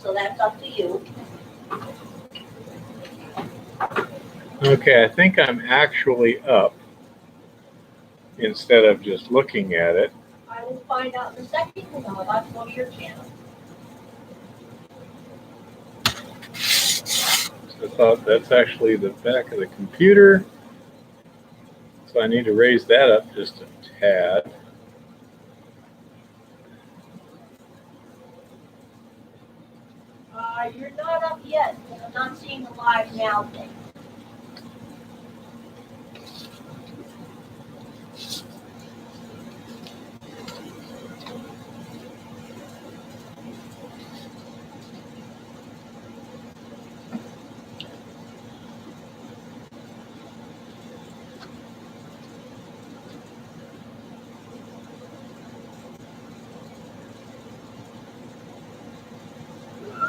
So that's up to you. Okay, I think I'm actually up instead of just looking at it. I will find out in a second because I'm about to go to your channel. So I thought that's actually the back of the computer. So I need to raise that up just a tad. You're not up yet because I'm not seeing the live now thing.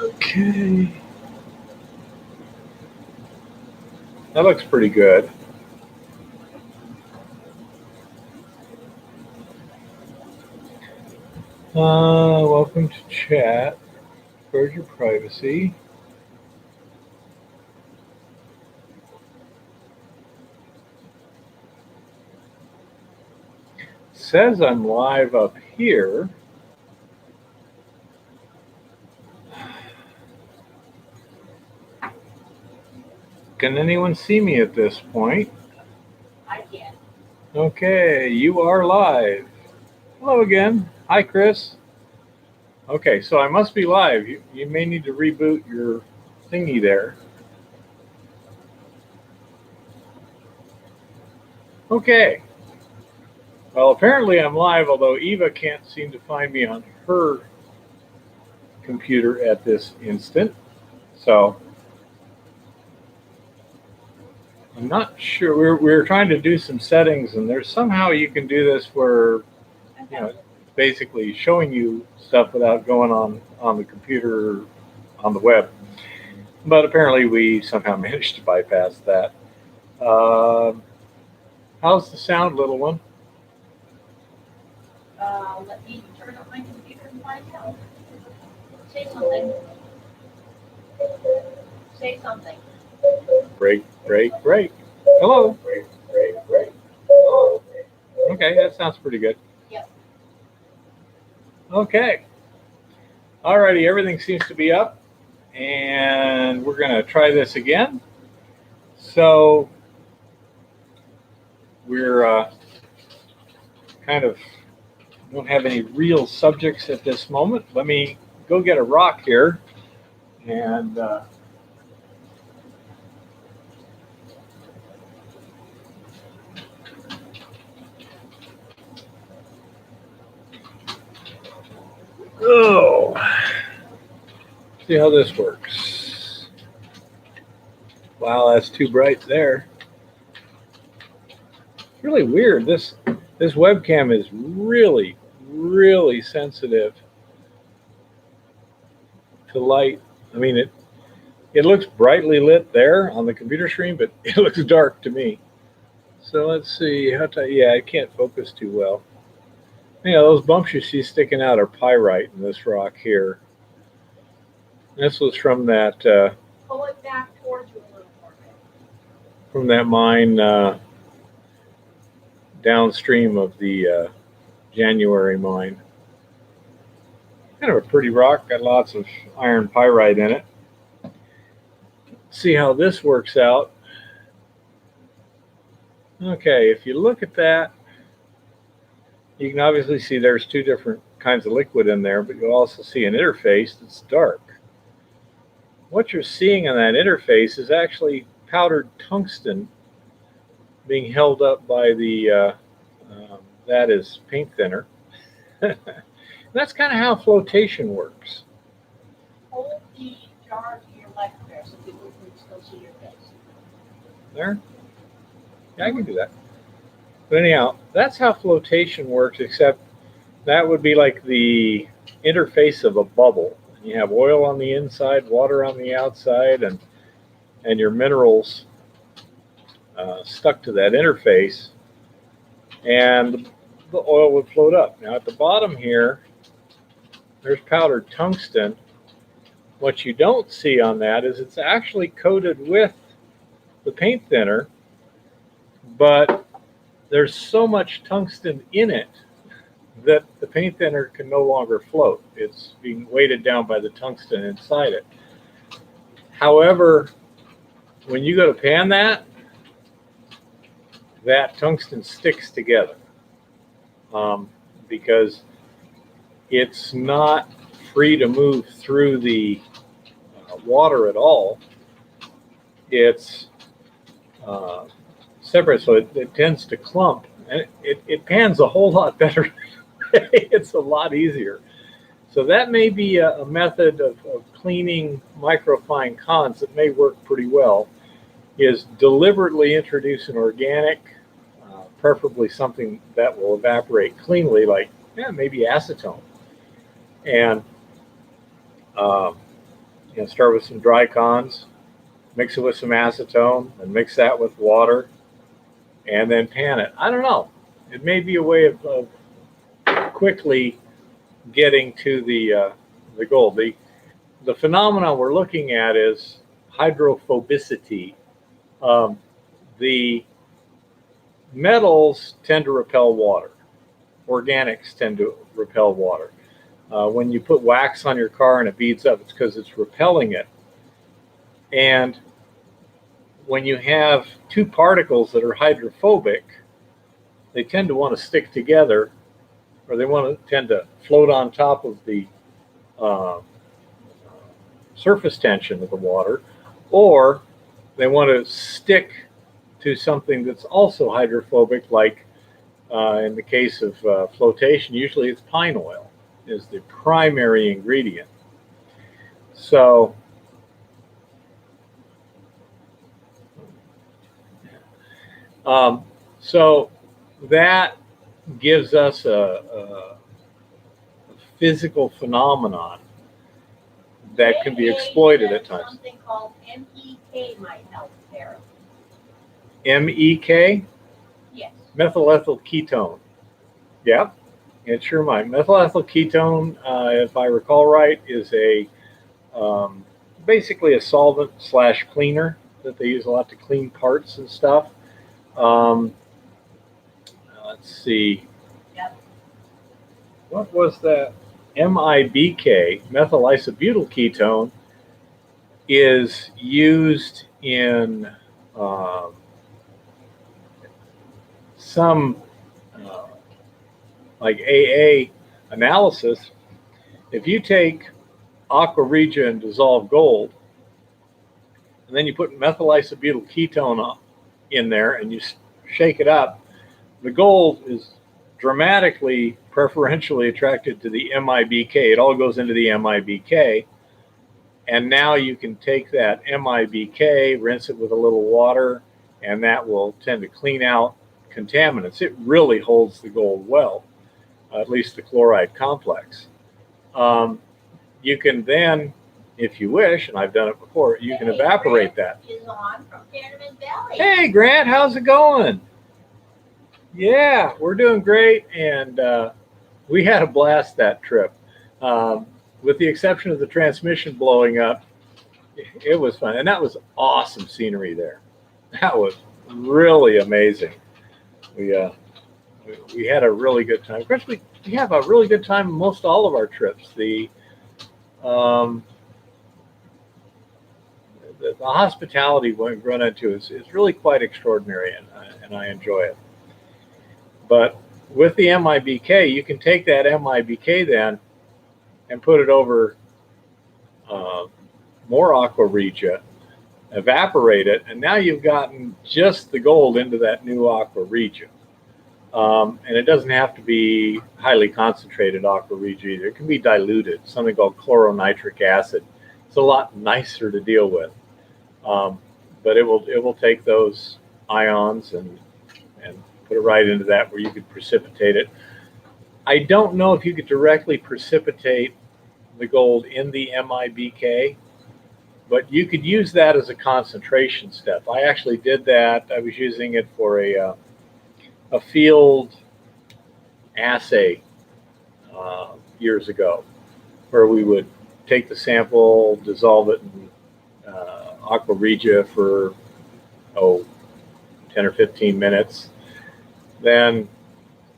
Okay. That looks pretty good. Welcome to chat. Where's your privacy? Says I'm live up here. Can anyone see me at this point? I can. Okay, you are live. Hello again. Hi, Chris. Okay, so I must be live. You may need to reboot your thingy there. Okay. Well, apparently I'm live, although Eva can't seem to find me on her computer at this instant. So I'm not sure. We're trying to do some settings, and there's somehow you can do this where, you know, basically showing you stuff without going on the computer on the web. But apparently we somehow managed to bypass that. How's the sound, little one? Let me turn up my computer and find out. Say something. Say something. Break, break, break. Hello. Break, break, break. Hello. Okay, that sounds pretty good. Yep. Okay. Alrighty, everything seems to be up, and we're going to try this again. So we're kind of don't have any real subjects at this moment. Let me go get a rock here and see how this works. Wow, that's too bright there. It's really weird. This webcam is really, really sensitive to light. I mean, it looks brightly lit there on the computer screen, but it looks dark to me. So let's see how to. Yeah, I can't focus too well. Yeah, those bumps you see sticking out are pyrite in this rock here. This was from that. Pull it back towards you a little more. From that mine downstream of the January mine. Kind of a pretty rock, got lots of iron pyrite in it. See how this works out. Okay, if you look at that, you can obviously see there's two different kinds of liquid in there, but you'll also see an interface that's dark. What you're seeing on that interface is actually powdered tungsten being held up by the, that is paint thinner. That's kind of how flotation works. Hold the jar to your left there so people can still see your face. There? Yeah, I can do that. But anyhow, that's how flotation works, except that would be like the interface of a bubble. You have oil on the inside, water on the outside, and your minerals stuck to that interface, and the oil would float up. Now at the bottom here, there's powdered tungsten, what you don't see on that is it's actually coated with the paint thinner, but there's so much tungsten in it that the paint thinner can no longer float. It's being weighted down by the tungsten inside it. However, when you go to pan that tungsten sticks together because it's not free to move through the water at all. It's separate, so it tends to clump, and it pans a whole lot better. It's a lot easier. So that may be a method of cleaning microfine cons that may work pretty well, is deliberately introduce an organic, preferably something that will evaporate cleanly, like maybe acetone. And start with some dry cons, mix it with some acetone, and mix that with water, and then pan it. I don't know. It may be a way of quickly getting to the gold. The phenomenon we're looking at is hydrophobicity. The metals tend to repel water. Organics tend to repel water. When you put wax on your car and it beads up, it's because it's repelling it. And when you have two particles that are hydrophobic, they tend to want to stick together, or they tend to float on top of the surface tension of the water, or they want to stick to something that's also hydrophobic, like in the case of flotation, usually it's pine oil is the primary ingredient. So that gives us a physical phenomenon that can be exploited at times. Something called MEK might help there. MEK? Yes. Methyl ethyl ketone. Yep, it sure might. Methyl ethyl ketone, if I recall right, is basically a solvent / cleaner that they use a lot to clean parts and stuff. Let's see. Yep. What was that? MIBK, methyl isobutyl ketone, is used in some like AA analysis. If you take aqua regia and dissolve gold, and then you put methyl isobutyl ketone in there and you shake it up, the gold is dramatically preferentially attracted to the MIBK. It all goes into the MIBK. And now you can take that MIBK, rinse it with a little water, and that will tend to clean out contaminants. It really holds the gold well, at least the chloride complex. You can then, if you wish, and I've done it before, you can evaporate that. Is on from Canada's Valley. Hey, Grant, how's it going? Yeah, we're doing great, and we had a blast that trip. With the exception of the transmission blowing up, it was fun, and that was awesome scenery there. That was really amazing. We had a really good time. Of course, we have a really good time most all of our trips. The hospitality we run into is really quite extraordinary, and I enjoy it. But with the MIBK, you can take that MIBK then and put it over more aqua regia, evaporate it, and now you've gotten just the gold into that new aqua regia. And it doesn't have to be highly concentrated aqua regia either. It can be diluted, something called chloronitric acid. It's a lot nicer to deal with. But it will take those ions and put it right into that where you could precipitate it. I don't know if you could directly precipitate the gold in the MIBK, but you could use that as a concentration step. I actually did that. I was using it for a field assay years ago, where we would take the sample, dissolve it in aqua regia for 10 or 15 minutes, then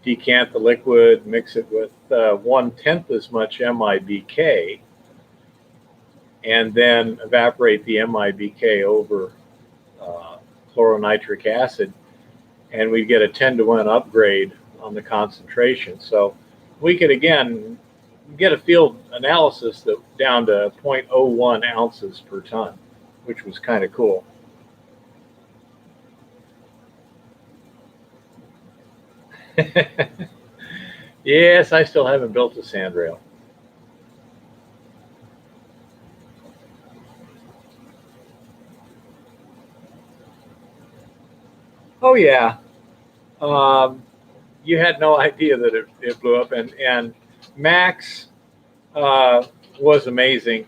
decant the liquid, mix it with 1/10 as much MIBK, and then evaporate the MIBK over chloronitric acid, and we get a 10-to-1 upgrade on the concentration. So we could again get a field analysis that down to 0.01 ounces per ton, which was kind of cool. Yes, I still haven't built a sandrail. Oh yeah, you had no idea that it blew up, and Max was amazing.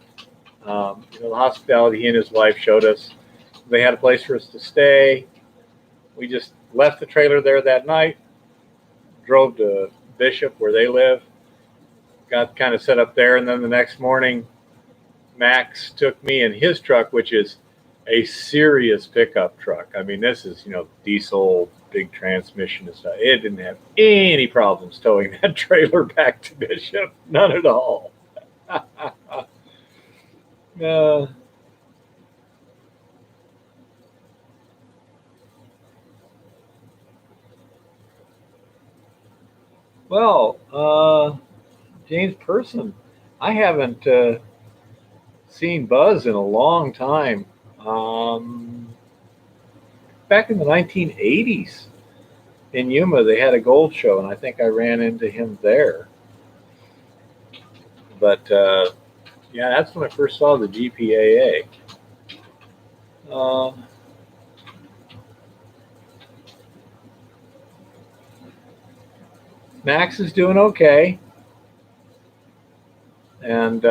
The hospitality he and his wife showed us. They had a place for us to stay. We just left the trailer there that night, drove to Bishop where they live, got kind of set up there, and then the next morning, Max took me in his truck, which is a serious pickup truck. I mean, this is, diesel, big transmission and stuff. It didn't have any problems towing that trailer back to Bishop. None at all. Well, James Person, I haven't seen Buzz in a long time. Back in the 1980s in Yuma, they had a gold show, and I think I ran into him there. But yeah, that's when I first saw the GPAA. Max is doing okay, and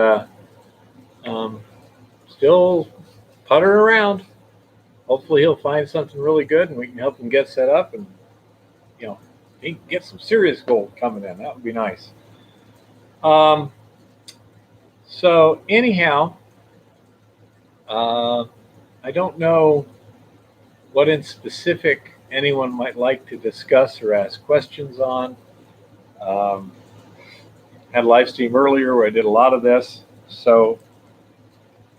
still puttering around. Hopefully he'll find something really good, and we can help him get set up, and he can get some serious gold coming in. That would be nice. So anyhow, I don't know what in specific anyone might like to discuss or ask questions on. Had a live stream earlier where I did a lot of this, so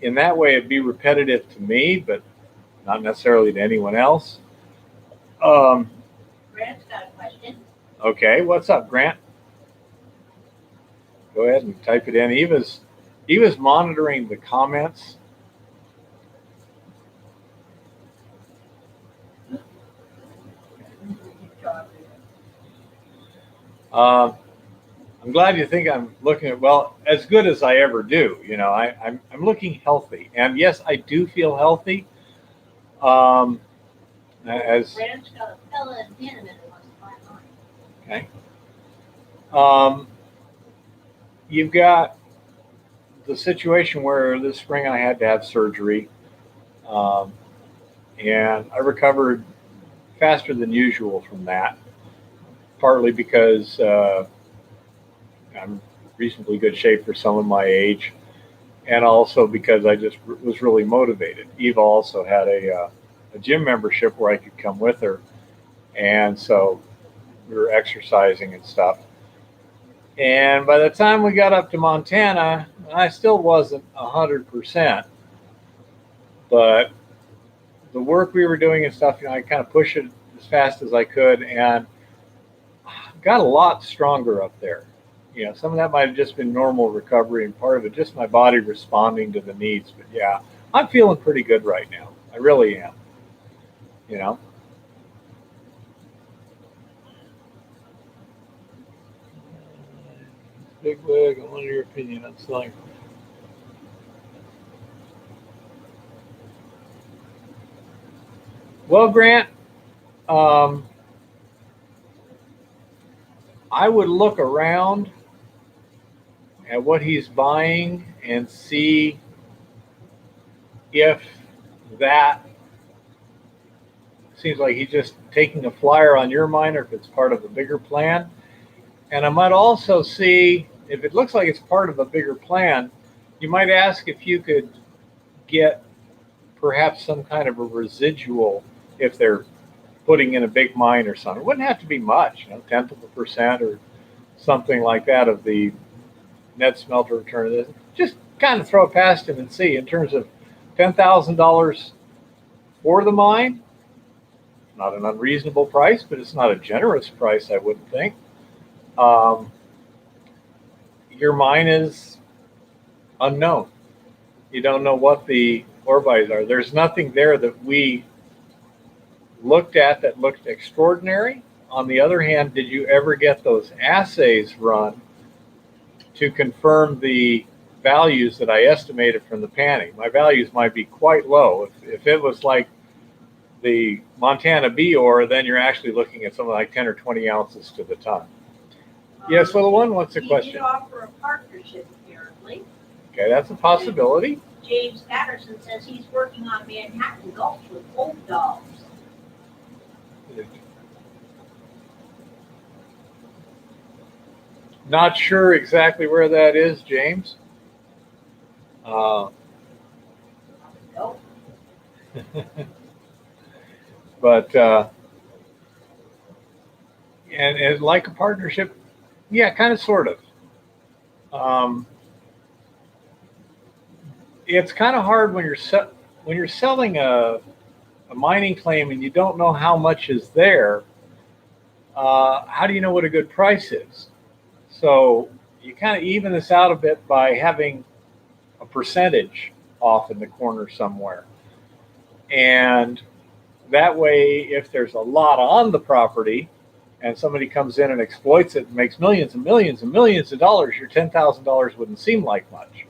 in that way it'd be repetitive to me, but not necessarily to anyone else. Grant's got a question. Okay, what's up, Grant? Go ahead and type it in. Eva's monitoring the comments. I'm glad you think I'm looking at, well, as good as I ever do. I'm looking healthy, and yes, I do feel healthy. As Grant's got a fella in him that wants to buy mine. Okay. You've got the situation where this spring I had to have surgery, and I recovered faster than usual from that, partly because I'm reasonably good shape for someone my age, and also because I just was really motivated. Eva also had a gym membership where I could come with her, and so we were exercising and stuff. And by the time we got up to Montana, I still wasn't 100%, but the work we were doing and stuff, I kind of pushed it as fast as I could, and got a lot stronger up there. Some of that might have just been normal recovery, and part of it just my body responding to the needs. But yeah, I'm feeling pretty good right now. I really am. Big wig, I want your opinion on selling. Well, Grant, I would look around at what he's buying and see if that seems like he's just taking a flyer on your mind or if it's part of a bigger plan. And I might also see if it looks like it's part of a bigger plan, You might ask if you could get perhaps some kind of a residual if they're putting in a big mine or something. It wouldn't have to be much, 0.1% or something like that of the net smelter return. Just kind of throw it past him and see. In terms of $10,000 for the mine, not an unreasonable price, but it's not a generous price, I wouldn't think. Your mine is unknown. You don't know what the ore bodies are. There's nothing there that we looked at that looked extraordinary. On the other hand, did you ever get those assays run to confirm the values that I estimated from the panning? My values might be quite low. If it was like the Montana B ore, then you're actually looking at something like 10 or 20 ounces to the ton. Yes, well, the one, what's the question? You did offer a partnership, apparently. Okay, that's a possibility. James Patterson says he's working on Manhattan Gulch with old dogs. Not sure exactly where that is, James. No. But and like a partnership, yeah, kind of, sort of. It's kind of hard when you're selling a mining claim and you don't know how much is there. How do you know what a good price is? So you kind of even this out a bit by having a percentage off in the corner somewhere. And that way, if there's a lot on the property and somebody comes in and exploits it and makes millions and millions and millions of dollars, your $10,000 wouldn't seem like much.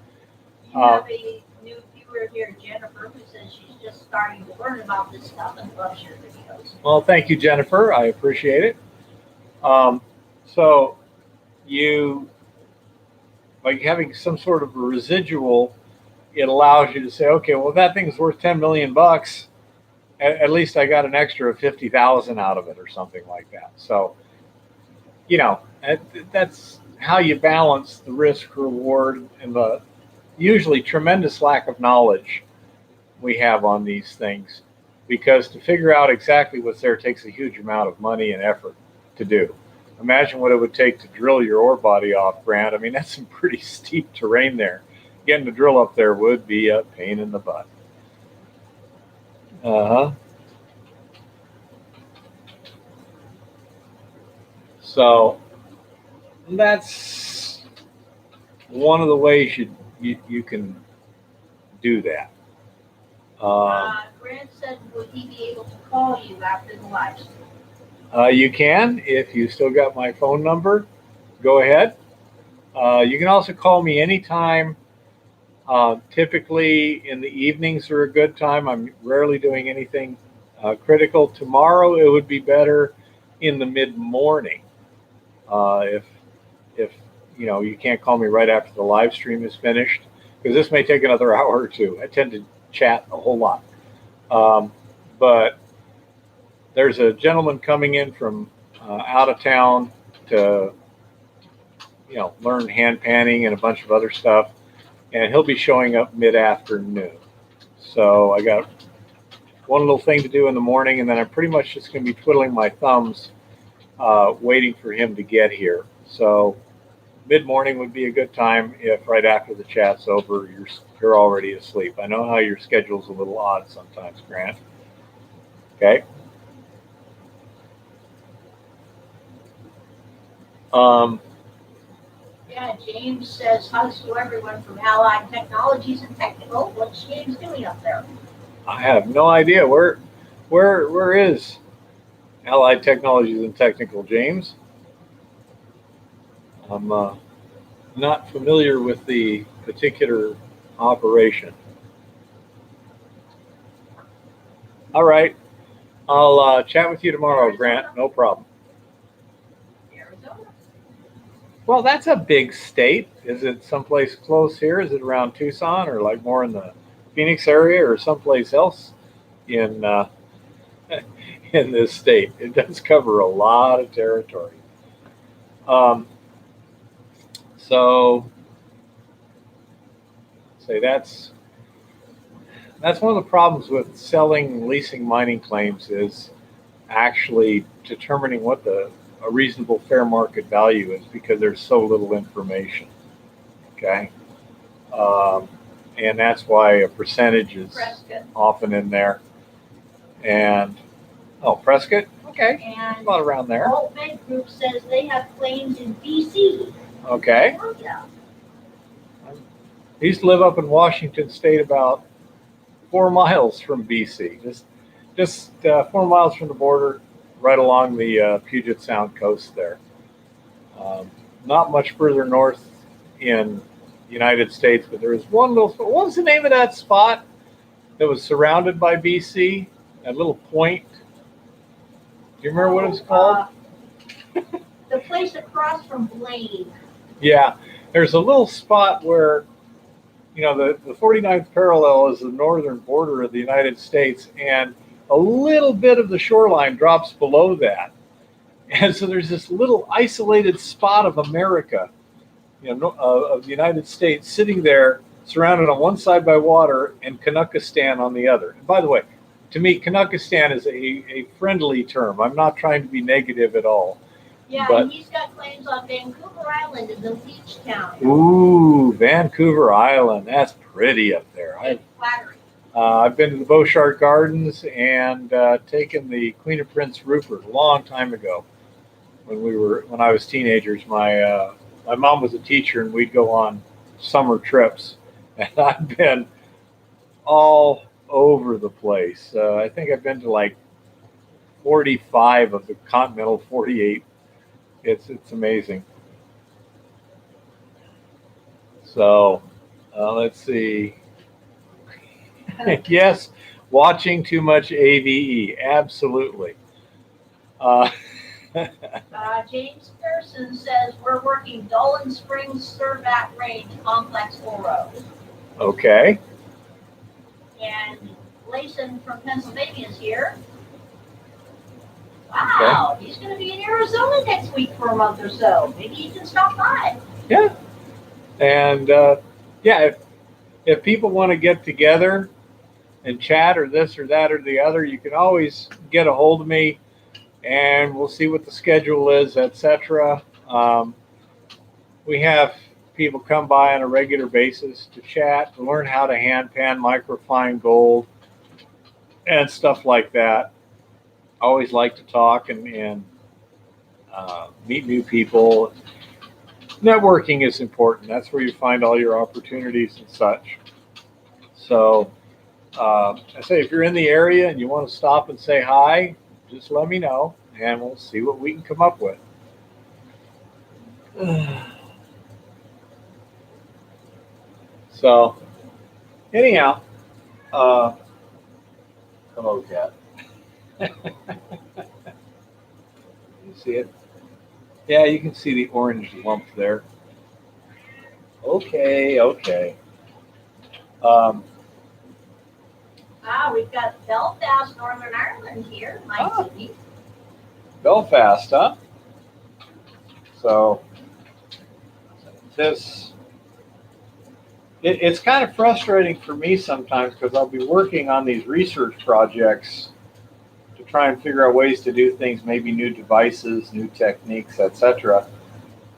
You have a new viewer here, Jennifer, who says she's just starting to learn about this stuff and loves your videos. Well, thank you, Jennifer. I appreciate it. So you, like having some sort of a residual, it allows you to say, okay, well, that thing's worth 10 million bucks. At least I got an extra 50,000 out of it or something like that. So, that's how you balance the risk reward and the usually tremendous lack of knowledge we have on these things, because to figure out exactly what's there takes a huge amount of money and effort to do. Imagine what it would take to drill your ore body off, Grant. I mean, that's some pretty steep terrain there. Getting the drill up there would be a pain in the butt. So that's one of the ways you can do that. Grant said, would he be able to call you after the live stream? You can, if you still got my phone number, go ahead. You can also call me anytime. Typically in the evenings are a good time. I'm rarely doing anything critical. Tomorrow it would be better in the mid-morning. If you can't call me right after the live stream is finished, because this may take another hour or two. I tend to chat a whole lot. But there's a gentleman coming in from out of town to learn hand panning and a bunch of other stuff, and he'll be showing up mid-afternoon. So I got one little thing to do in the morning, and then I'm pretty much just going to be twiddling my thumbs waiting for him to get here. So mid-morning would be a good time. If right after the chat's over you're already asleep. I know how your schedule's a little odd sometimes, Grant. Okay. Yeah, James says, hugs to everyone from Allied Technologies and Technical. What's James doing up there? I have no idea. Where is Allied Technologies and Technical, James? I'm not familiar with the particular operation. All right. I'll chat with you tomorrow, Grant. No problem. Arizona. Well, that's a big state. Is it someplace close here? Is it around Tucson, or like more in the Phoenix area, or someplace else in in this state? It does cover a lot of territory. So Say that's one of the problems with selling, leasing mining claims is actually determining what a reasonable fair market value is, because there's so little information. Okay. And that's why a percentage is often in there. And Prescott, okay, And about around there. Alt Med Group says they have claims in BC. Okay. Oh, yeah. I used to live up in Washington State, about 4 miles from BC, just 4 miles from the border, right along the Puget Sound coast there. Not much further north in the United States, but there was one little, what was the name of that spot that was surrounded by BC? That little point. Do you remember what it was called? The place across from Blaine. Yeah, there's a little spot where, the 49th parallel is the northern border of the United States, and a little bit of the shoreline drops below that. And so there's this little isolated spot of America, of the United States, sitting there, surrounded on one side by water, and Kanukistan on the other. And by the way, to me, Kanukistan is a friendly term. I'm not trying to be negative at all. Yeah, but, and he's got claims on Vancouver Island in the Leech County. Ooh, Vancouver Island. That's pretty up there. Flattering. I've been to the Beauchart Gardens and taken the Queen of Prince Rupert a long time ago. When I was teenagers, my mom was a teacher, and we'd go on summer trips. And I've been all over the place. I think I've been to like 45 of the continental 48. It's amazing. So let's see. Yes, watching too much AVE. Absolutely. James Pearson says we're working Dolan Springs Survat Range Complex Oro. Okay. And Layson from Pennsylvania is here. Wow, okay. He's going to be in Arizona next week for a month or so. Maybe he can stop by. Yeah. And if people want to get together and chat or this or that or the other, you can always get a hold of me, and we'll see what the schedule is, etc. We have people come by on a regular basis to chat, to learn how to hand pan microfine gold and stuff like that. I always like to talk and meet new people. Networking is important. That's where you find all your opportunities and such. So I say, if you're in the area and you want to stop and say hi, just let me know, and we'll see what we can come up with. So anyhow, hello, cat. You see it? Yeah, you can see the orange lump there. Okay. We've got Belfast, Northern Ireland here, my city. Belfast, huh? So it's kind of frustrating for me sometimes, because I'll be working on these research projects to try and figure out ways to do things, maybe new devices, new techniques, etc.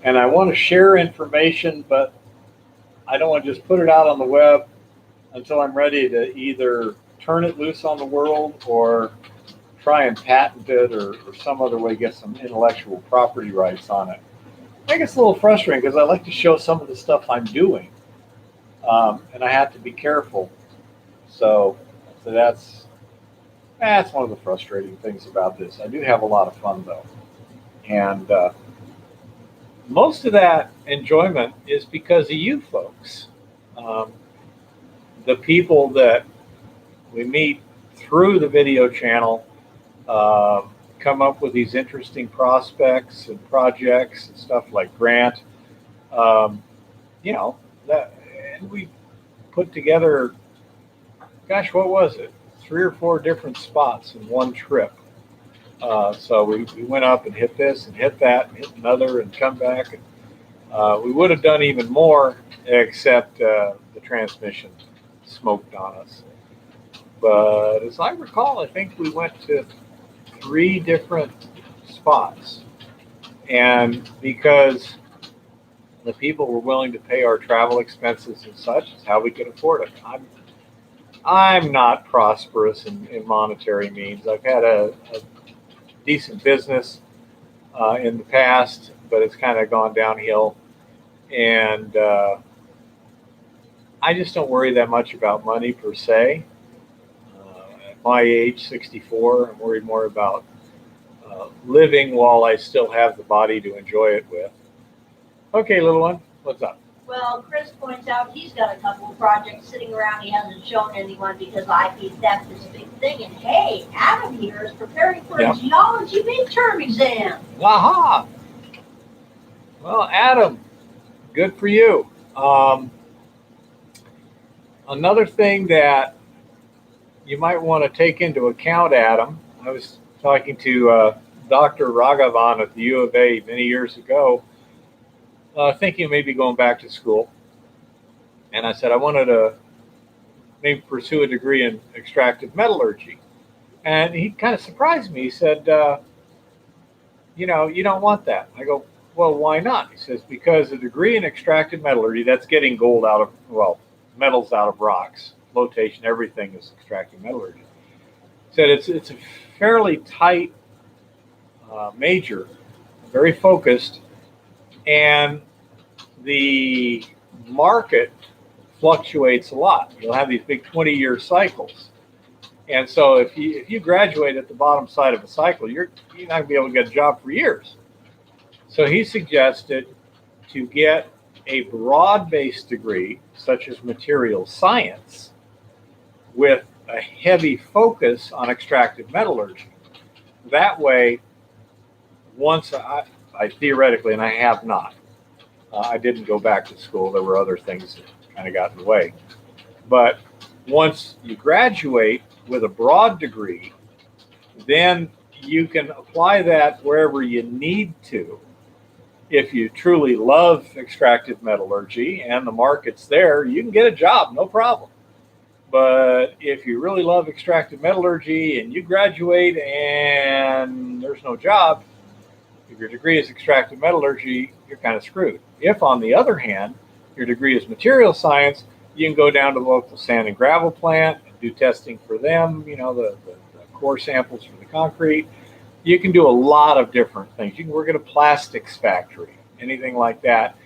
And I want to share information, but I don't want to just put it out on the web until I'm ready to either turn it loose on the world or try and patent it or some other way get some intellectual property rights on it. I think it's a little frustrating, because I like to show some of the stuff I'm doing, and I have to be careful. So that's one of the frustrating things about this. I do have a lot of fun, though, and most of that enjoyment is because of you folks, the people that we meet through the video channel. Come up with these interesting prospects and projects and stuff like Grant. And we put together, gosh, what was it? 3 or 4 different spots in one trip. So we went up and hit this and hit that and hit another and come back. And we would have done even more, except the the transmission smoked on us. But as I recall, I think we went to 3 different spots. And because the people were willing to pay our travel expenses and such, is how we could afford it. I'm not prosperous in monetary means. I've had a decent business in the past, but it's kind of gone downhill. And I just don't worry that much about money per se. At my age, 64, I'm worried more about living while I still have the body to enjoy it with. Okay, little one, what's up? Well, Chris points out he's got a couple of projects sitting around he hasn't shown anyone because IP theft is a big thing. And hey, Adam here is preparing for a geology midterm exam. Aha! Well, Adam, good for you. Another thing that you might want to take into account, Adam, I was talking to Dr. Raghavan at the U of A many years ago, thinking of maybe going back to school. And I said I wanted to maybe pursue a degree in extractive metallurgy. And he kind of surprised me. He said, you don't want that. I go, well, why not? He says, because a degree in extractive metallurgy, that's getting gold out of, metals out of rocks, flotation, everything is extractive metallurgy. He said it's a fairly tight major, very focused, and the market fluctuates a lot. You'll have these big 20-year cycles. And so if you graduate at the bottom side of a cycle, you're not going to be able to get a job for years. So he suggested to get a broad-based degree, such as materials science, with a heavy focus on extractive metallurgy. That way, once I theoretically, and I have not, I didn't go back to school. There were other things that kind of got in the way. But once you graduate with a broad degree, then you can apply that wherever you need to. If you truly love extractive metallurgy and the market's there, you can get a job, no problem. But if you really love extractive metallurgy and you graduate and there's no job, if your degree is extractive metallurgy, you're kind of screwed. If, on the other hand, your degree is material science, you can go down to the local sand and gravel plant and do testing for them, the core samples for the concrete. You can do a lot of different things. You can work at a plastics factory, anything like that,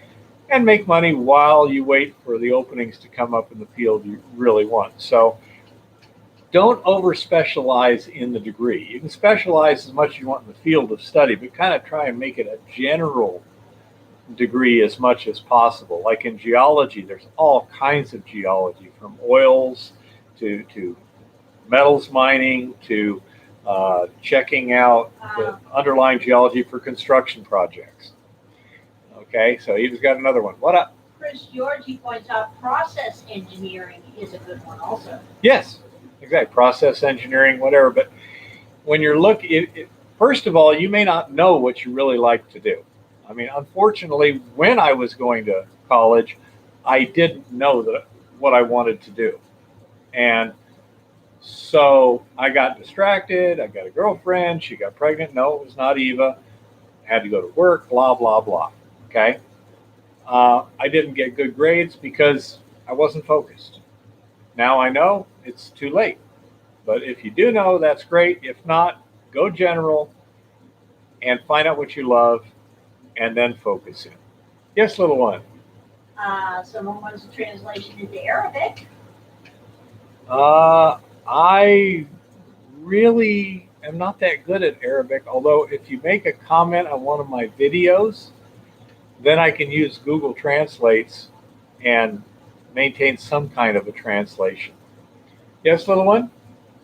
and make money while you wait for the openings to come up in the field you really want. So don't over-specialize in the degree. You can specialize as much as you want in the field of study, but kind of try and make it a general degree as much as possible. Like in geology, there's all kinds of geology, from oils to metals mining to checking out the underlying geology for construction projects. Okay, so he's got another one. What up? Chris Georgie points out process engineering is a good one also. Yes, exactly. Process engineering, whatever. But when you're looking, first of all, you may not know what you really like to do. I mean, unfortunately, when I was going to college, I didn't know what I wanted to do. And so I got distracted. I got a girlfriend. She got pregnant. No, it was not Eva. I had to go to work, blah, blah, blah. Okay. I didn't get good grades because I wasn't focused. Now I know it's too late. But if you do know, that's great. If not, go general and find out what you love and then focus in. Yes, little one. Someone wants a translation into Arabic. I really am not that good at Arabic, although if you make a comment on one of my videos, then I can use Google Translates and maintain some kind of a translation. Yes, little one?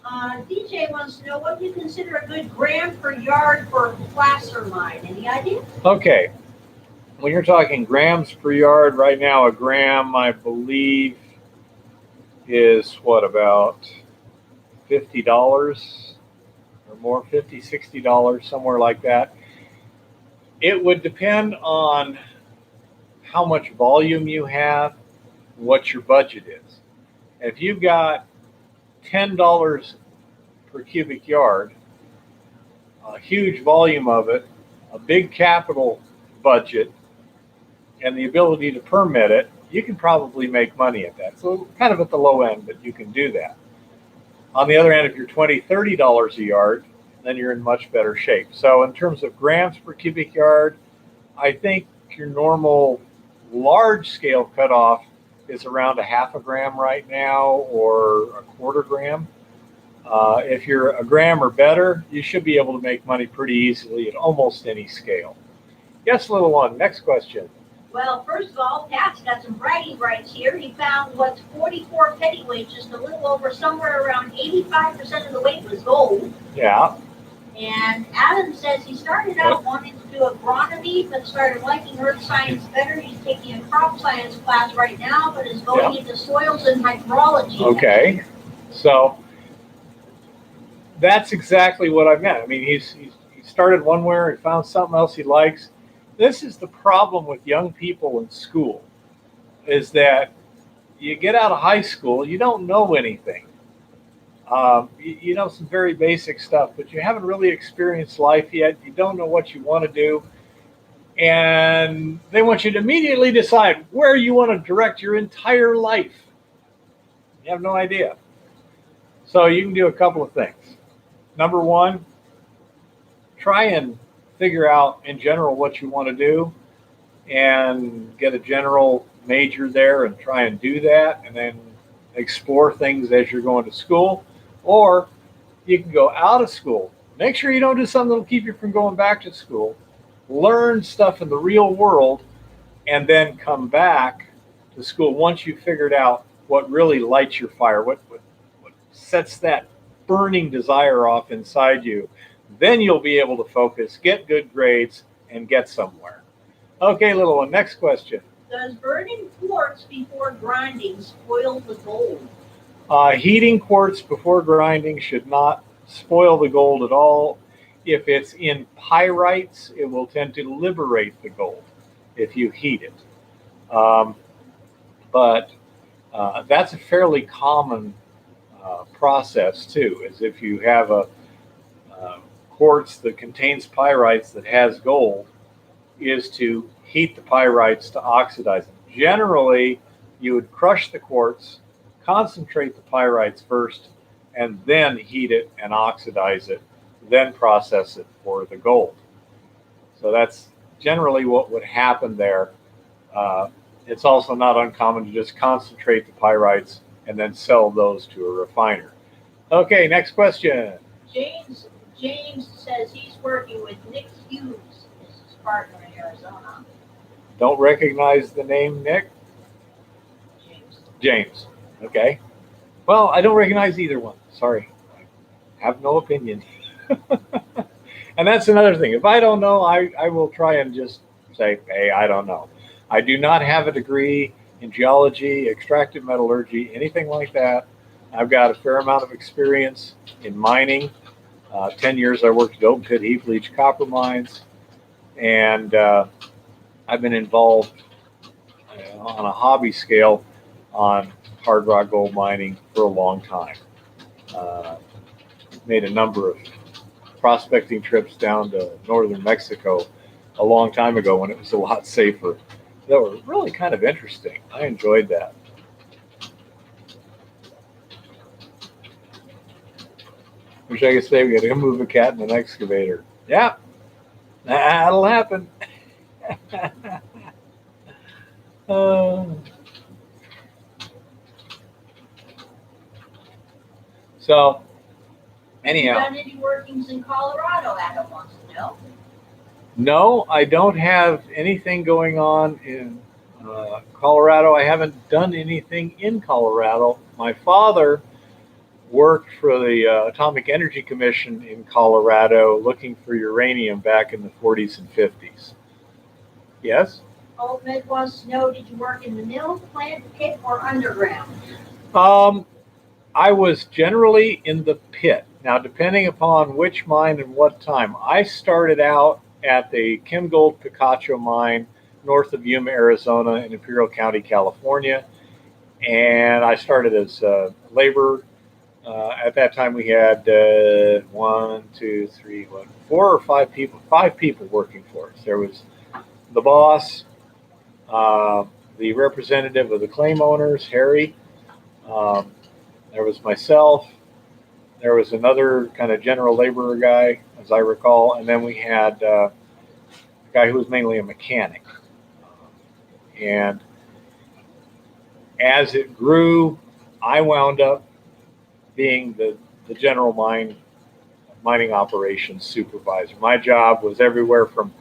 DJ wants to know what do you consider a good gram per yard for placer mine. Any idea? Okay. When you're talking grams per yard, right now a gram, I believe, is what, about $50 or more, $50, $60, somewhere like that. It would depend on how much volume you have what your budget is. If you've got $10 per cubic yard, a huge volume of it, a big capital budget, and the ability to permit it, you can probably make money at that. So kind of at the low end, but you can do that. On the other hand, if you're $20, $30 a yard, then you're in much better shape. So in terms of grams per cubic yard, I think your normal large scale cutoff is around a half a gram right now, or a quarter gram. If you're a gram or better, you should be able to make money pretty easily at almost any scale. Yes, little one, next question. Well, first of all, Pat's got some bragging rights here. He found what's 44 pennyweight, just a little over, somewhere around 85% of the weight was gold. Yeah. And Adam says he started out wanting to do agronomy, but started liking earth science better. He's taking a crop science class right now, but is going into soils and hydrology. Okay. So that's exactly what I meant. I mean, he started one way and found something else he likes. This is the problem with young people in school, is that you get out of high school, you don't know anything. You know some very basic stuff, but you haven't really experienced life yet. You don't know what you want to do. And they want you to immediately decide where you want to direct your entire life. You have no idea. So you can do a couple of things. Number one, try and figure out in general what you want to do and get a general major there and try and do that, and then explore things as you're going to school. Or you can go out of school. Make sure you don't do something that'll keep you from going back to school. Learn stuff in the real world and then come back to school once you've figured out what really lights your fire, what sets that burning desire off inside you. Then you'll be able to focus, get good grades, and get somewhere. Okay, little one, next question. Does burning quartz before grinding spoil the gold? Heating quartz before grinding should not spoil the gold at all. If it's in pyrites, it will tend to liberate the gold if you heat it. But that's a fairly common process too, is if you have a quartz that contains pyrites that has gold, is to heat the pyrites to oxidize them. Generally, you would crush the quartz, concentrate the pyrites first, and then heat it and oxidize it, then process it for the gold. So that's generally what would happen there. It's also not uncommon to just concentrate the pyrites and then sell those to a refiner. Okay, next question. James says he's working with Nick Hughes, his partner in Arizona. Don't recognize the name, Nick? James. Okay. Well, I don't recognize either one. Sorry. I have no opinion. And that's another thing. If I don't know, I will try and just say, hey, I don't know. I do not have a degree in geology, extractive metallurgy, anything like that. I've got a fair amount of experience in mining. 10 years I worked at open pit heap leach copper mines. And I've been involved on a hobby scale on hard rock gold mining for a long time. Made a number of prospecting trips down to northern Mexico a long time ago when it was a lot safer. That were really kind of interesting. I enjoyed that. Wish I could say we got to move a cat in an excavator. Yeah, that'll happen. So, anyhow. Have you done any workings in Colorado? Adam wants to know. No, I don't have anything going on in Colorado. I haven't done anything in Colorado. My father worked for the Atomic Energy Commission in Colorado looking for uranium back in the 40s and 50s. Yes? Old Med wants to know, did you work in the mill, plant, pit, or underground? I was generally in the pit. Now, depending upon which mine and what time, I started out at the Kim Gold Picacho mine north of Yuma, Arizona in Imperial County, California. and I started as labor. At that time, we had 4 or 5 people, 5 people working for us. There was the boss, the representative of the claim owners, Harry. Um, there was myself. There was another kind of general laborer guy, as I recall, and then we had a guy who was mainly a mechanic. And as it grew, I wound up being the general mining operations supervisor. My job was everywhere from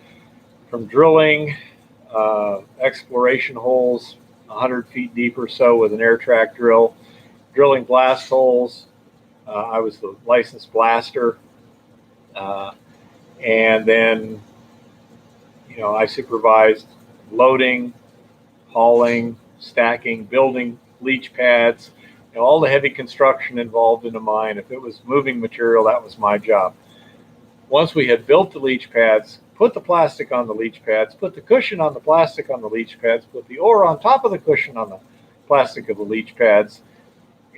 drilling exploration holes 100 feet deep or so with an air track drill, drilling blast holes. I was the licensed blaster. And then, I supervised loading, hauling, stacking, building leach pads, all the heavy construction involved in a mine. If it was moving material, that was my job. Once we had built the leach pads, put the plastic on the leach pads, put the cushion on the plastic on the leach pads, put the ore on top of the cushion on the plastic of the leach pads,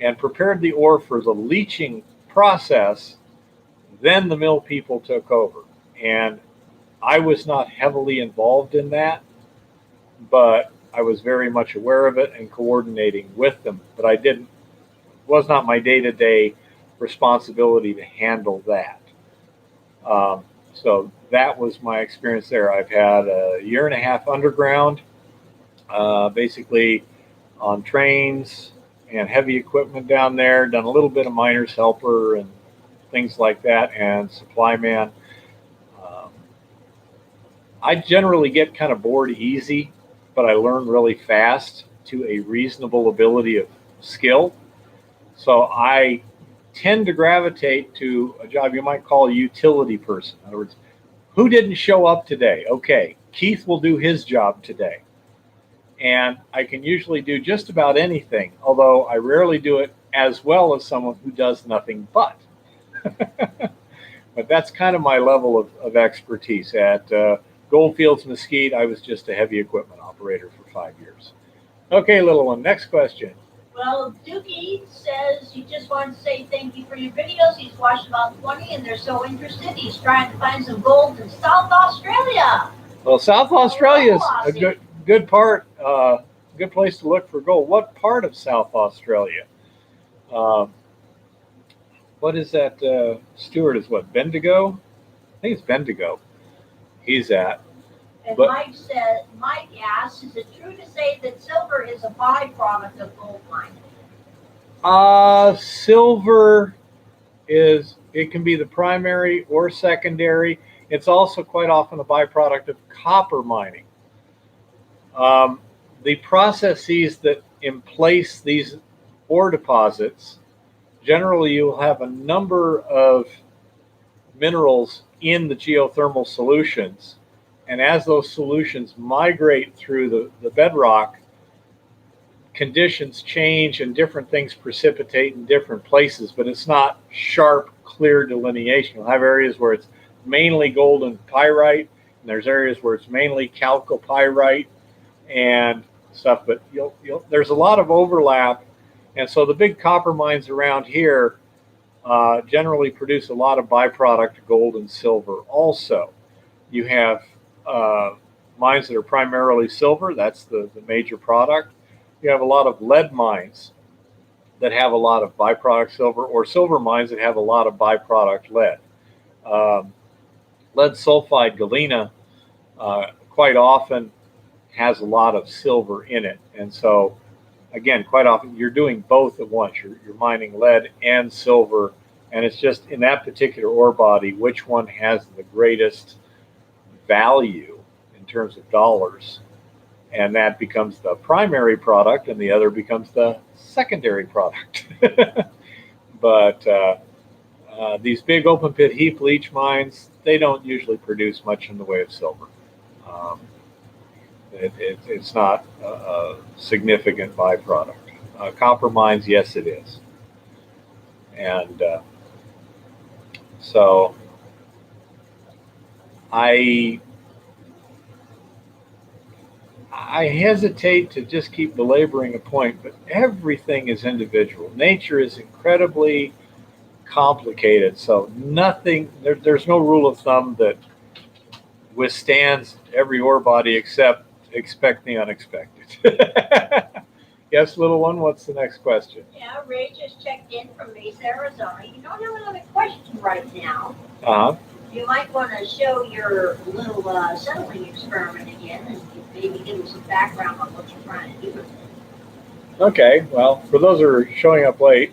and prepared the ore for the leaching process, then the mill people took over. And I was not heavily involved in that, but I was very much aware of it and coordinating with them. But it was not my day-to-day responsibility to handle that. So that was my experience there. I've had a year and a half underground, basically on trains and heavy equipment down there, done a little bit of miner's helper and things like that, and supply man. I generally get kind of bored easy, but I learn really fast to a reasonable ability of skill. So I tend to gravitate to a job you might call a utility person. In other words, who didn't show up today? Okay, Keith will do his job today. And I can usually do just about anything, although I rarely do it as well as someone who does nothing but. But that's kind of my level of expertise. At Goldfields Mesquite, I was just a heavy equipment operator for 5 years. Okay, little one, next question. Well, Dookie says he just wants to say thank you for your videos. He's watched about 20 and they're so interested. He's trying to find some gold in South Australia. Well, South Australia is a good part, good place to look for gold. What part of South Australia? What is that? Stewart is what? Bendigo? I think it's Bendigo. He's at. And Mike asks, is it true to say that silver is a byproduct of gold mining? Silver it can be the primary or secondary. It's also quite often a byproduct of copper mining. The processes that emplace these ore deposits, generally you'll have a number of minerals in the geothermal solutions. And as those solutions migrate through the bedrock, conditions change and different things precipitate in different places, but it's not sharp, clear delineation. You'll have areas where it's mainly gold and pyrite, and there's areas where it's mainly chalcopyrite and stuff, but there's a lot of overlap. And so the big copper mines around here generally produce a lot of byproduct gold and silver also. You have mines that are primarily silver, that's the major product. You have a lot of lead mines that have a lot of byproduct silver, or silver mines that have a lot of byproduct lead. Lead sulfide galena quite often has a lot of silver in it. And so, again, quite often you're doing both at once. You're mining lead and silver, and it's just in that particular ore body, which one has the greatest value in terms of dollars, and that becomes the primary product and the other becomes the secondary product. But these big open pit heap leach mines, they don't usually produce much in the way of silver. It's not a significant byproduct. Copper mines, yes, it is. And so I hesitate to just keep belaboring a point, but everything is individual. Nature is incredibly complicated, so there's no rule of thumb that withstands every ore body except expect the unexpected. Yes, little one, what's the next question? Yeah, Ray just checked in from Mesa, Arizona. You don't have another question right now. Uh-huh. You might want to show your little settling experiment again and maybe give us some background on what you're trying to do with it. Okay, well, for those who are showing up late,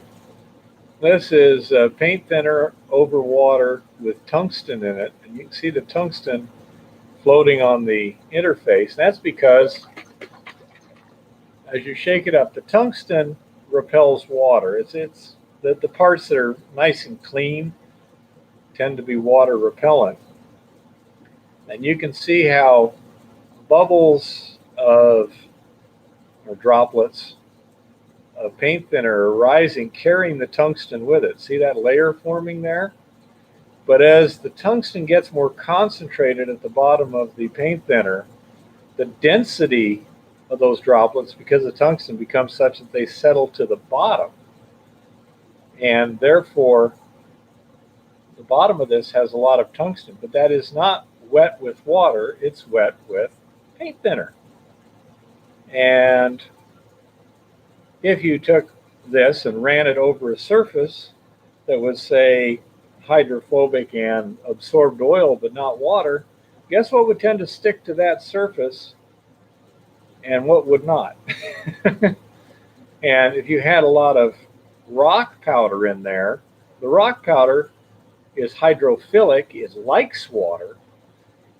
this is paint thinner over water with tungsten in it. And you can see the tungsten floating on the interface. That's because as you shake it up, the tungsten repels water. It's the parts that are nice and clean tend to be water repellent. And you can see how bubbles or droplets of paint thinner are rising, carrying the tungsten with it. See that layer forming there? But as the tungsten gets more concentrated at the bottom of the paint thinner, the density of those droplets, because the tungsten, becomes such that they settle to the bottom. And therefore, the bottom of this has a lot of tungsten, but that is not wet with water, it's wet with paint thinner. And if you took this and ran it over a surface that was, say, hydrophobic and absorbed oil but not water, guess what would tend to stick to that surface and what would not? And if you had a lot of rock powder in there, the rock powder is hydrophilic, it likes water,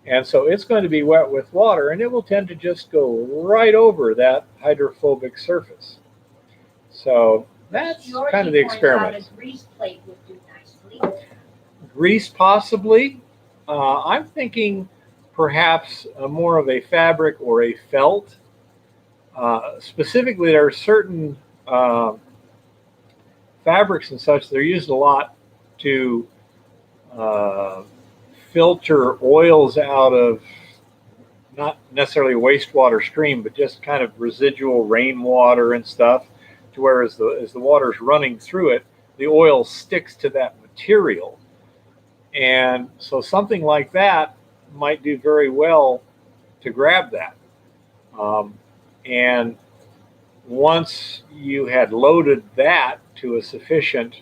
and so it's going to be wet with water, and it will tend to just go right over that hydrophobic surface. So that's kind of the experiment. A grease plate would do nicely. Grease, possibly. I'm thinking perhaps more of a fabric or a felt. Specifically, there are certain fabrics and such that are used a lot to filter oils out of not necessarily a wastewater stream, but just kind of residual rainwater and stuff, to where as the water's running through it, the oil sticks to that material. And so something like that might do very well to grab that. And once you had loaded that to a sufficient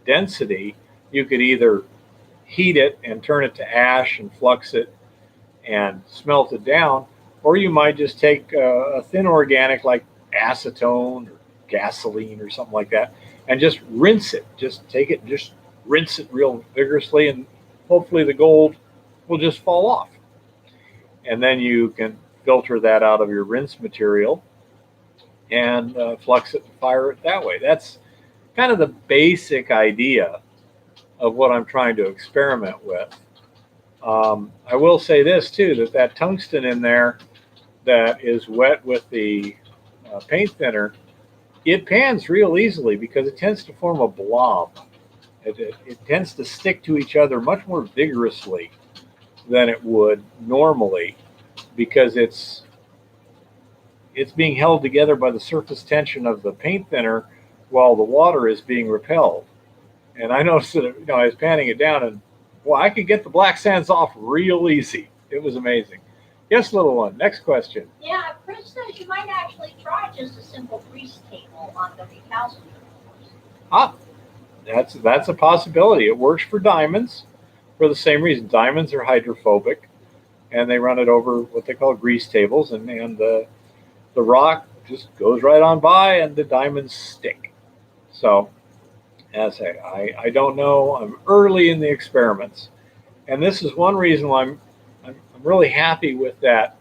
density, you could either heat it and turn it to ash and flux it and smelt it down, or you might just take a thin organic like acetone or gasoline or something like that and just rinse it. Just take it and just rinse it real vigorously, and hopefully the gold will just fall off. And then you can filter that out of your rinse material and flux it and fire it that way. That's kind of the basic idea of what I'm trying to experiment with. I will say this too, that tungsten in there that is wet with the paint thinner, it pans real easily because it tends to form a blob. It tends to stick to each other much more vigorously than it would normally, because it's being held together by the surface tension of the paint thinner while the water is being repelled. And I noticed that I was panning it down, and well, I could get the black sands off real easy. It was amazing. Yes, little one, next question. Yeah, Chris says you might actually try just a simple grease table on the recalcitrant. That's a possibility. It works for diamonds for the same reason. Diamonds are hydrophobic, and they run it over what they call grease tables, and the rock just goes right on by, and the diamonds stick. So, as I don't know. I'm early in the experiments, and this is one reason why I'm really happy with that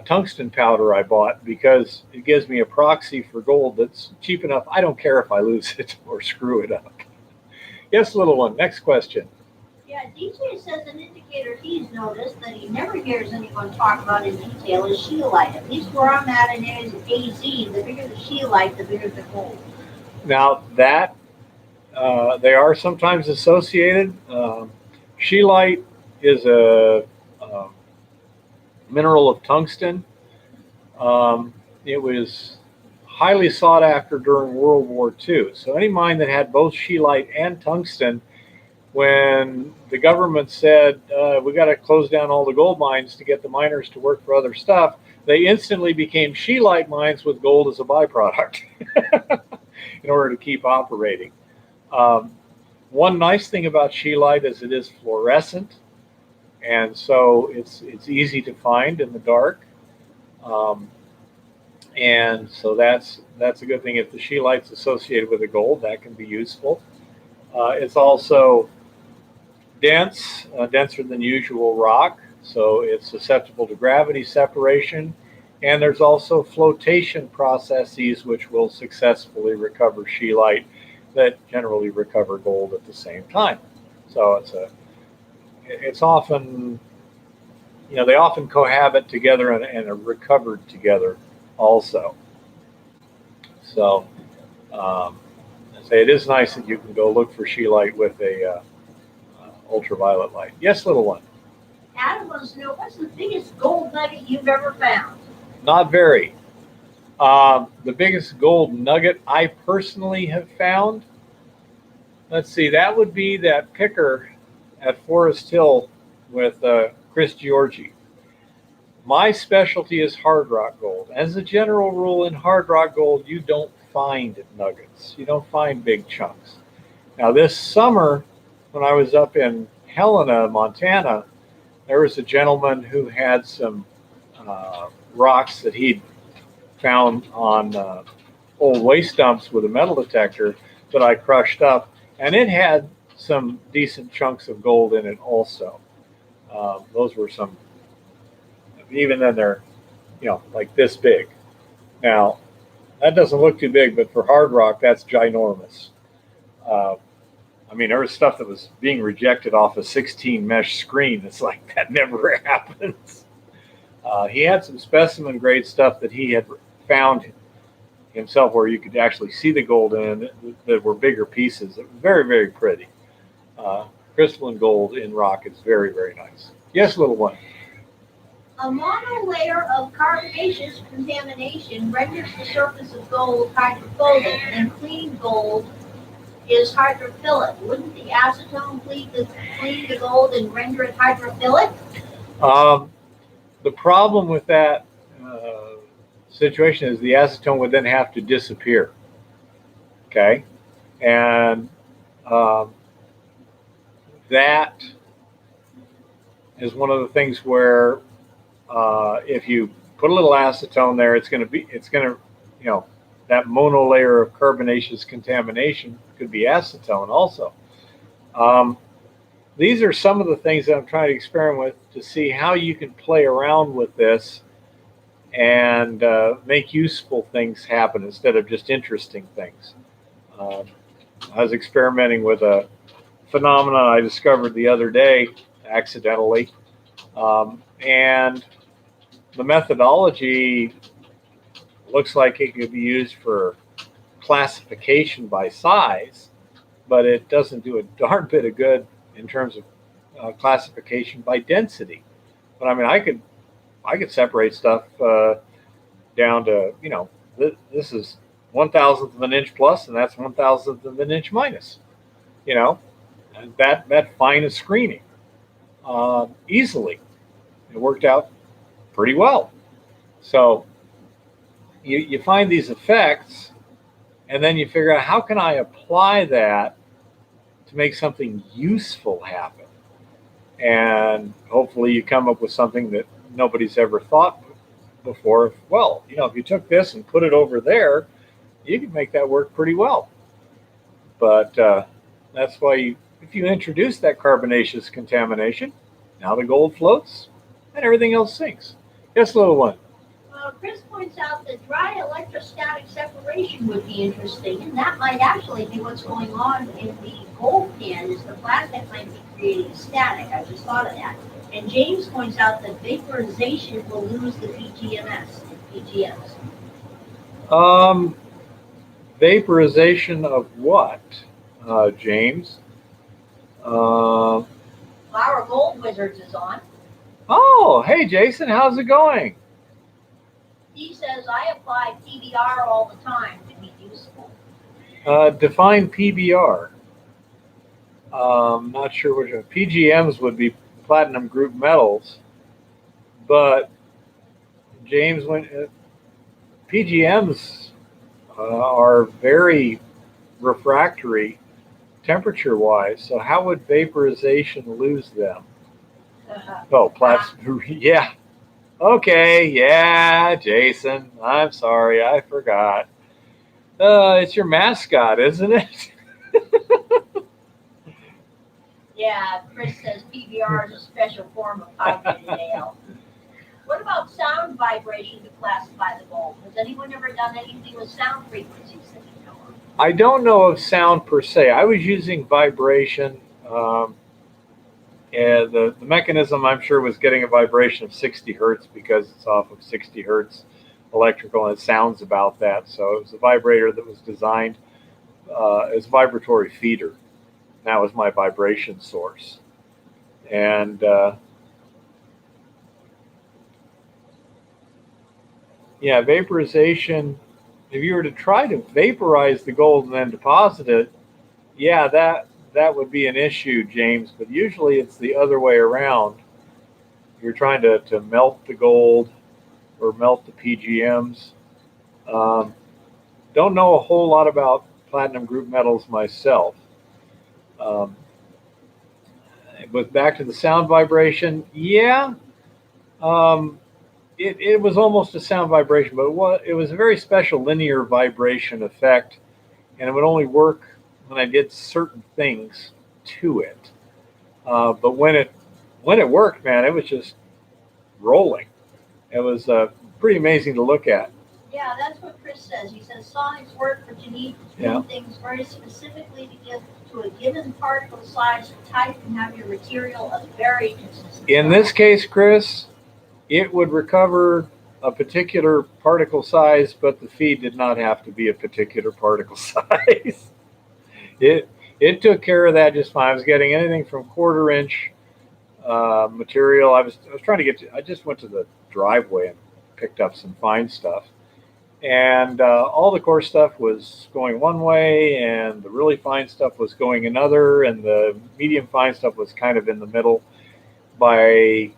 tungsten powder I bought, because it gives me a proxy for gold that's cheap enough. I don't care if I lose it or screw it up. Yes, little one, next question. Yeah, DJ says an indicator he's noticed that he never hears anyone talk about in detail is scheelite. At least where I'm at in AZ, the bigger the scheelite, the bigger the gold. Now that they are sometimes associated. Scheelite is mineral of tungsten. It was highly sought after during World War II. So any mine that had both scheelite and tungsten, when the government said, we got to close down all the gold mines to get the miners to work for other stuff, they instantly became scheelite mines with gold as a byproduct in order to keep operating. One nice thing about scheelite is it is fluorescent, and so it's easy to find in the dark. And so that's a good thing. If the scheelite's associated with the gold, that can be useful. It's also dense, denser than usual rock, so it's susceptible to gravity separation. And there's also flotation processes which will successfully recover scheelite that generally recover gold at the same time. So it's often, they often cohabit together and are recovered together also. So I say it is nice that you can go look for scheelite with a ultraviolet light. Yes, little one. Adam wants to know, what's the biggest gold nugget you've ever found? Not very. The biggest gold nugget I personally have found, let's see, that would be that picker at Forest Hill with Chris Georgi. My specialty is hard rock gold. As a general rule, in hard rock gold, you don't find nuggets. You don't find big chunks. Now, this summer, when I was up in Helena, Montana, there was a gentleman who had some rocks that he'd found on old waste dumps with a metal detector that I crushed up, and it had some decent chunks of gold in it also. Those were some, even then they're, like this big. Now, that doesn't look too big, but for hard rock, that's ginormous. There was stuff that was being rejected off a 16 mesh screen. It's like, that never happens. He had some specimen grade stuff that he had found himself where you could actually see the gold in it, that were bigger pieces. It was very, very pretty. Crystalline gold in rock is very, very nice. Yes, little one. A monolayer of carbonaceous contamination renders the surface of gold hydrophobic, and clean gold is hydrophilic. Wouldn't the acetone clean the gold and render it hydrophilic? The problem with that situation is the acetone would then have to disappear. Okay? And that is one of the things where if you put a little acetone there, it's going to, that monolayer of carbonaceous contamination could be acetone also. These are some of the things that I'm trying to experiment with to see how you can play around with this and make useful things happen instead of just interesting things. I was experimenting with a phenomenon I discovered the other day accidentally, and the methodology looks like it could be used for classification by size, but it doesn't do a darn bit of good in terms of classification by density. But I could separate stuff down to, this is 1/1000th of an inch plus, and that's 1/1000th of an inch minus, and that fine a screening easily. It worked out pretty well. So you find these effects, and then you figure out, how can I apply that to make something useful happen? And hopefully you come up with something that nobody's ever thought before. Well, if you took this and put it over there, you could make that work pretty well. But that's why if you introduce that carbonaceous contamination, now the gold floats and everything else sinks. Yes, little one. Chris points out that dry electrostatic separation would be interesting, and that might actually be what's going on in the gold pan, is the plastic might be creating static. I just thought of that. And James points out that vaporization will lose the PGMs. Vaporization of what, James? Our Gold Wizards is on. Oh, hey, Jason, how's it going? He says, I apply PBR all the time to be useful. Define PBR. Not sure which one. PGMs would be platinum group metals, but James, PGMs are very refractory temperature-wise, so how would vaporization lose them? Oh, plasma. Yeah. Okay. Yeah, Jason. I'm sorry. I forgot. It's your mascot, isn't it? Yeah, Chris says PBR is a special form of hydrated ale. What about sound vibration to classify the gold? Has anyone ever done anything with sound frequencies that you know of? I don't know of sound per se. I was using vibration. And the mechanism, I'm sure, was getting a vibration of 60 hertz because it's off of 60 hertz electrical and it sounds about that. So it was a vibrator that was designed as a vibratory feeder. That was my vibration source. And yeah, vaporization, if you were to try to vaporize the gold and then deposit it, yeah, that would be an issue, James, but usually it's the other way around. You're trying to melt the gold or melt the PGMs. Don't know a whole lot about platinum group metals myself. But back to the sound vibration, yeah, it was almost a sound vibration, but it was a very special linear vibration effect, and it would only work when I did certain things to it. But when it worked, man, it was just rolling. It was pretty amazing to look at. Yeah, that's what Chris says. He says sonics work, but you need to do things very specifically to get to a given particle size and type and have your material a very consistent. In this case, Chris, it would recover a particular particle size, but the feed did not have to be a particular particle size. It took care of that just fine. I was getting anything from 1/4 inch material. I was trying to get to. I just went to the driveway and picked up some fine stuff, and all the coarse stuff was going one way, and the really fine stuff was going another, and the medium fine stuff was kind of in the middle. By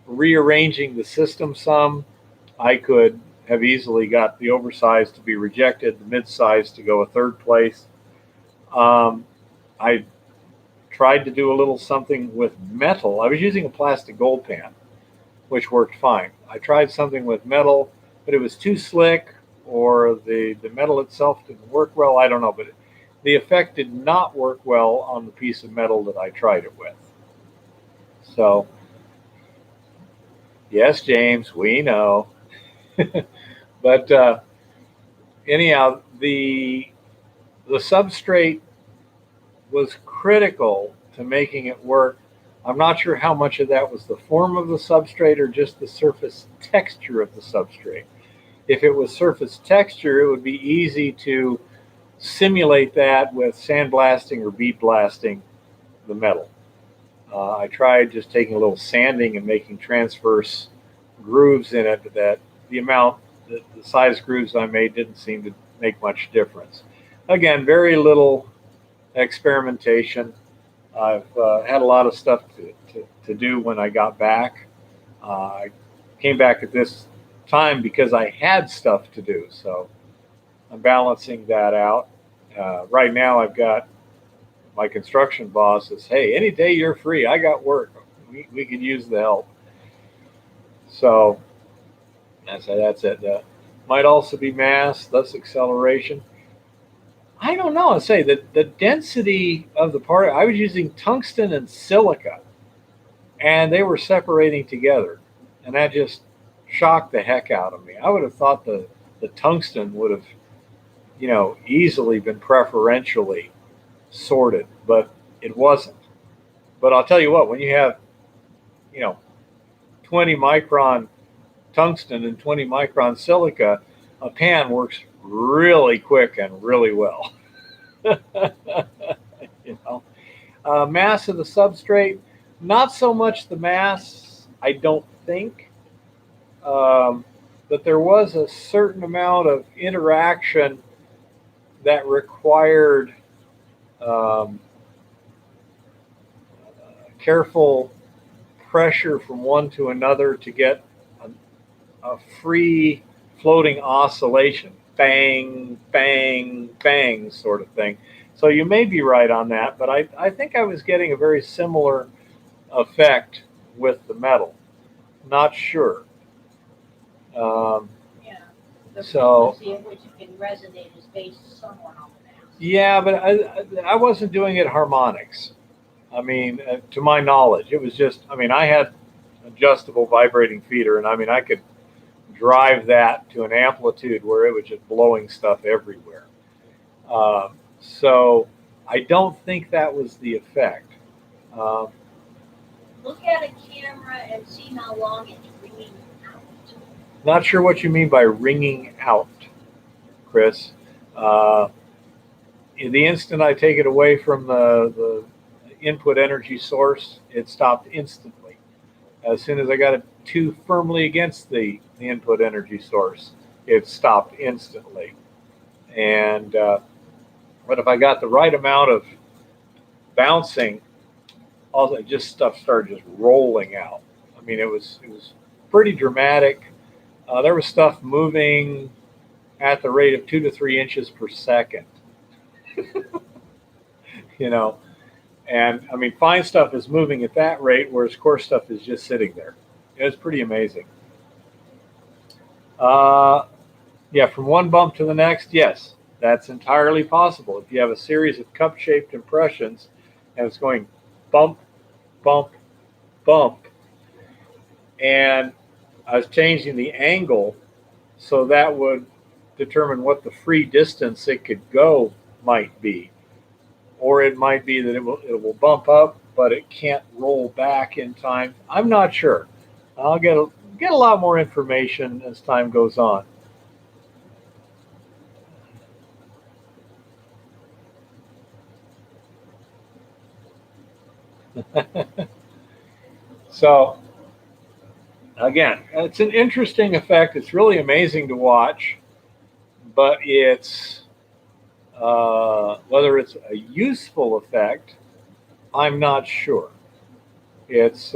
rearranging the system some, I could have easily got the oversized to be rejected, the mid-size to go a third place. I tried to do a little something with metal. I was using a plastic gold pan, which worked fine. I tried something with metal, but it was too slick, or the metal itself didn't work well. I don't know, but the effect did not work well on the piece of metal that I tried it with. So, yes, James, we know. But anyhow, the substrate was critical to making it work. I'm not sure how much of that was the form of the substrate or just the surface texture of the substrate. If it was surface texture, it would be easy to simulate that with sandblasting or bead blasting the metal. I tried just taking a little sanding and making transverse grooves in it, but that the size grooves I made didn't seem to make much difference. Again, very little experimentation. I've had a lot of stuff to do when I got back. I came back at this time because I had stuff to do, so I'm balancing that out. Right now, I've got my construction boss says, "Hey, any day you're free, I got work. We could use the help." So that's it. Might also be mass, thus acceleration. I don't know. I say that the density of the part, I was using tungsten and silica, and they were separating together, and that just shocked the heck out of me. I would have thought the tungsten would have, easily been preferentially sorted, but it wasn't. But I'll tell you what, when you have, 20 micron tungsten and 20 micron silica, a pan works really quick and really well. Mass of the substrate, not so much the mass I don't think. But there was a certain amount of interaction that required um, careful pressure from one to another to get a free floating oscillation, bang, bang, bang sort of thing. So you may be right on that, but I think I was getting a very similar effect with the metal. Not sure. Um, Yeah. The So- frequency at which it can resonate is based somewhat on the mass. yeah, but I wasn't doing it harmonics. I mean, to my knowledge, it was just, I mean, I had adjustable vibrating feeder, and I mean, I could drive that to an amplitude where it was just blowing stuff everywhere. So I don't think that was the effect. Um, Look at a camera and see how long it's ringing out. Not sure what you mean by ringing out, Chris. The instant I take it away from the input energy source, it stopped instantly. As soon as I got it too firmly against the input energy source, it stopped instantly. And but if I got the right amount of bouncing, all that just stuff started just rolling out. I mean, it was pretty dramatic. There was stuff moving at the rate of 2 to 3 inches per second. You know, and I mean, fine stuff is moving at that rate, whereas coarse stuff is just sitting there. It's pretty amazing. Yeah, from one bump to the next, yes, that's entirely possible. If you have a series of cup-shaped impressions and it's going bump, bump, bump, and I was changing the angle so that would determine what the free distance it could go might be. Or it might be that it will bump up, but it can't roll back in time. I'm not sure. I'll get a lot more information as time goes on. So again, it's an interesting effect. It's really amazing to watch, but it's whether it's a useful effect, I'm not sure. It's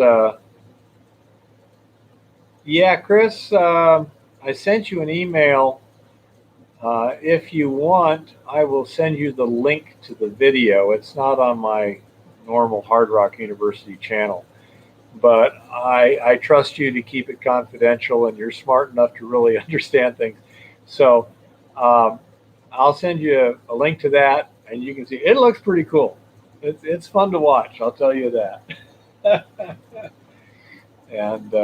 yeah, Chris. I sent you an email. If you want, I will send you the link to the video. It's not on my normal Hard Rock University channel, but I trust you to keep it confidential, and you're smart enough to really understand things. So I'll send you a link to that, and you can see it looks pretty cool. It's fun to watch, I'll tell you that. And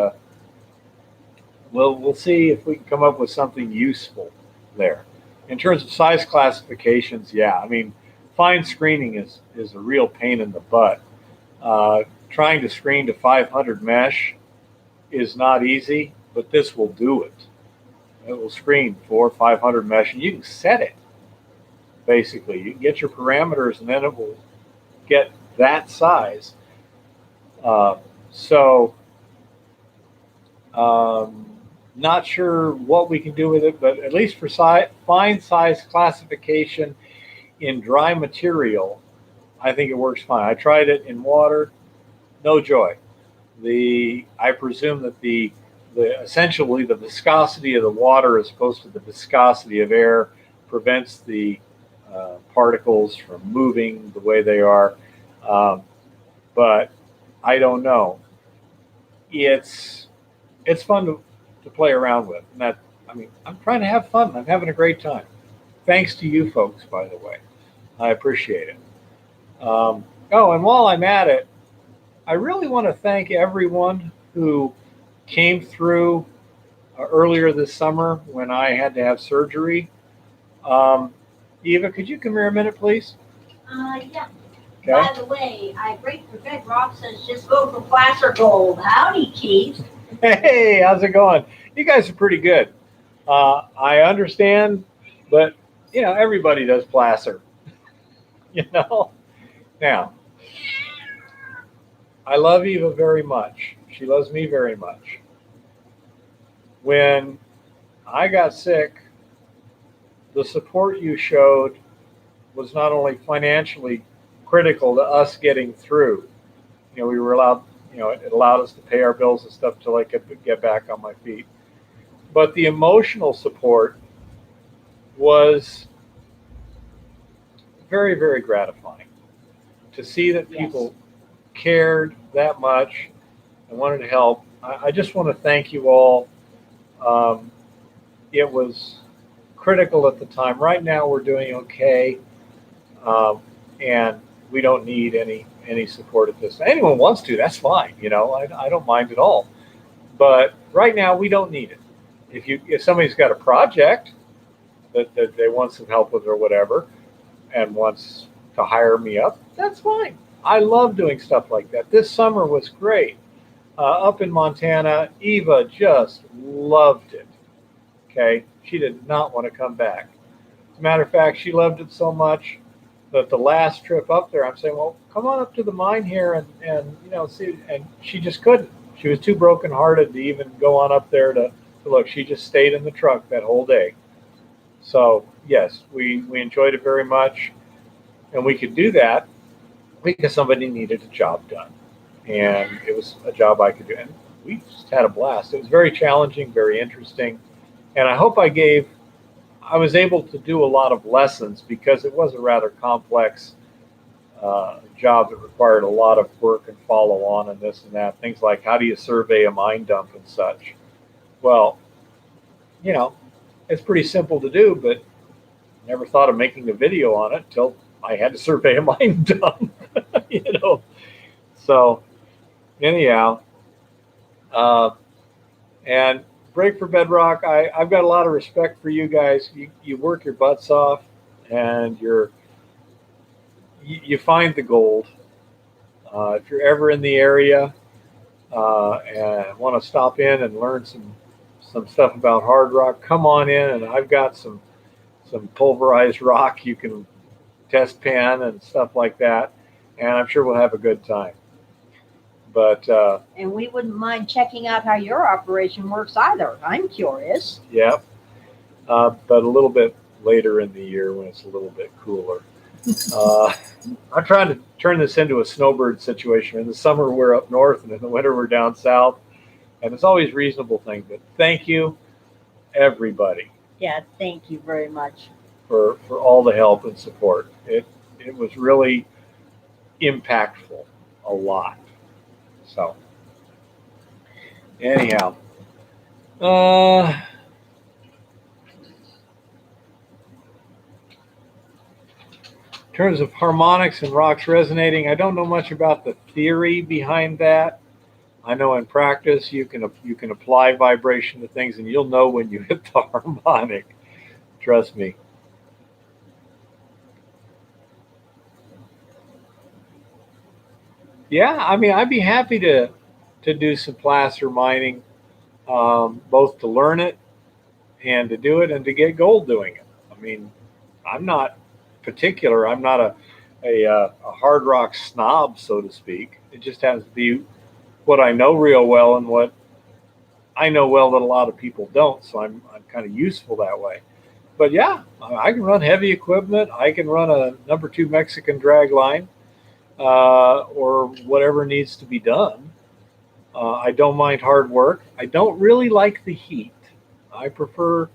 we'll see if we can come up with something useful there. In terms of size classifications, yeah, I mean, fine screening is a real pain in the butt. Trying to screen to 500 mesh is not easy, but this will do it. It will screen for 500 mesh, and you can set it. Basically, you can get your parameters, and then it will get that size. Not sure what we can do with it, but at least for fine size classification in dry material, I think it works fine. I tried it in water, no joy. I presume that the essentially the viscosity of the water as opposed to the viscosity of air prevents the particles from moving the way they are. But I don't know. It's fun to play around with. And that, I mean, I'm trying to have fun. I'm having a great time. Thanks to you folks, by the way. I appreciate it. Oh, and while I'm at it, I really want to thank everyone who came through earlier this summer when I had to have surgery. Eva, could you come here a minute, please? Yeah. Okay. By the way, I break for bed. Rob says just go for placer gold. Howdy, Keith. Hey, how's it going? You guys are pretty good. I understand, but you know everybody does placer. You know. Now, I love Eva very much. She loves me very much. When I got sick, the support you showed was not only financially critical to us getting through. We were allowed, it allowed us to pay our bills and stuff till I could get back on my feet. But the emotional support was very, very gratifying to see that people cared that much and wanted to help. I just want to thank you all. It was critical at the time. Right now we're doing okay, and we don't need any support at this. Anyone wants to, that's fine. I don't mind at all. But right now we don't need it. If somebody's got a project that they want some help with or whatever, and wants to hire me up, that's fine. I love doing stuff like that. This summer was great. Up in Montana, Eva just loved it. Okay, she did not want to come back. As a matter of fact, she loved it so much that the last trip up there, I'm saying, well, come on up to the mine here and see. And she just couldn't. She was too brokenhearted to even go on up there to look. She just stayed in the truck that whole day. So yes, we enjoyed it very much, and we could do that because somebody needed a job done, and it was a job I could do, and we just had a blast. It was very challenging, very interesting, and I hope I was able to do a lot of lessons because it was a rather complex job that required a lot of work and follow on and this and that. Things like how do you survey a mine dump and such. Well, it's pretty simple to do, but never thought of making a video on it until I had to survey a mine dump. So anyhow, and Break for Bedrock, I've got a lot of respect for you guys. You work your butts off, and you find the gold. If you're ever in the area and want to stop in and learn some stuff about hard rock, come on in, and I've got some pulverized rock you can test pan and stuff like that, and I'm sure we'll have a good time. But and we wouldn't mind checking out how your operation works either. I'm curious. Yeah, but a little bit later in the year when it's a little bit cooler. I'm trying to turn this into a snowbird situation. In the summer we're up north, and in the winter we're down south, and it's always reasonable thing. But thank you, everybody. Yeah, thank you very much for all the help and support. It was really impactful, a lot. So anyhow, in terms of harmonics and rocks resonating, I don't know much about the theory behind that. I know in practice you can apply vibration to things, and you'll know when you hit the harmonic. Trust me. Yeah, I mean, I'd be happy to do some placer mining, both to learn it and to do it and to get gold doing it. I mean, I'm not particular. I'm not a hard rock snob, so to speak. It just has to be what I know real well and what I know well that a lot of people don't. So I'm kind of useful that way. But yeah, I can run heavy equipment. I can run a number 2 Mexican drag line. Or whatever needs to be done. I don't mind hard work. I don't really like the heat. I prefer,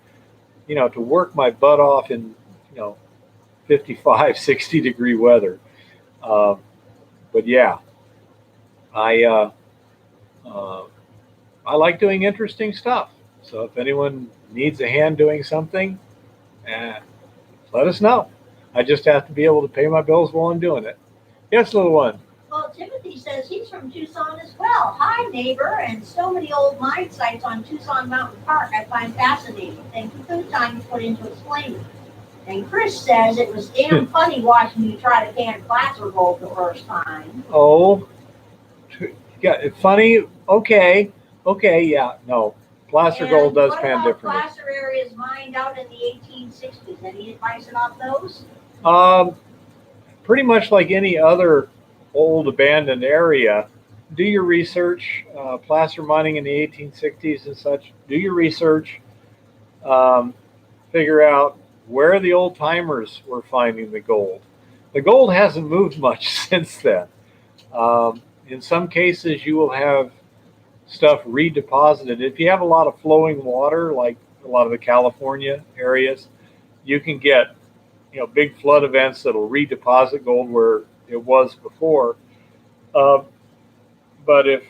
to work my butt off in, 55, 60 degree weather. But yeah, I like doing interesting stuff. So if anyone needs a hand doing something, let us know. I just have to be able to pay my bills while I'm doing it. Yes, little one. Well, Timothy says he's from Tucson as well. Hi, neighbor, and so many old mine sites on Tucson Mountain Park I find fascinating. Thank you for the time you put into explaining. And Chris says it was damn funny watching you try to can placer gold the first time. Oh, yeah, funny? Okay, yeah, no. Placer gold does pan differently. What about placer areas mined out in the 1860s? Any advice about those? Pretty much like any other old abandoned area, do your research. Placer mining in the 1860s and such. Do your research. Figure out where the old timers were finding the gold. The gold hasn't moved much since then. In some cases, you will have stuff redeposited. If you have a lot of flowing water, like a lot of the California areas, you can get big flood events that'll redeposit gold where it was before. But if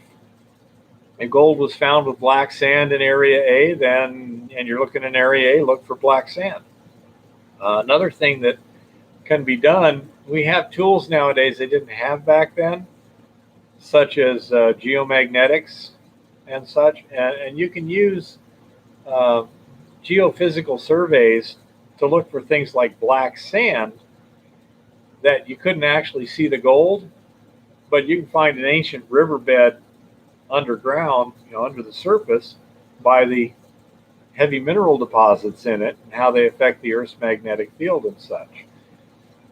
gold was found with black sand in area A, then, and you're looking in area A, look for black sand. Another thing that can be done, we have tools nowadays they didn't have back then, such as geomagnetics and such, and you can use geophysical surveys to look for things like black sand that you couldn't actually see the gold, but you can find an ancient riverbed underground, under the surface, by the heavy mineral deposits in it and how they affect the Earth's magnetic field and such.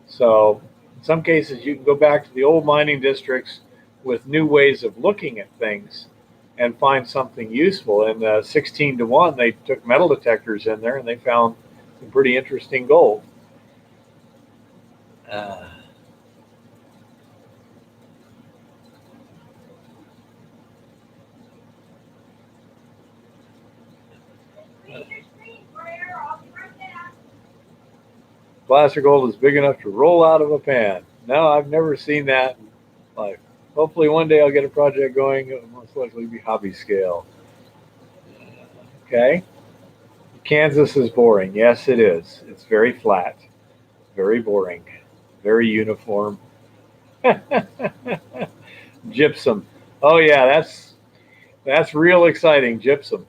So in some cases, you can go back to the old mining districts with new ways of looking at things and find something useful. In 16-to-1, they took metal detectors in there and they found some pretty interesting gold. Placer gold is big enough to roll out of a pan. No, I've never seen that in life. Hopefully one day I'll get a project going. It'll most likely be hobby scale. Okay. Kansas is boring. Yes, it is. It's very flat, very boring, very uniform. Gypsum. Oh yeah, that's real exciting. Gypsum.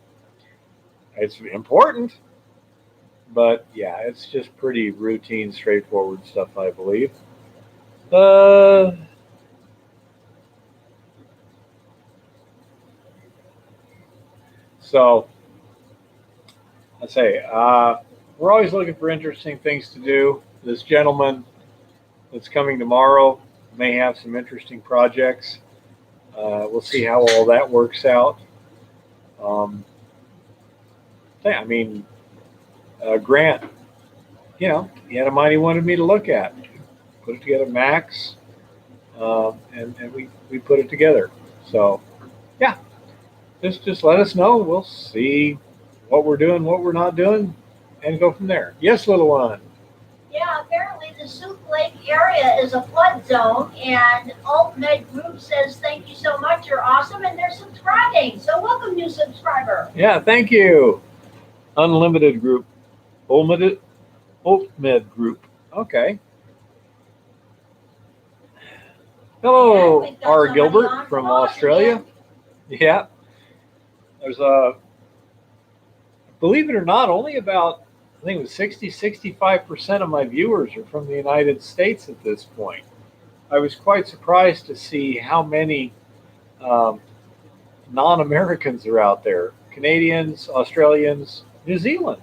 It's important, but yeah, it's just pretty routine, straightforward stuff, I believe. So I say, we're always looking for interesting things to do. This gentleman that's coming tomorrow may have some interesting projects. We'll see how all that works out. I mean, Grant, he had a mine he wanted me to look at. Put it together, Max, and we put it together. So, yeah, just let us know. We'll see what we're doing, what we're not doing, and go from there. Yes, little one. Yeah, apparently the Soup Lake area is a flood zone, and AltMed Group says thank you so much. You're awesome, and they're subscribing. So welcome, new subscriber. Yeah, thank you. Unlimited Group. AltMed Group. Okay. Hello, R. Gilbert from Australia. Yeah. There's believe it or not, only about, I think it was 65% of my viewers are from the United States at this point. I was quite surprised to see how many non-Americans are out there. Canadians, Australians, New Zealand,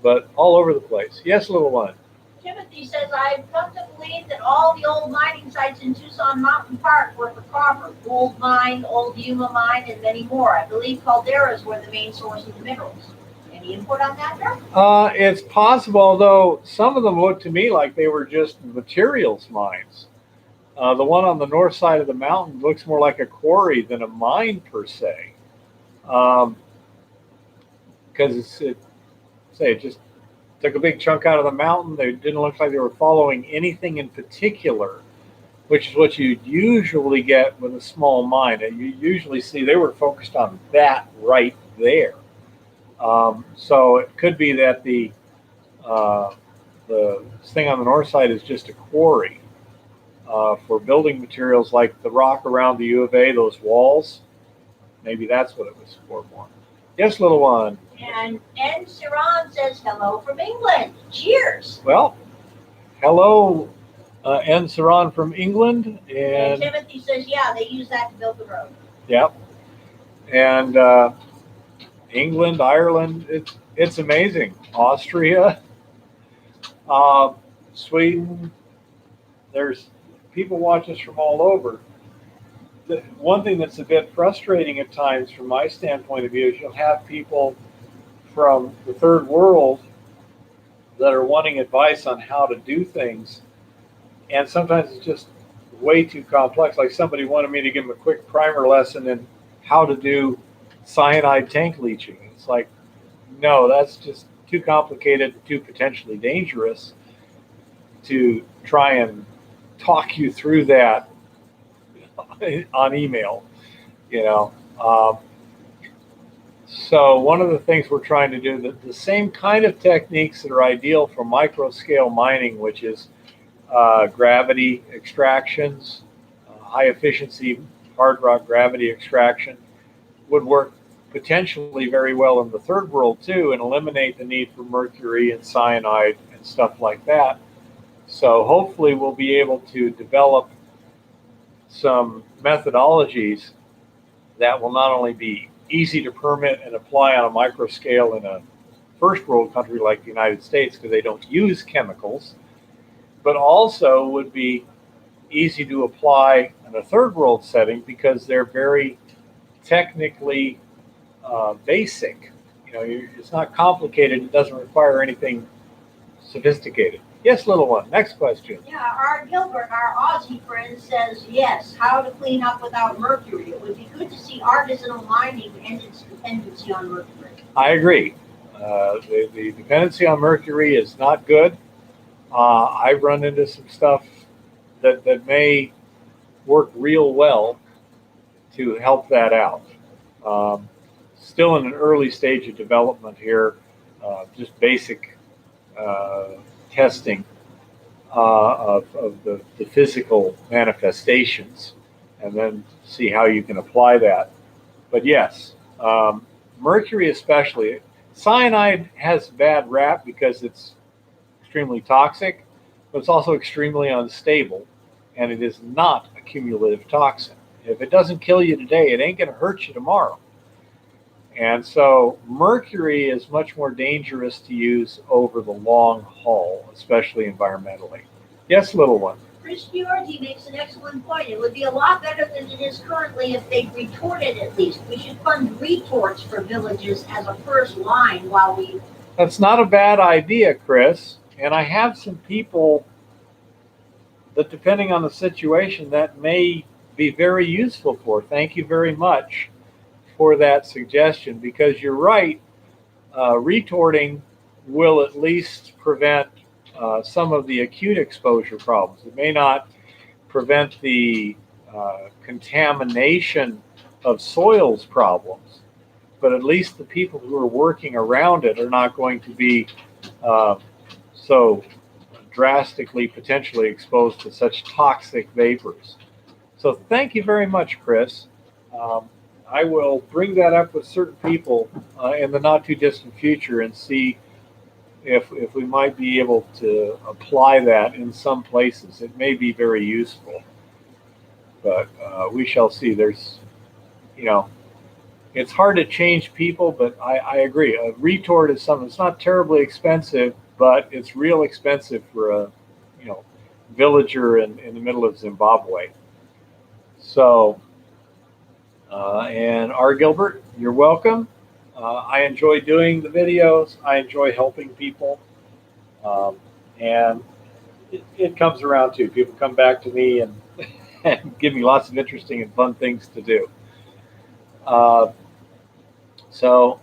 but all over the place. Yes, little one. Timothy says, I've come to believe that all the old mining sites in Tucson Mountain Park were for copper, Gold Mine, Old Yuma Mine, and many more. I believe calderas were the main source of the minerals. Any input on that, Dirk? It's possible, although some of them looked to me like they were just materials mines. The one on the north side of the mountain looks more like a quarry than a mine per se. Because it just took a big chunk out of the mountain. They didn't look like they were following anything in particular, which is what you'd usually get with a small mine. You usually see they were focused on that right there. So it could be that the thing on the north side is just a quarry for building materials, like the rock around the U of A, those walls. Maybe that's what it was for more. Yes, little one. And N. Siran says hello from England. Cheers. Well, hello, N. Siran from England. And Timothy says, yeah, they use that to build the road. Yep. And England, Ireland, it's amazing. Austria, Sweden. There's people watch us from all over. one thing that's a bit frustrating at times from my standpoint of view is you'll have people from the third world that are wanting advice on how to do things, and sometimes it's just way too complex. Like somebody wanted me to give them a quick primer lesson in how to do cyanide tank leaching. It's like, no, that's just too complicated, too potentially dangerous to try and talk you through that on email, you know. So one of the things we're trying to do, the same kind of techniques that are ideal for micro scale mining, which is gravity extractions, high efficiency hard rock gravity extraction, would work potentially very well in the third world too, and eliminate the need for mercury and cyanide and stuff like that. So hopefully we'll be able to develop some methodologies that will not only be easy to permit and apply on a micro scale in a first world country like the United States, because they don't use chemicals, but also would be easy to apply in a third world setting because they're very technically basic. You know, it's not complicated. It doesn't require anything sophisticated. Yes, little one. Next question. Yeah, our Gilbert, our Aussie friend, says yes. How to clean up without mercury? It would be good to see artisanal mining end its dependency on mercury. I agree. The dependency on mercury is not good. I've run into some stuff that may work real well to help that out. Still in an early stage of development here, just basic testing of the physical manifestations, and then see how you can apply that. But yes, mercury especially. Cyanide has bad rap because it's extremely toxic, but it's also extremely unstable, and it is not a cumulative toxin. If it doesn't kill you today, it ain't going to hurt you tomorrow. And so mercury is much more dangerous to use over the long haul, especially environmentally. Yes, little one. Chris Giorgi makes an excellent point. It would be a lot better than it is currently if they retorted at least. We should fund retorts for villages as a first line while we... That's not a bad idea, Chris. And I have some people that, depending on the situation, that may be very useful for. Thank you very much for that suggestion, because you're right. Retorting will at least prevent some of the acute exposure problems. It may not prevent the contamination of soils problems, but at least the people who are working around it are not going to be so drastically potentially exposed to such toxic vapors. So thank you very much, Chris. I will bring that up with certain people in the not too distant future and see if we might be able to apply that in some places. It may be very useful, but we shall see. There's, you know, it's hard to change people, but I agree. A retort is something that's not terribly expensive, but it's real expensive for a, you know, villager in the middle of Zimbabwe. So, and R. Gilbert, you're welcome. I enjoy doing the videos. I enjoy helping people. And it comes around too. People come back to me and, and give me lots of interesting and fun things to do. So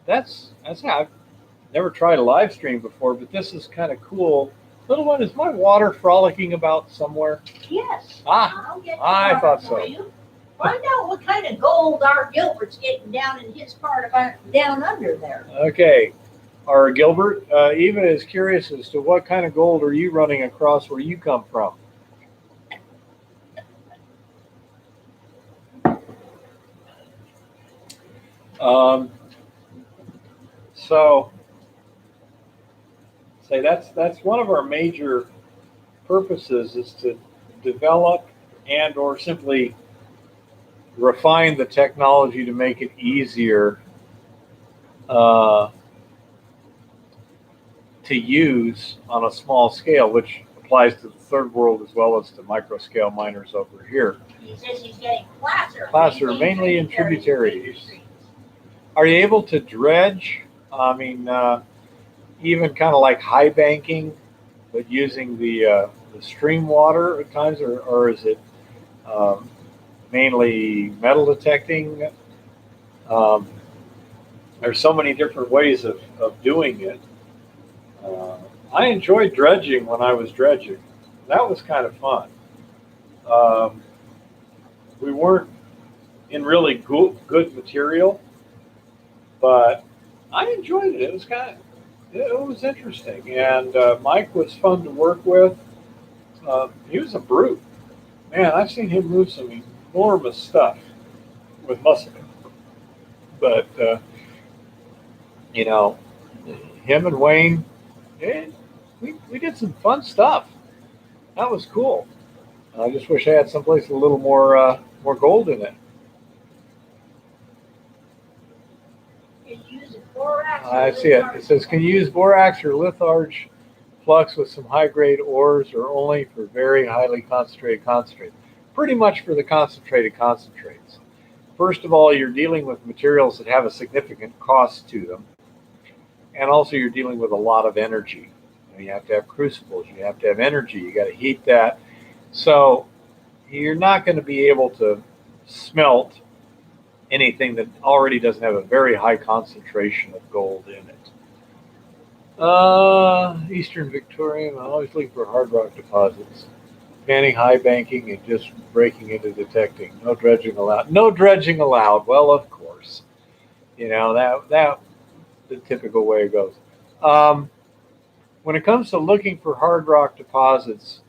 that's how I've never tried a live stream before, but this is kind of cool. Little one, is my water frolicking about somewhere? Yes. Ah, I'll get I thought so. you. Find out what kind of gold our Gilbert's getting down in his part of down under there. Okay. R. Gilbert, Eva is curious as to what kind of gold are you running across where you come from? So say that's one of our major purposes, is to develop and or simply refine the technology to make it easier to use on a small scale, which applies to the third world as well as to micro-scale miners over here. He says he's getting placer. Placer, mainly in tributaries. Are you able to dredge? I mean, even kind of like high banking, but using the stream water at times, or is it mainly metal detecting? There's so many different ways of doing it. I enjoyed dredging when I was dredging. That was kind of fun. We weren't in really good material, but I enjoyed it. It was it was interesting. And Mike was fun to work with. He was a brute. Man, I've seen him move some enormous stuff with muscle. But, you know, him and Wayne, we did some fun stuff. That was cool. I just wish I had someplace with a little more gold in it. I see it. It says, can you use borax or litharge flux with some high-grade ores or only for very highly concentrated concentrates? Pretty much for the concentrated concentrates. First of all, you're dealing with materials that have a significant cost to them. And also you're dealing with a lot of energy. You have to have crucibles. You have to have energy. You got to heat that. So you're not going to be able to smelt anything that already doesn't have a very high concentration of gold in it. Eastern Victoria, I'm always looking for hard rock deposits. Panning, high banking, and just breaking into detecting. No dredging allowed. No dredging allowed. Well, of course. You know, that the typical way it goes. When it comes to looking for hard rock deposits,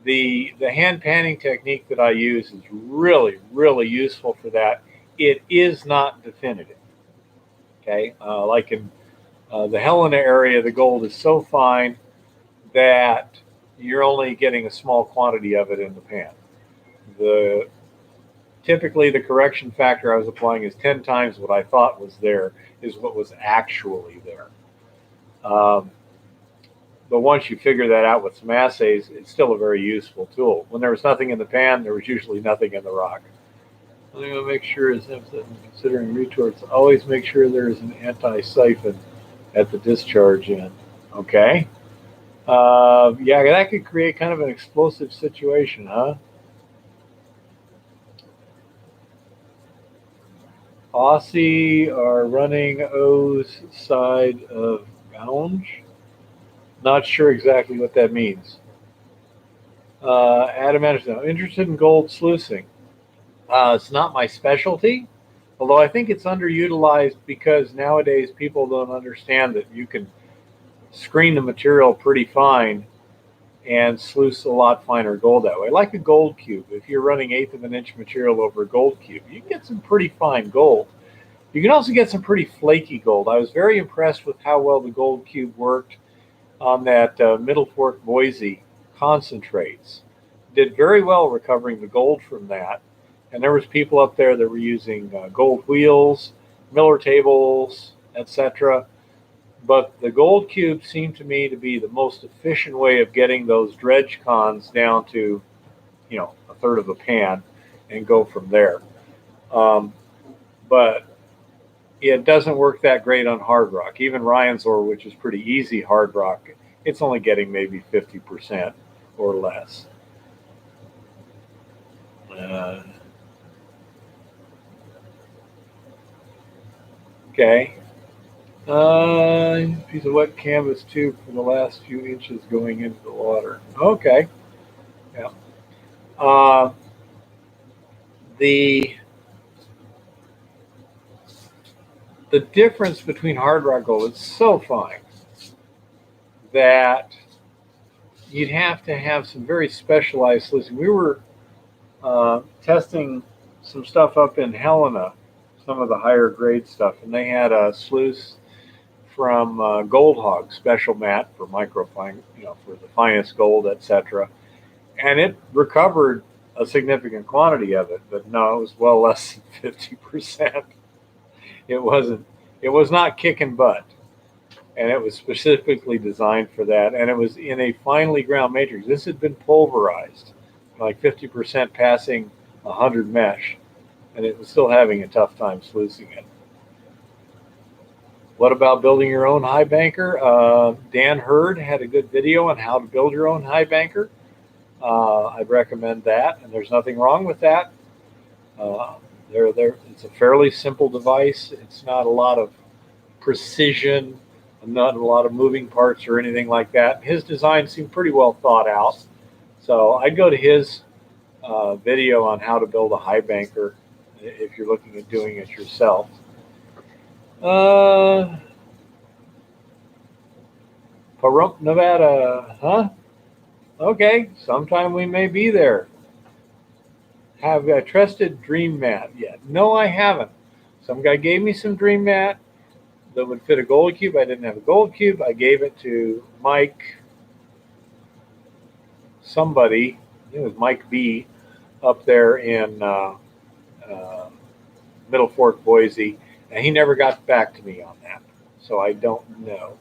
the hand panning technique that I use is really, really useful for that. It is not definitive. Okay, like in the Helena area, the gold is so fine that you're only getting a small quantity of it in the pan. Typically the correction factor I was applying is 10 times what I thought was there is what was actually there. But once you figure that out with some assays, it's still a very useful tool. When there was nothing in the pan, there was usually nothing in the rock. I'm going to make sure, as I'm considering retorts, always make sure there is an anti-siphon at the discharge end. Okay. Yeah, that could create kind of an explosive situation, huh? Aussie are running O's side of Gounge. Not sure exactly what that means. Adam Anderson, I'm interested in gold sluicing. It's not my specialty, although I think it's underutilized because nowadays people don't understand that you can screen the material pretty fine and sluice a lot finer gold that way. Like a gold cube, if you're running 1/8 of an inch material over a gold cube, you can get some pretty fine gold. You can also get some pretty flaky gold. I was very impressed with how well the gold cube worked on that Middle Fork Boise concentrates. Did very well recovering the gold from that. And there was people up there that were using gold wheels, Miller tables, etc. But the gold cube seemed to me to be the most efficient way of getting those dredge cons down to, you know, 1/3 of a pan and go from there. But it doesn't work that great on hard rock. Even Ryan's ore, which is pretty easy hard rock, it's only getting maybe 50% or less. Okay. Piece of wet canvas tube for the last few inches going into the water. Okay. Yeah. The difference between hard rock gold is so fine that you'd have to have some very specialized sluicing. We were testing some stuff up in Helena, some of the higher grade stuff, and they had a sluice from Gold Hog special mat for microfine, you know, for the finest gold, etc. And it recovered a significant quantity of it, but no, it was well less than 50%. It was not kicking butt. and it was specifically designed for that. And it was in a finely ground matrix. This had been pulverized, like 50% passing 100 mesh, and it was still having a tough time sluicing it. What about building your own high banker? Dan Hurd had a good video on how to build your own high banker. I'd recommend that, and there's nothing wrong with that. It's a fairly simple device. It's not a lot of precision, not a lot of moving parts or anything like that. His design seemed pretty well thought out. So I'd go to his video on how to build a high banker if you're looking at doing it yourself. Pahrump, Nevada, huh? Okay, sometime we may be there. Have I trusted Dream Mat yet? No, I haven't. Some guy gave me some Dream Mat that would fit a gold cube. I didn't have a gold cube. I gave it to Mike, somebody, I think it was Mike B, up there in Middle Fork, Boise, and he never got back to me on that. So I don't know.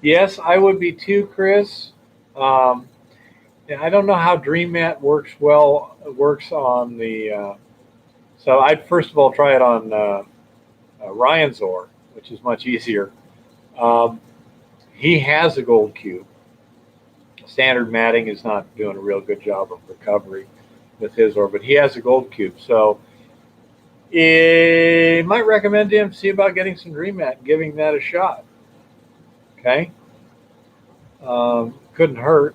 Yes, I would be too, Chris. I don't know how Dream Mat works on the. So I'd first of all try it on Ryan's ore, which is much easier. He has a gold cube. Standard matting is not doing a real good job of recovery with his ore, but he has a gold cube. So I might recommend to him see about getting some Dream Mat and giving that a shot. Okay. Couldn't hurt.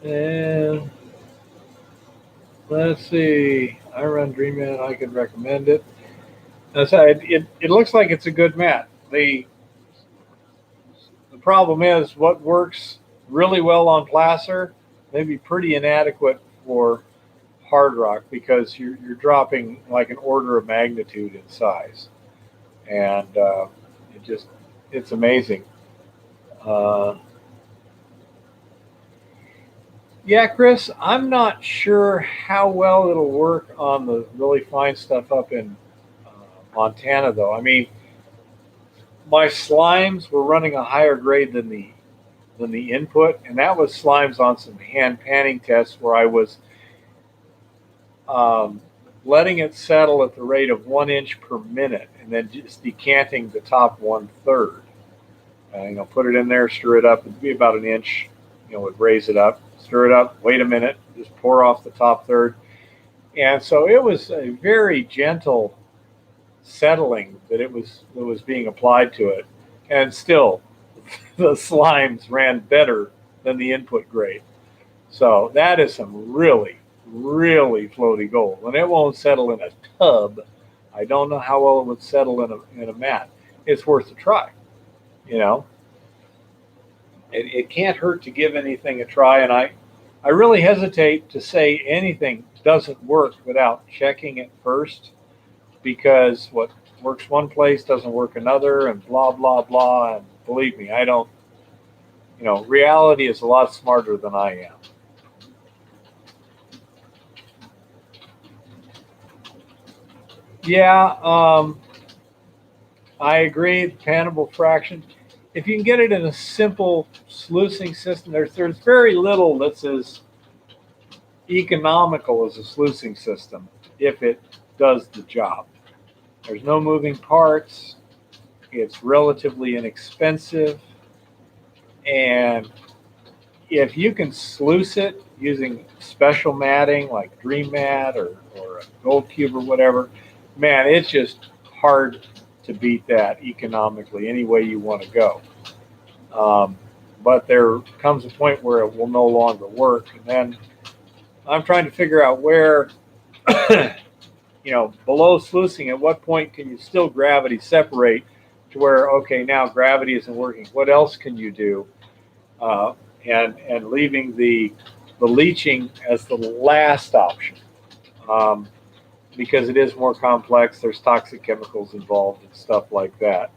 And let's see. I run Dream Mat. I could recommend it. It looks like it's a good mat. The problem is what works really well on placer may be pretty inadequate for hard rock because you're dropping like an order of magnitude in size, and it's amazing. Yeah, Chris, I'm not sure how well it'll work on the really fine stuff up in Montana, though. I mean, my slimes were running a higher grade than the input, and that was slimes on some hand panning tests where I was letting it settle at the rate of 1 inch per minute, and then just decanting the top 1/3. Put it in there, stir it up. It'd be about an inch. Would raise it up, stir it up. Wait a minute, just pour off the top third, and so it was a very gentle settling that was being applied to it, and still the slimes ran better than the input grade. So that is some really, really floaty gold, and it won't settle in a tub. I don't know how well it would settle in a mat. It's worth a try. It can't hurt to give anything a try, and I really hesitate to say anything doesn't work without checking it first, because what works one place doesn't work another, and blah, blah, blah. And believe me, I don't, reality is a lot smarter than I am. Yeah, I agree. The pannable fraction, if you can get it in a simple sluicing system, there's very little that's as economical as a sluicing system if it does the job. There's no moving parts. It's relatively inexpensive. And if you can sluice it using special matting like Dream Mat or a gold cube or whatever, man, it's just hard to beat that economically any way you want to go. But there comes a point where it will no longer work. And then I'm trying to figure out where, below sluicing, at what point can you still gravity separate to where, okay, now gravity isn't working. What else can you do? And leaving the leaching as the last option. Because it is more complex. There's toxic chemicals involved and stuff like that.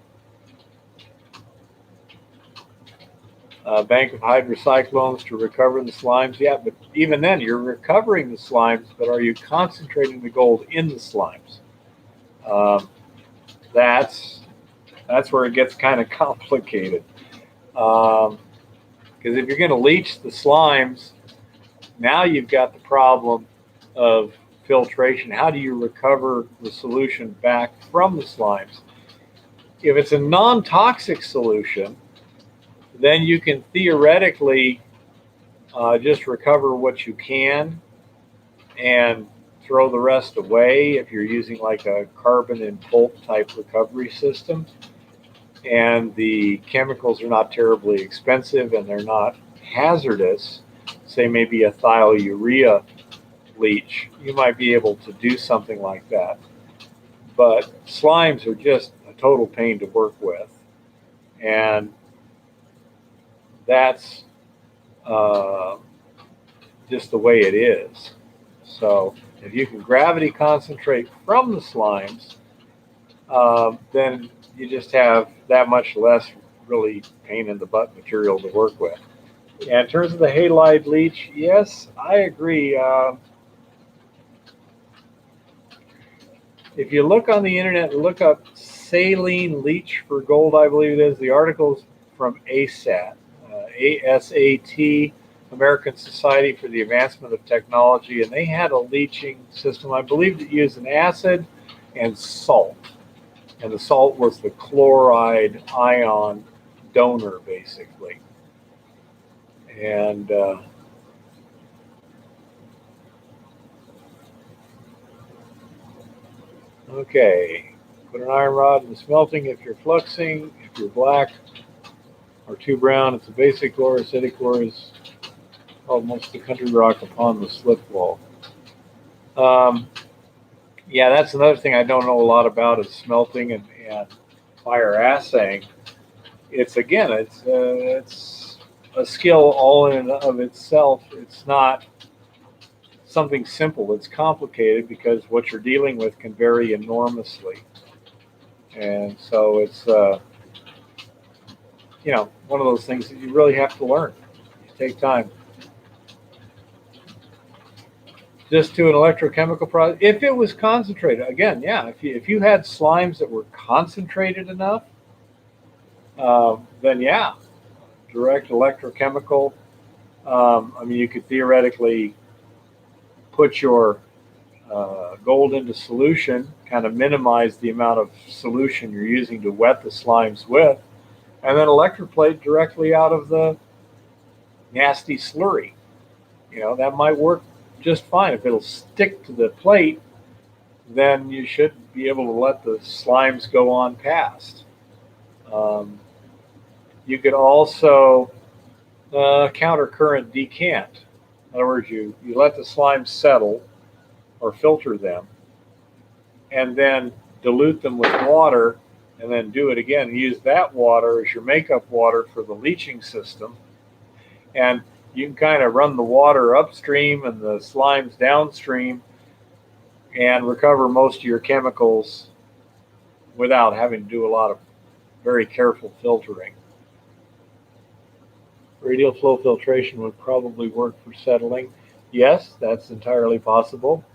a bank of hydrocyclones to recover the slimes. Yeah, but even then, you're recovering the slimes, but are you concentrating the gold in the slimes? That's where it gets kind of complicated. Because if you're going to leach the slimes, now you've got the problem of filtration. How do you recover the solution back from the slimes? If it's a non-toxic solution, then you can theoretically just recover what you can and throw the rest away if you're using like a carbon in pulp type recovery system. And the chemicals are not terribly expensive and they're not hazardous. Say maybe a thiourea leach, you might be able to do something like that. But slimes are just a total pain to work with. And that's just the way it is. So if you can gravity concentrate from the slimes, then you just have that much less really pain in the butt material to work with. Yeah, in terms of the halide leach, yes, I agree. If you look on the internet and look up saline leach for gold, I believe it is, the article's from ASAT, ASAT, American Society for the Advancement of Technology, and they had a leaching system, I believe, that used an acid and salt. And the salt was the chloride ion donor, basically. And okay, put an iron rod in the smelting if you're fluxing. If you're black or too brown, it's a basic ore. Acidic ore is called most of the country rock upon the slip wall. Yeah, that's another thing I don't know a lot about is smelting and fire assaying. It's again, it's a skill all in and of itself. It's not something simple. It's complicated because what you're dealing with can vary enormously, and so it's one of those things that you really have to learn. You take time. Just to an electrochemical process. If it was concentrated, again, yeah. If you had slimes that were concentrated enough, then yeah, direct electrochemical. I mean, you could theoretically put your gold into solution, kind of minimize the amount of solution you're using to wet the slimes with, and then electroplate directly out of the nasty slurry. That might work just fine. If it'll stick to the plate, then you should be able to let the slimes go on past. You could also countercurrent decant. In other words, you let the slimes settle or filter them and then dilute them with water and then do it again. Use that water as your makeup water for the leaching system. And you can kind of run the water upstream and the slimes downstream and recover most of your chemicals without having to do a lot of very careful filtering. Radial flow filtration would probably work for settling. Yes, that's entirely possible.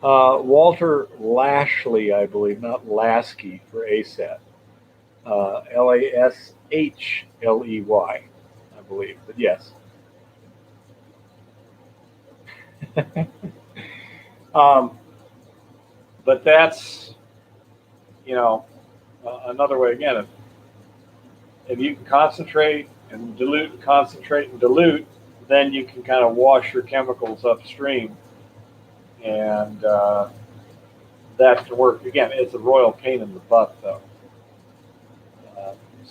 Walter Lashley, I believe, not Lasky for ASAT. Lashley, I believe, but yes. But that's, another way, again, if you can concentrate and dilute, concentrate and dilute, then you can kind of wash your chemicals upstream. And that can work. Again, it's a royal pain in the butt, though.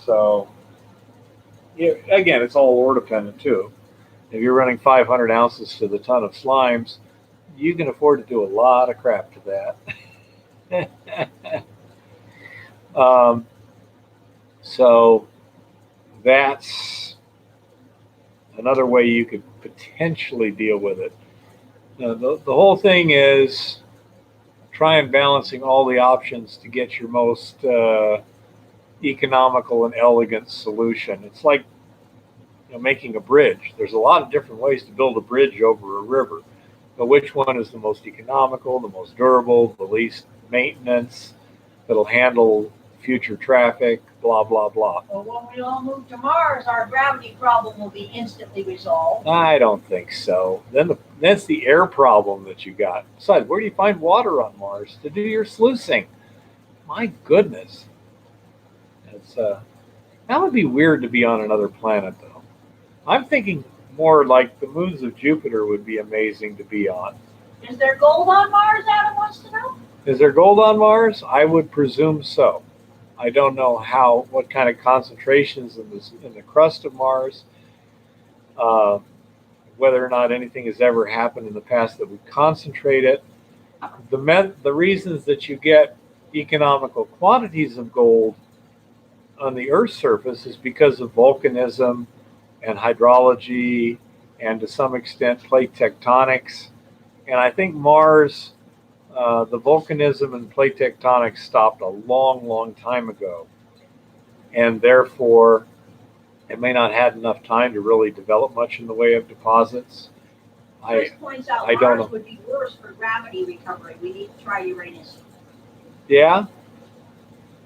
So, again, it's all ore dependent, too. If you're running 500 ounces to the ton of slimes, you can afford to do a lot of crap to that. So that's another way you could potentially deal with it. The whole thing is try and balancing all the options to get your most economical and elegant solution. It's like making a bridge. There's a lot of different ways to build a bridge over a river, but which one is the most economical, the most durable, the least maintenance, that'll handle future traffic, blah, blah, blah. Well, when we all move to Mars, our gravity problem will be instantly resolved. I don't think so. That's the air problem that you got. Besides, where do you find water on Mars to do your sluicing? My goodness. That would be weird to be on another planet, though. I'm thinking more like the moons of Jupiter would be amazing to be on. Is there gold on Mars, Adam wants to know? Is there gold on Mars? I would presume so. I don't know what kind of concentrations in the crust of Mars, whether or not anything has ever happened in the past that would concentrate it. The reasons that you get economical quantities of gold on the Earth's surface is because of volcanism and hydrology and to some extent plate tectonics. And I think Mars, the volcanism and plate tectonics stopped a long, long time ago. And therefore, it may not have had enough time to really develop much in the way of deposits. Chris points out I don't Mars know. would be worse for gravity recovery. We need to try Uranus. Yeah,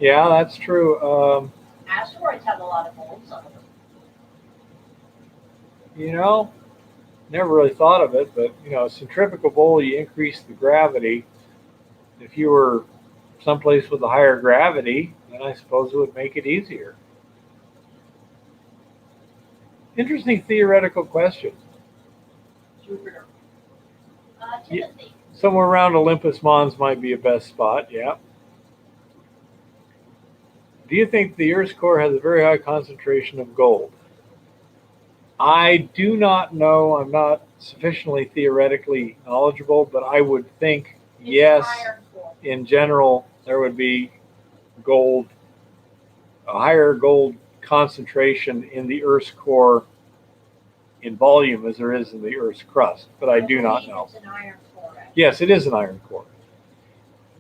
that's true. Asteroids have a lot of gold, some of them. Never really thought of it, but centrifugal bowl, you increase the gravity. If you were someplace with a higher gravity, then I suppose it would make it easier. Interesting theoretical question. Jupiter. Yeah. Timothy. Somewhere around Olympus Mons might be a best spot, yeah. Do you think the Earth's core has a very high concentration of gold? I do not know. I'm not sufficiently theoretically knowledgeable, but I would think It's yes. iron core. In general, there would be a higher gold concentration in the Earth's core in volume as there is in the Earth's crust, but I do not believe know. It's an iron core. Right? Yes, it is an iron core,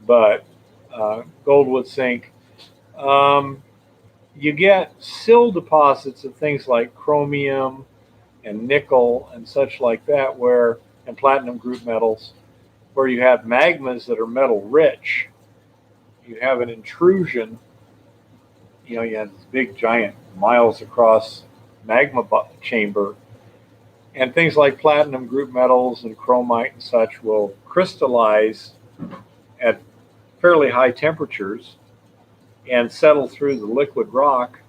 but gold would sink. You get sill deposits of things like chromium and nickel and such like that, and platinum group metals, where you have magmas that are metal rich. You have an intrusion. You have this big giant miles across magma chamber, and things like platinum group metals and chromite and such will crystallize at fairly high temperatures and settle through the liquid rock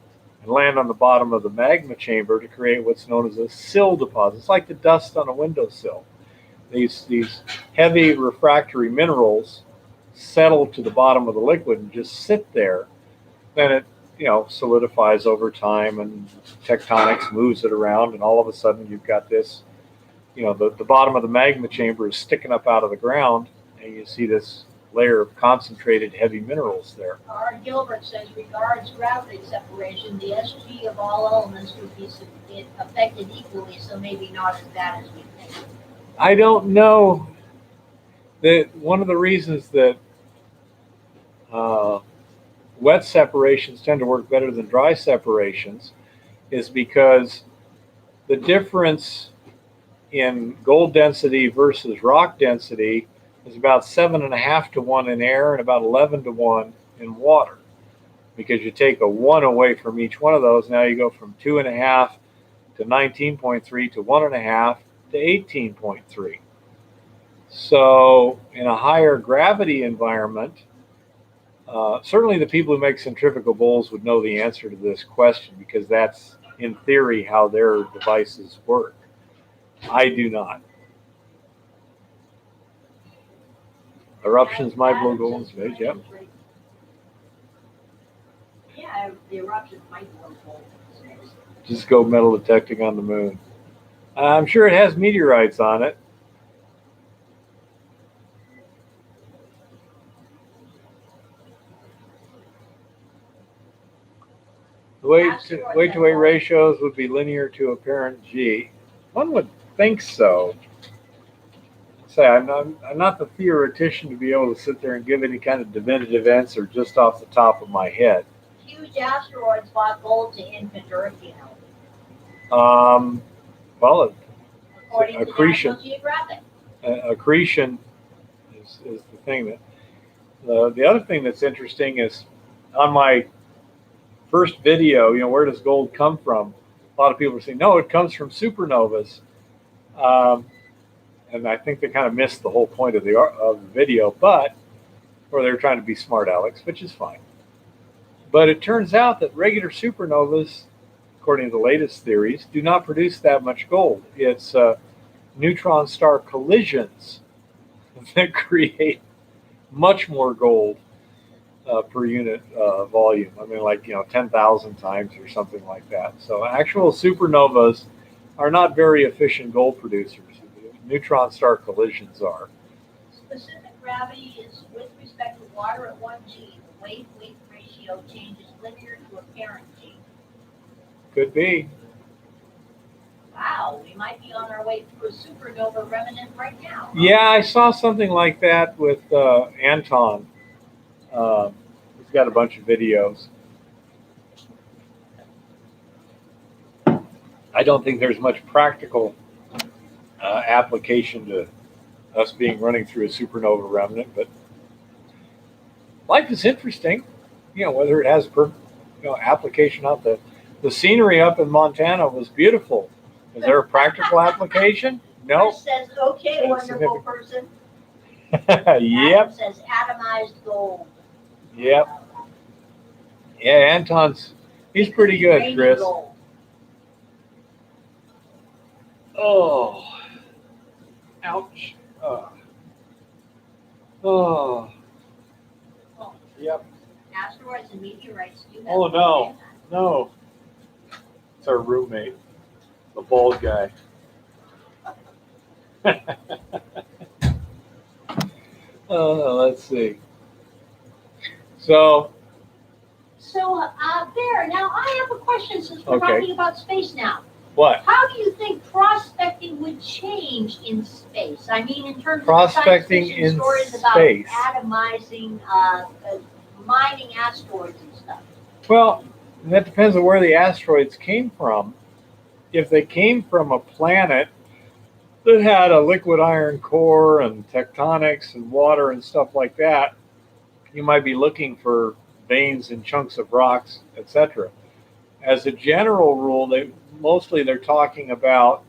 and land on the bottom of the magma chamber to create what's known as a sill deposit. It's like the dust on a windowsill. These heavy refractory minerals settle to the bottom of the liquid and just sit there. Then it solidifies over time, and tectonics moves it around, and all of a sudden you've got this, the bottom of the magma chamber is sticking up out of the ground, and you see this layer of concentrated heavy minerals there. R. Gilbert says, regards gravity separation, the SG of all elements would be affected equally, so maybe not as bad as we think. I don't know. That one of the reasons that wet separations tend to work better than dry separations is because the difference in gold density versus rock density is about 7.5 to 1 in air and about 11 to 1 in water. Because you take a 1 away from each one of those, now you go from 2.5 to 19.3 to 1.5 to 18.3. So in a higher gravity environment, certainly the people who make centrifugal bowls would know the answer to this question, because that's in theory how their devices work. I do not. Eruptions might blow gold in space, yep. Yeah, the eruptions might blow gold in space. Just go metal detecting on the moon. I'm sure it has meteorites on it. The weight-to-weight ratios would be linear to apparent G. One would think so. Say, I'm not the theoretician to be able to sit there and give any kind of definitive answer just off the top of my head. huge asteroids brought gold to infant Earth, you know, Well, according to accretion. National Geographic. Accretion is the thing that. The other thing that's interesting is on my first video, where does gold come from? A lot of people are saying, no, it comes from supernovas. And I think they kind of missed the whole point of the video, or they're trying to be smart Alex, which is fine. But it turns out that regular supernovas, according to the latest theories, do not produce that much gold. It's neutron star collisions that create much more gold per unit volume. I mean, like 10,000 times or something like that. So actual supernovas are not very efficient gold producers. Neutron star collisions are. Specific gravity is with respect to water at 1G. The wave-weight ratio changes linear to apparent G. Could be. Wow, we might be on our way to a supernova remnant right now. Yeah, I saw something like that with Anton. He's got a bunch of videos. I don't think there's much practical application to us being running through a supernova remnant, but life is interesting. Whether it has application out the scenery up in Montana was beautiful. Is there a practical application? No. Chris says, okay, wonderful person. Yep. Adam says atomized gold. Yep. Yeah, he's pretty good, Rainy Chris. gold. Oh. Ouch. Oh. Yep. Asteroids and meteorites do have. Oh, no. No. It's our roommate, the bald guy. Let's see. So Bear, now I have a question since we're Okay. talking about space now. what? How do you think prospecting would change in space? I mean, in terms Prospecting of science fiction in stories space. about atomizing, mining asteroids and stuff. Well, that depends on where the asteroids came from. If they came from a planet that had a liquid iron core and tectonics and water and stuff like that, you might be looking for veins and chunks of rocks, etc. As a general rule, they're talking about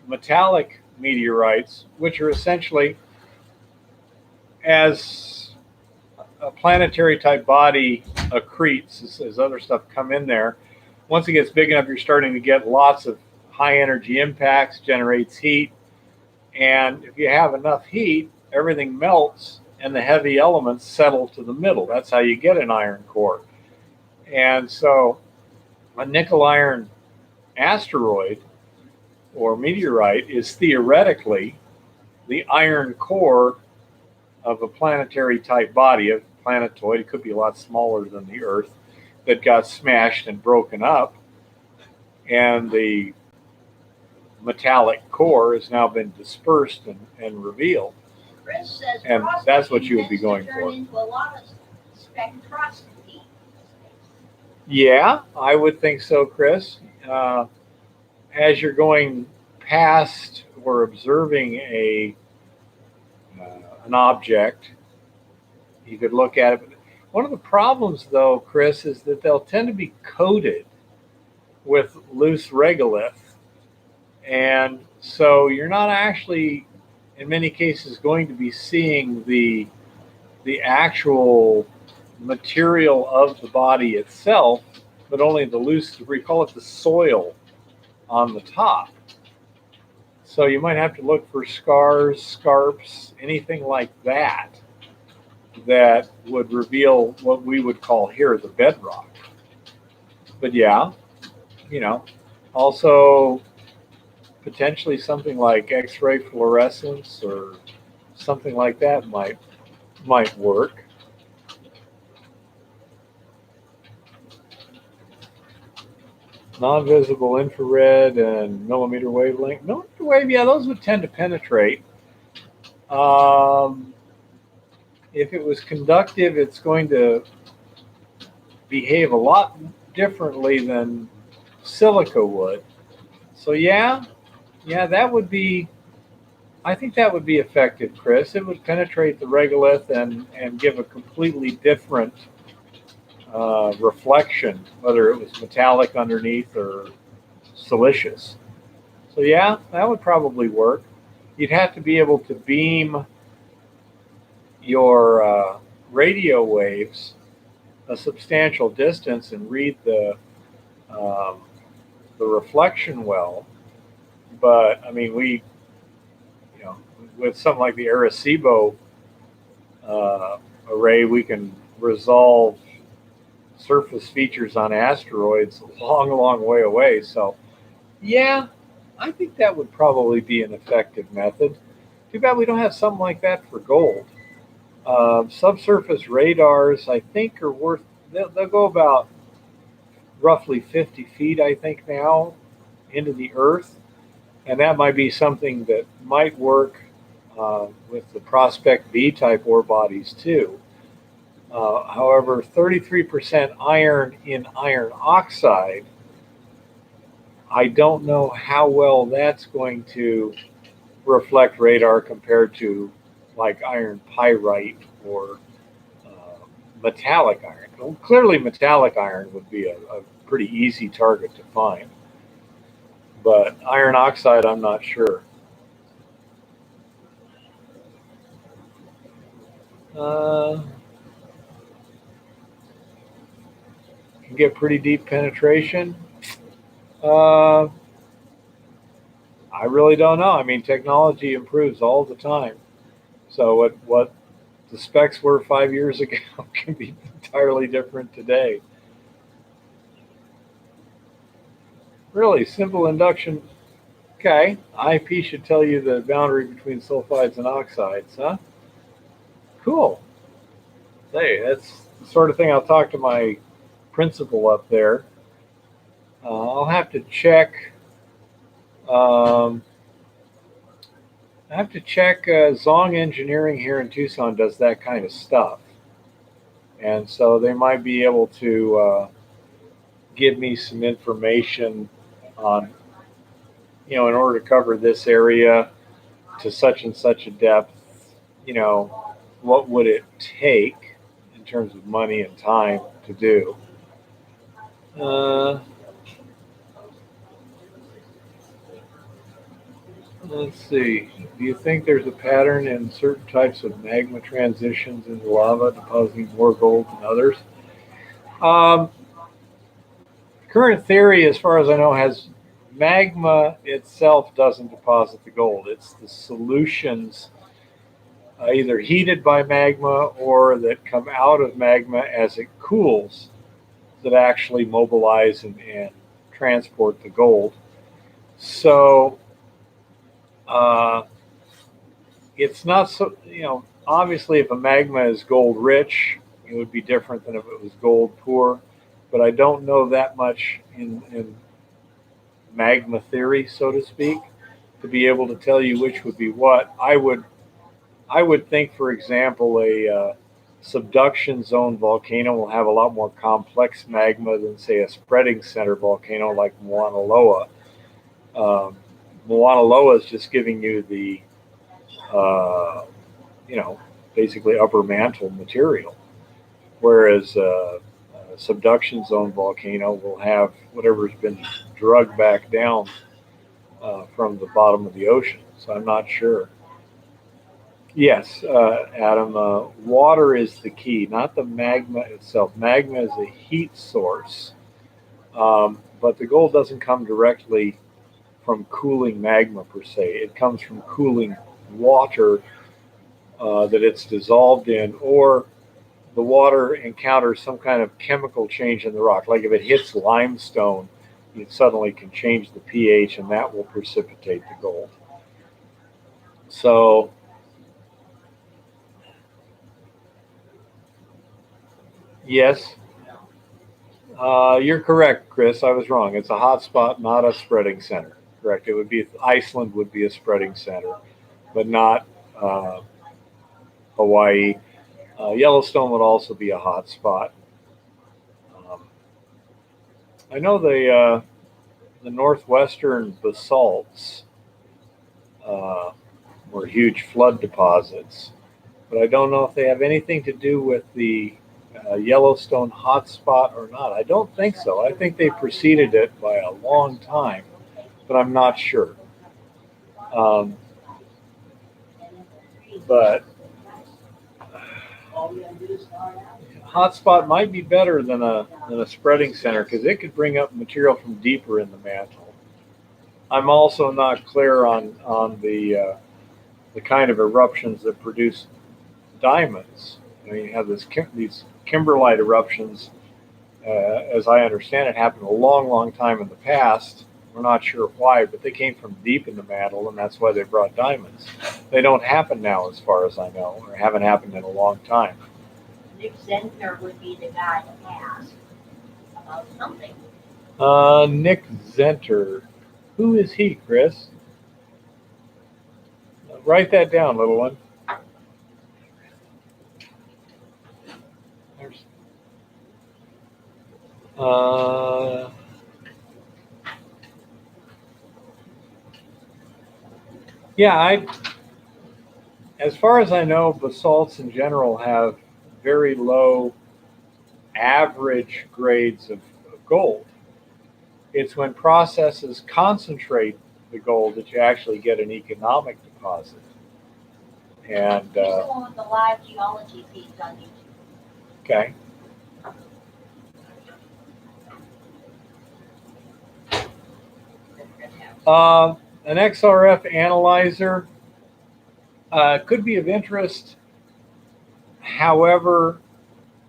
metallic meteorites, which are essentially, as a planetary type body accretes, as other stuff come in there, once it gets big enough, you're starting to get lots of high energy impacts, generates heat, and if you have enough heat, everything melts and the heavy elements settle to the middle. That's how you get an iron core. And so a nickel iron asteroid or meteorite is theoretically the iron core of a planetary type body, a planetoid. It could be a lot smaller than the Earth, that got smashed and broken up, and the metallic core has now been dispersed and revealed. Chris says And that's what you would be going prospecting for. tends to turn into a lot of spectroscopy. Yeah, I would think so, Chris. As you're going past or observing an object, you could look at it. One of the problems, though, Chris, is that they'll tend to be coated with loose regolith. And so you're not actually, in many cases, going to be seeing the actual material of the body itself, but only the loose, we call it the soil on the top. So you might have to look for scars, scarps, anything like that would reveal what we would call here the bedrock. But yeah, also potentially something like X-ray fluorescence or something like that might work. Non-visible infrared and millimeter wavelength. Millimeter wave, yeah, those would tend to penetrate. If it was conductive, it's going to behave a lot differently than silica would. So yeah, that would be, I think that would be effective, Chris. It would penetrate the regolith and give a completely different reflection, whether it was metallic underneath or silicious. So yeah, that would probably work. You'd have to be able to beam your radio waves a substantial distance and read the reflection well. But I mean, with something like the Arecibo array, we can resolve surface features on asteroids a long, long way away. So, yeah, I think that would probably be an effective method. Too bad we don't have something like that for gold. Subsurface radars, I think, are worth, they'll go about roughly 50 feet, I think, now into the Earth. And that might be something that might work with the Prospect B type ore bodies too. However, 33% iron in iron oxide, I don't know how well that's going to reflect radar compared to like iron pyrite or metallic iron. Well, clearly, metallic iron would be a pretty easy target to find. But iron oxide, I'm not sure. Can get pretty deep penetration. I really don't know. I mean, technology improves all the time. So what the specs were 5 years ago can be entirely different today. Really simple induction. Okay, IP should tell you the boundary between sulfides and oxides, huh? Cool. Hey, that's the sort of thing I'll talk to my principal up there. I'll have to check. Zong Engineering here in Tucson does that kind of stuff, and so they might be able to give me some information on, in order to cover this area to such and such a depth, what would it take in terms of money and time to do. Let's see. Do you think there's a pattern in certain types of magma transitions into lava depositing more gold than others? Current theory, as far as I know, has magma itself doesn't deposit the gold. It's the solutions either heated by magma or that come out of magma as it cools that actually mobilize and transport the gold. So it's not so, obviously if a magma is gold rich, it would be different than if it was gold poor. But I don't know that much in magma theory, so to speak, to be able to tell you which would be what. I would think, for example, a subduction zone volcano will have a lot more complex magma than, say, a spreading center volcano like Mauna Loa. Mauna Loa is just giving you the, basically upper mantle material, whereas a subduction zone volcano will have whatever's been drugged back down from the bottom of the ocean. So I'm not sure. Yes, Adam, water is the key, not the magma itself. Magma is a heat source, but the gold doesn't come directly from cooling magma per se. It comes from cooling water that it's dissolved in, or the water encounters some kind of chemical change in the rock. Like if it hits limestone, it suddenly can change the pH, and that will precipitate the gold. So yes, you're correct, Chris. I was wrong. It's a hot spot, not a spreading center. Correct. It would be, Iceland would be a spreading center, but not Hawaii. Yellowstone would also be a hot spot. I know the northwestern basalts were huge flood deposits, but I don't know if they have anything to do with the Yellowstone hotspot or not. I don't think so. I think they preceded it by a long time, but I'm not sure. But hotspot might be better than a spreading center because it could bring up material from deeper in the mantle. I'm also not clear on the kind of eruptions that produce diamonds. You know, you have these kimberlite eruptions, as I understand it, happened a long, long time in the past. We're not sure why, but they came from deep in the mantle, and that's why they brought diamonds. They don't happen now, as far as I know, or haven't happened in a long time. Nick Zentner would be the guy to ask about something. Nick Zenter. Who is he, Chris? Write that down, little one. There's, yeah, as far as I know, basalts in general have very low average grades of gold. It's when processes concentrate the gold that you actually get an economic deposit. And He's the one with the live geology feeds on YouTube. okay. An XRF analyzer could be of interest. However,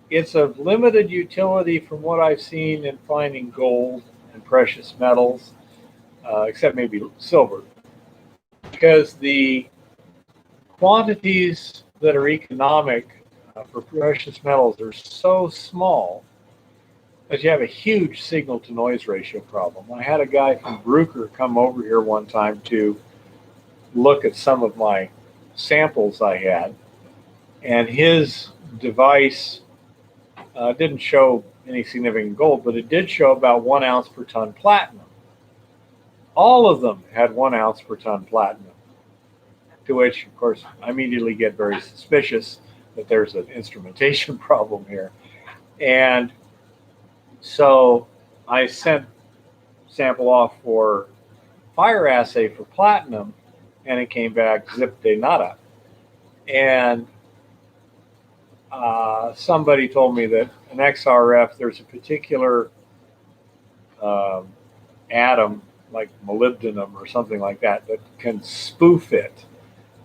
it's of limited utility from what I've seen in finding gold and precious metals, except maybe silver, because the quantities that are economic for precious metals are so small that you have a huge signal to noise ratio problem. I had a guy from Bruker come over here one time to look at some of my samples I had, and his device didn't show any significant gold, but it did show about 1 ounce per ton platinum. All of them had 1 ounce per ton platinum, to which, of course, I immediately get very suspicious that there's an instrumentation problem here. And so I sent sample off for fire assay for platinum, and it came back zip de nada. And somebody told me that an XRF, there's a particular atom, like molybdenum or something like that, that can spoof it,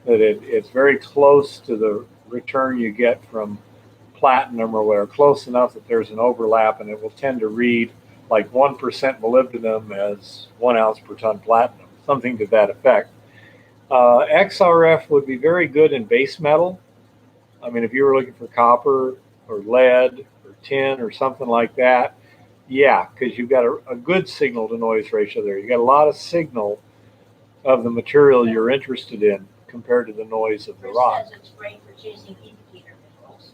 that it's very close to the return you get from platinum, or where close enough that there's an overlap, and it will tend to read like 1% molybdenum as 1 ounce per ton platinum, something to that effect. XRF would be very good in base metal. I mean, if you were looking for copper or lead or tin or something like that, yeah, because you've got a good signal to noise ratio there. You got a lot of signal of the material you're interested in compared to the noise of the rock. Chris says it's great for chasing indicator minerals.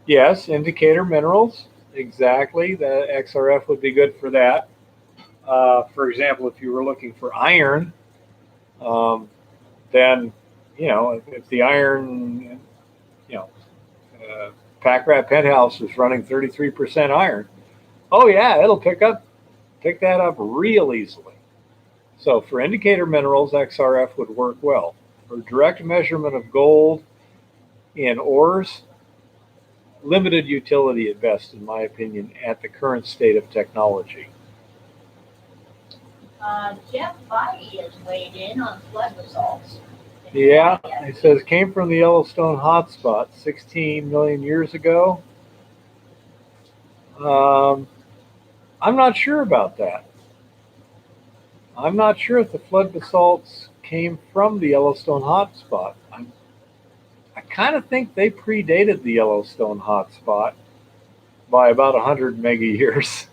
Yes, indicator minerals, exactly. The XRF would be good for that. For example, if you were looking for iron, then, you know, if the iron, you know, Pack Rat Penthouse is running 33% iron, oh yeah, it'll pick that up real easily. So for indicator minerals, XRF would work well. For direct measurement of gold in ores, limited utility at best, in my opinion, at the current state of technology. Jeff Bidey has weighed in on flood results. Yeah, it says came from the Yellowstone hotspot 16 million years ago. I'm not sure about that. I'm not sure if the flood basalts came from the Yellowstone hotspot. I kind of think they predated the Yellowstone hotspot by about 100 mega years.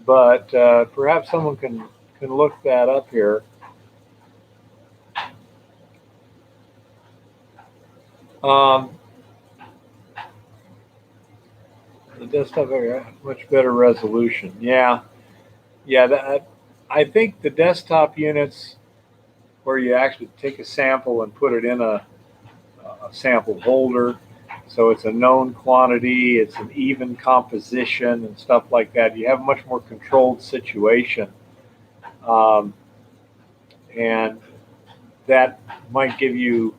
But perhaps someone can look that up here. The desktop area, much better resolution. Yeah, Yeah, I think the desktop units where you actually take a sample and put it in a sample holder, so it's a known quantity, it's an even composition and stuff like that. You have a much more controlled situation, um, and that might give you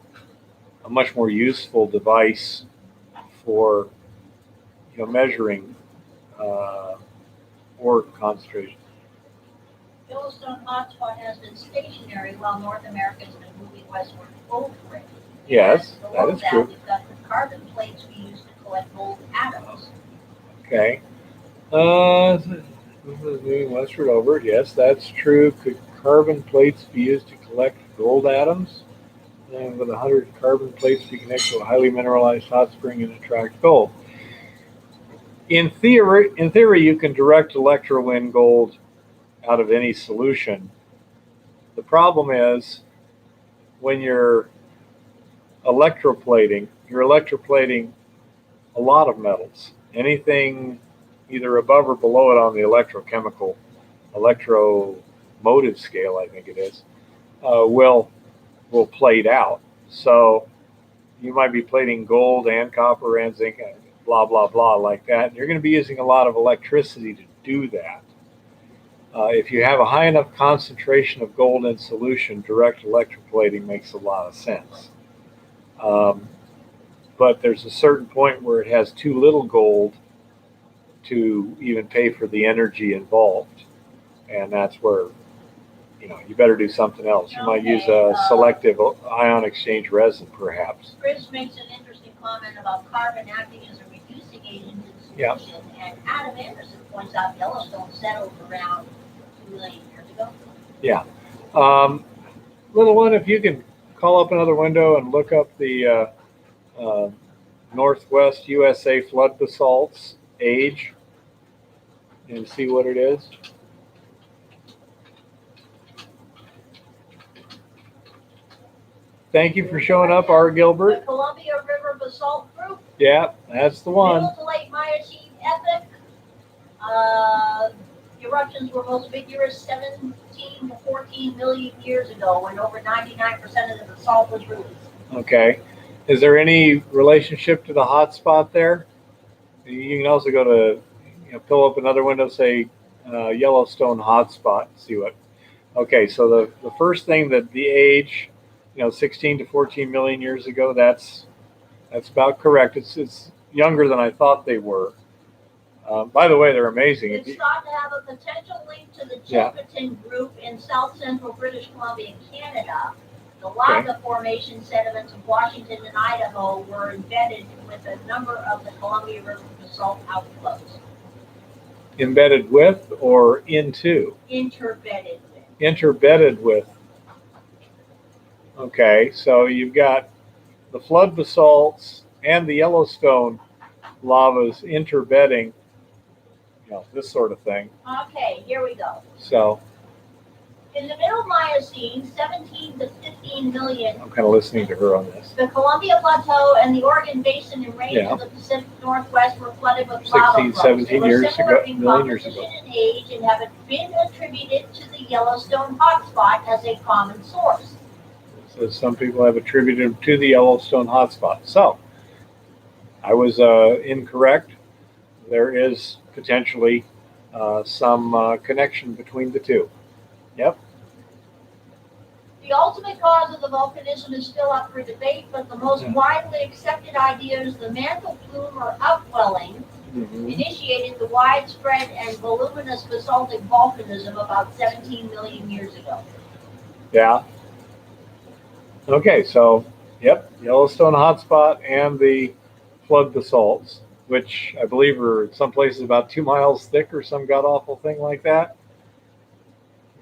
a much more useful device for measuring ore concentration. Yellowstone hotspot has been stationary while North America has been moving westward gold trade. Yes, And that below is true. We've got the carbon plates we use to collect gold atoms. Okay. Moving westward over. Yes, that's true. Could carbon plates be used to collect gold atoms? And with 100 carbon plates be connected to a highly mineralized hot spring and attract gold. In theory, you can direct electrowin gold out of any solution. The problem is when you're electroplating a lot of metals. Anything either above or below it on the electromotive scale, I think it is, will plate out. So you might be plating gold and copper and zinc, and blah, blah, blah, like that. And you're going to be using a lot of electricity to do that. If you have a high enough concentration of gold in solution, direct electroplating makes a lot of sense. But there's a certain point where it has too little gold to even pay for the energy involved. And that's where, you better do something else. You might use a selective ion exchange resin, perhaps. Chris makes an interesting comment about carbon acting as a reducing agent in solution. Yeah. And Adam Anderson points out Yellowstone settled around 2 million years ago. Yeah. Little one, if you can call up another window and look up the Northwest USA flood basalts age and see what it is. Thank you for showing up, R. Gilbert. The Columbia River Basalt Group. Yeah, that's the one. Middle to late Miocene epoch. Eruptions were most vigorous 17 to 14 million years ago when over 99% of the basalt was released. Okay. Is there any relationship to the hot spot there? You can also go to, pull up another window, say Yellowstone hotspot, see what. Okay, so the first thing that the age, 16 to 14 million years ago, that's about correct. It's younger than I thought they were. By the way, they're amazing. It's thought to have a potential link to the Ketone group in south central British Columbia, Canada. The lava formation sediments of Washington and Idaho were embedded with a number of the Columbia River basalt outflows. Embedded with or into? Interbedded with. Interbedded with. Okay, so you've got the flood basalts and the Yellowstone lavas interbedding, this sort of thing. Okay, here we go. So. In the middle Miocene, 17 to 15 million. I'm kind of listening to her on this. The Columbia Plateau and the Oregon Basin and range of the Pacific Northwest were flooded with lava 16, 17 years ago, million years ago. In age and have been attributed to the Yellowstone hotspot as a common source. So some people have attributed to the Yellowstone hotspot. So I was incorrect. There is potentially some connection between the two. Yep. The ultimate cause of the volcanism is still up for debate, but the most widely accepted idea is the mantle plume or upwelling initiated the widespread and voluminous basaltic volcanism about 17 million years ago. Yeah. Okay, so, Yellowstone hotspot and the flood basalts, which I believe are in some places about 2 miles thick or some god-awful thing like that.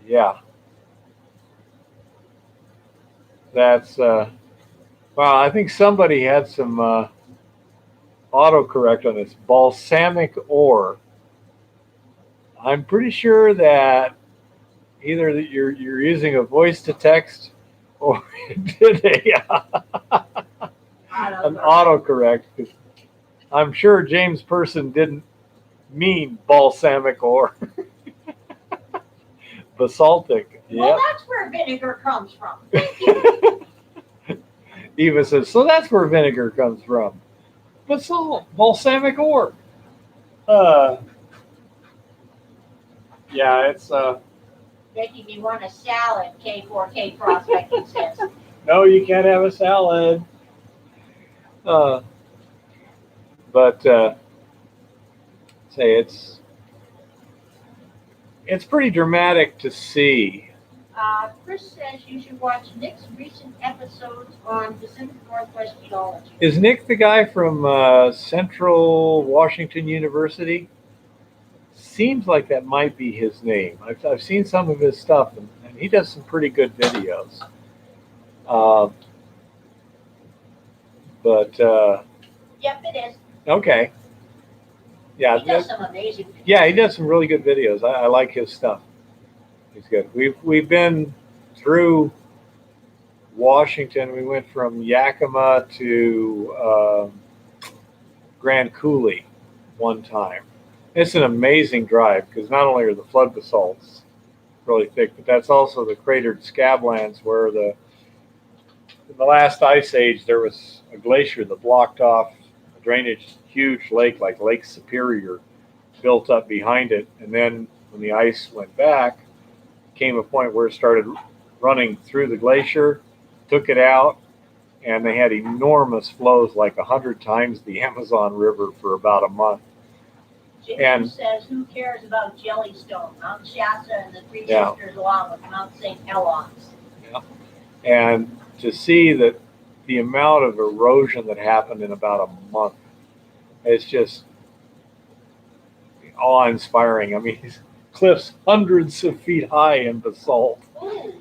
Yeah. That's, wow, I think somebody had some autocorrect on this. Balsamic ore. I'm pretty sure that either that you're using a voice to text or did an autocorrect. I'm sure James Person didn't mean balsamic ore. Basaltic. Well, Yep. that's where vinegar comes from. Thank you. Eva says, so that's where vinegar comes from. Basalt, balsamic ore. Yeah, it's Making me want a salad, K4K Prospecting says. no, you can't have a salad. But say it's pretty dramatic to see. Chris says you should watch Nick's recent episodes on Pacific Northwest geology. Is Nick the guy from Central Washington University? Seems like that might be his name. I've seen some of his stuff, and he does some pretty good videos. Yep, it is. Okay. Yeah, He does some amazing videos. yeah, he does some really good videos. I like his stuff. He's good. We've been through Washington. We went from Yakima to Grand Coulee one time. It's an amazing drive because not only are the flood basalts really thick, but that's also the cratered scablands where in the last ice age there was a glacier that blocked off a drainage, huge lake like Lake Superior built up behind it, and then when the ice went back, came a point where it started running through the glacier, took it out, and they had enormous flows, like 100 times the Amazon River for about a month. James says, who cares about Jellystone, Mount Shasta, and the Three Sisters along with Mount St. Helens? Yeah. And to see that the amount of erosion that happened in about a month, it's just awe-inspiring. I mean, these cliffs hundreds of feet high in basalt. Ooh,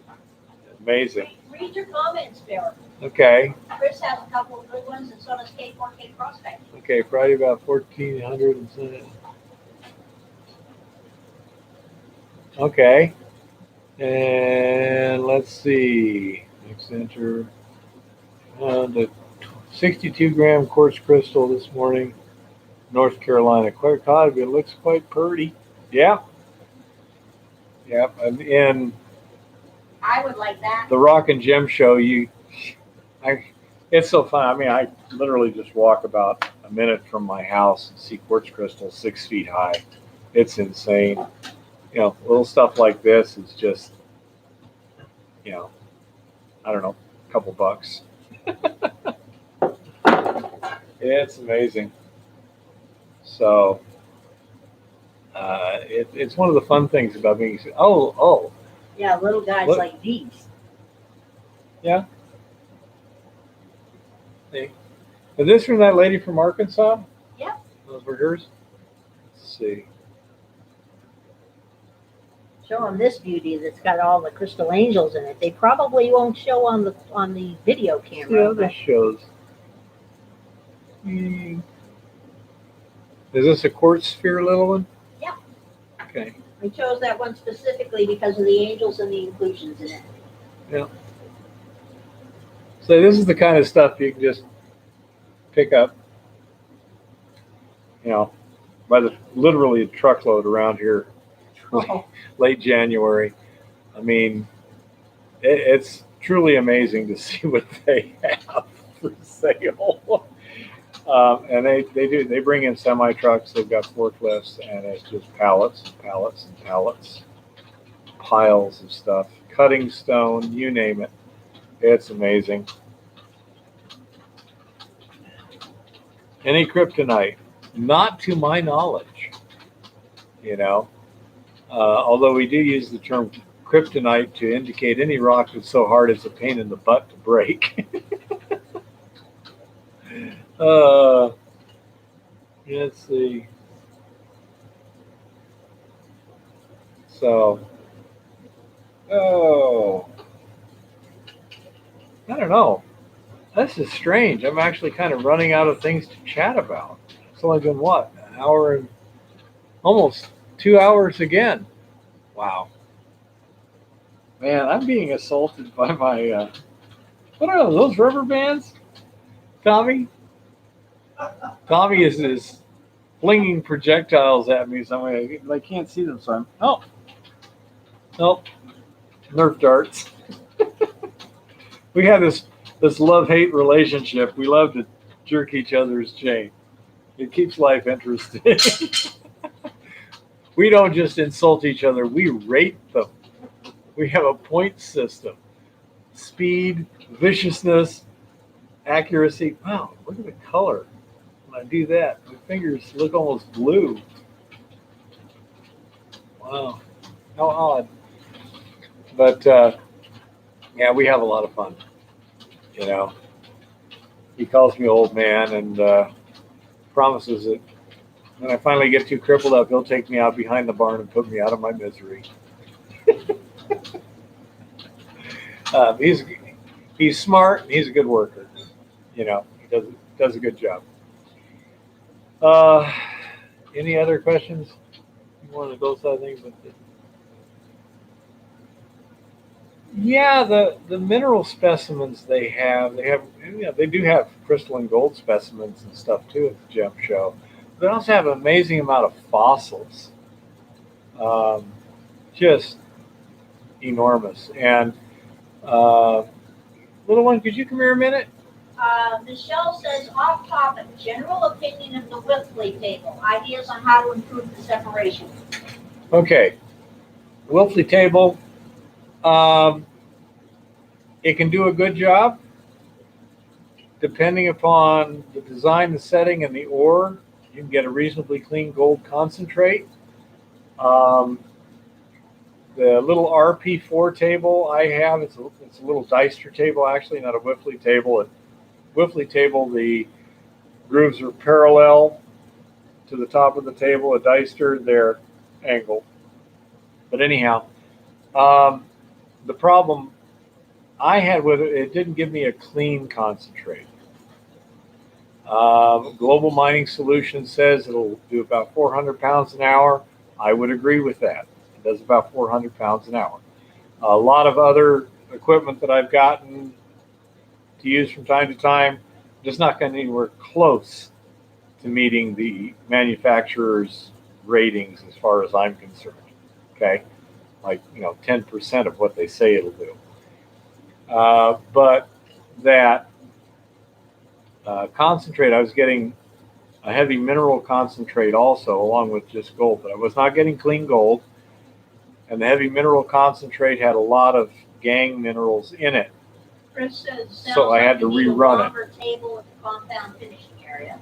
Amazing. read your comments, Barry. Okay. Chris has a couple of good ones, and so does K4K Prospecting. Okay, Friday about 1400 and something. Okay. And let's see. Next enter. The 62-gram quartz crystal this morning, North Carolina. Quite cod, it looks quite pretty. Yeah. Yep. And in I would like that. the Rock and Gem show, it's so fun. I mean, I literally just walk about a minute from my house and see quartz crystals 6 feet high. It's insane. You know, little stuff like this is just, you know, I don't know, a couple bucks. It's amazing. So it's one of the fun things about being. Oh. Yeah, little guys Look. like these. Yeah. Hey. Is this from that lady from Arkansas? Yep. Those were hers? Let's see. Show them this beauty that's got all the crystal angels in it. They probably won't show on the video camera. Yeah, this shows. Is this a quartz sphere, little one? Yeah. Okay. I chose that one specifically because of the angels and the inclusions in it. Yeah. So this is the kind of stuff you can just pick up, you know, by literally a truckload around here. Oh. Late January. I mean, it's truly amazing to see what they have for sale. And they bring in semi trucks. They've got forklifts, and it's just pallets and pallets and pallets, piles of stuff, cutting stone, you name it. It's amazing. Any kryptonite? Not to my knowledge. You know. Although we do use the term kryptonite to indicate any rock that's so hard it's a pain in the butt to break. Let's see. So, I don't know. This is strange. I'm actually kind of running out of things to chat about. It's only been what, an hour and almost 2 hours again. Wow. Man, I'm being assaulted by my, what are those rubber bands? Tommy? Tommy is flinging projectiles at me, so I can't see them, so Nope. Nerf darts. We have this love-hate relationship. We love to jerk each other's chain. It keeps life interesting. We don't just insult each other, we rate them. We have a point system. Speed, viciousness, accuracy. Wow, look at the color. When I do that, my fingers look almost blue. Wow, how odd. But yeah, we have a lot of fun. You know, he calls me old man and promises that when I finally get too crippled up, he'll take me out behind the barn and put me out of my misery. He's smart and he's a good worker. You know, he does a good job. Any other questions? You want to go something? Yeah, the mineral specimens they have, they do have crystalline gold specimens and stuff too at the gem show. They also have an amazing amount of fossils, just enormous. And little one, could you come here a minute? Michelle says, off topic, general opinion of the Whiffley table, ideas on how to improve the separation. Okay, Whiffley table. It can do a good job depending upon the design, the setting, and the ore. You can get a reasonably clean gold concentrate. The little RP4 table I have, it's a little Deister table, actually, not a Whiffley table. At Whiffley table, the grooves are parallel to the top of the table. A Deister, they're angled. But anyhow, the problem I had with it, it didn't give me a clean concentrate. Global Mining Solutions says it'll do about 400 pounds an hour. I would agree with that. It does about 400 pounds an hour. A lot of other equipment that I've gotten to use from time to time just not going anywhere close to meeting the manufacturer's ratings as far as I'm concerned. Okay, like 10% of what they say it'll do. But that concentrate, I was getting a heavy mineral concentrate also, along with just gold, but I was not getting clean gold. And the heavy mineral concentrate had a lot of gangue minerals in it. Chris says, so I had to rerun it. Table with the compound finishing area.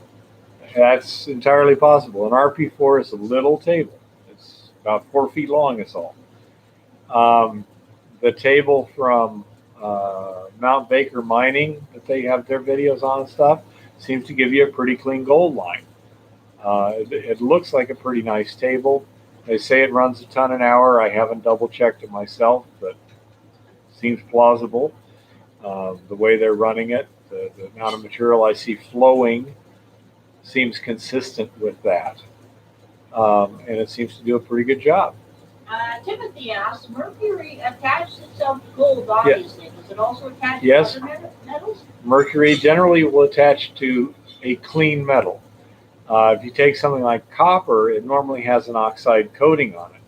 That's entirely possible. An RP4 is a little table. It's about 4 feet long, is all. The table from Mount Baker Mining that they have their videos on and stuff seems to give you a pretty clean gold line. It looks like a pretty nice table. They say it runs a ton an hour. I haven't double checked it myself, but seems plausible. The way they're running it, the amount of material I see flowing seems consistent with that. And it seems to do a pretty good job. Timothy asks, mercury attaches itself to gold, obviously. Does it also attach to other metals? Mercury generally will attach to a clean metal. If you take something like copper, it normally has an oxide coating on it.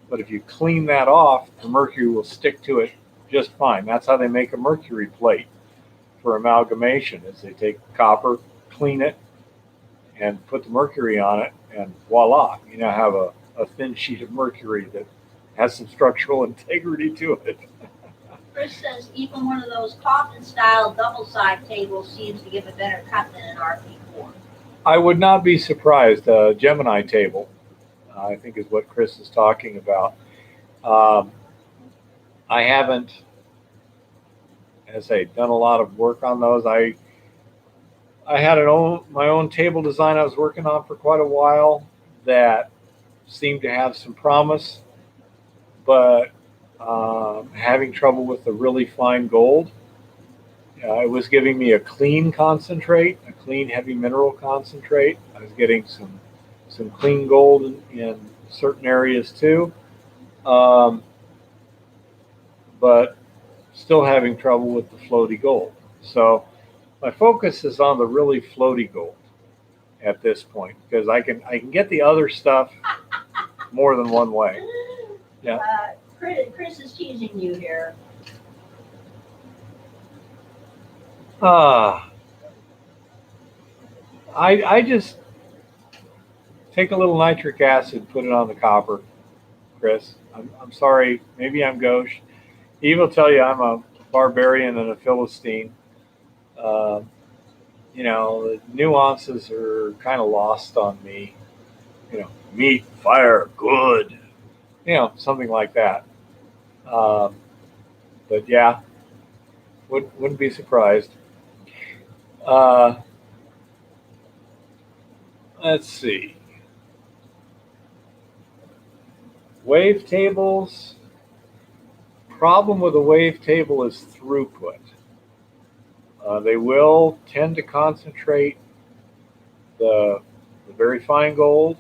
But if you clean that off, the mercury will stick to it just fine. That's how they make a mercury plate for amalgamation, is they take copper, clean it, and put the mercury on it, and voila, you now have a thin sheet of mercury that has some structural integrity to it. Chris says even one of those coffin-style double-side tables seems to give a better cut than an RP4. I would not be surprised. A Gemini table, I think, is what Chris is talking about. I haven't, as I say, done a lot of work on those. I had my own table design I was working on for quite a while that seemed to have some promise, but having trouble with the really fine gold. It was giving me a clean concentrate, a clean heavy mineral concentrate. I was getting some clean gold in certain areas too, but still having trouble with the floaty gold. So my focus is on the really floaty gold at this point, because I can get the other stuff more than one way. Yeah. Chris is teasing you here. I just take a little nitric acid, put it on the copper, Chris. I'm sorry, maybe I'm gauche. He will tell you I'm a barbarian and a Philistine. Uh, the nuances are kind of lost on me. Meat, fire, good. Something like that. Um, but yeah, wouldn't be surprised. Uh, let's see. Wave tables. Problem with a wave table is throughput. They will tend to concentrate the very fine gold,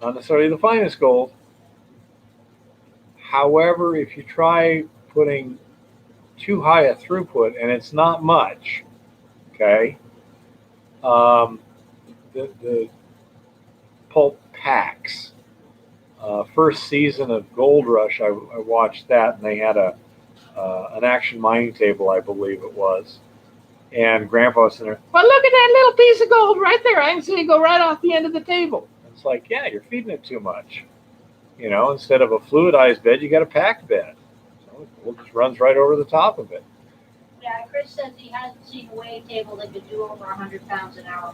not necessarily the finest gold. However, if you try putting too high a throughput, and it's not much, okay, the pulp packs. First season of Gold Rush, I watched that, and they had an action mining table, I believe it was. And Grandpa was in there, well, look at that little piece of gold right there. I can see it go right off the end of the table. It's like, yeah, you're feeding it too much. Instead of a fluidized bed, you got a packed bed. So it just runs right over the top of it. Yeah, Chris says he hasn't seen a wave table that could do over 100 pounds an hour.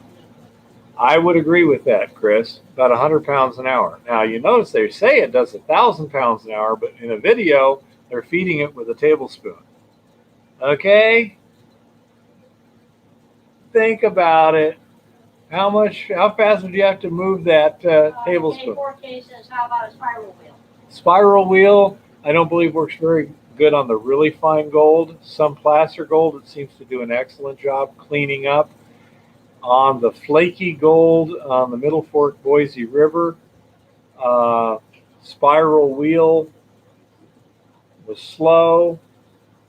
I would agree with that, Chris. About 100 pounds an hour. Now, you notice they say it does 1,000 pounds an hour, but in a video, they're feeding it with a tablespoon. Okay? Think about it. How fast would you have to move that tablespoon? 4K says, how about a spiral wheel? Spiral wheel, I don't believe works very good on the really fine gold. Some placer gold, it seems to do an excellent job cleaning up. On the flaky gold on the Middle Fork Boise River, spiral wheel was slow,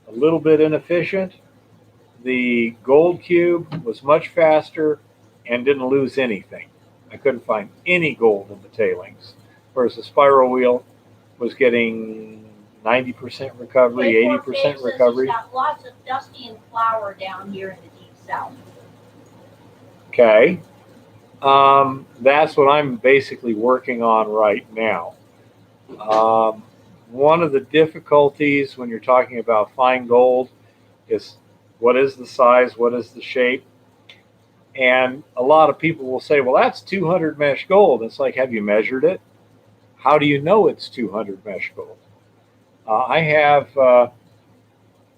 a little bit inefficient. The gold cube was much faster and didn't lose anything. I couldn't find any gold in the tailings, whereas the spiral wheel was getting 90% recovery, 80% recovery. It's got lots of dusty and flour down here in the deep south. Okay. That's what I'm basically working on right now. One of the difficulties when you're talking about fine gold is what is the size, what is the shape? And a lot of people will say, well, that's 200 mesh gold. It's like, have you measured it? How do you know it's 200 mesh gold? I have,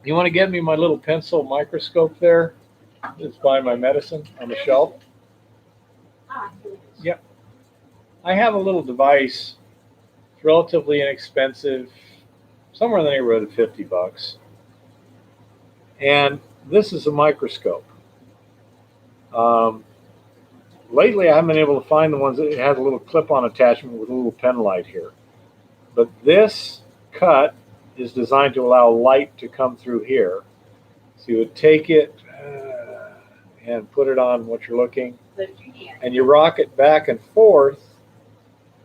you want to get me my little pencil microscope there? It's by my medicine on the shelf. Yep. I have a little device. It's relatively inexpensive, somewhere in the neighborhood of $50. And this is a microscope. Lately, I haven't been able to find the ones that has a little clip-on attachment with a little pen light here. But this cut is designed to allow light to come through here. So you would take it and put it on what you're looking, and you rock it back and forth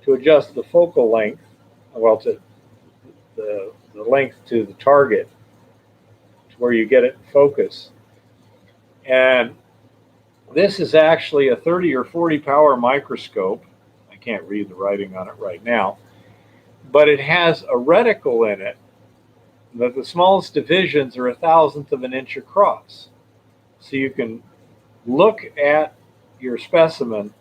to adjust the focal length, well, to the length to the target, to where you get it in focus. And this is actually a 30 or 40 power microscope. I can't read the writing on it right now, but it has a reticle in it that the smallest divisions are 1/1000th of an inch across. So you can look at your specimen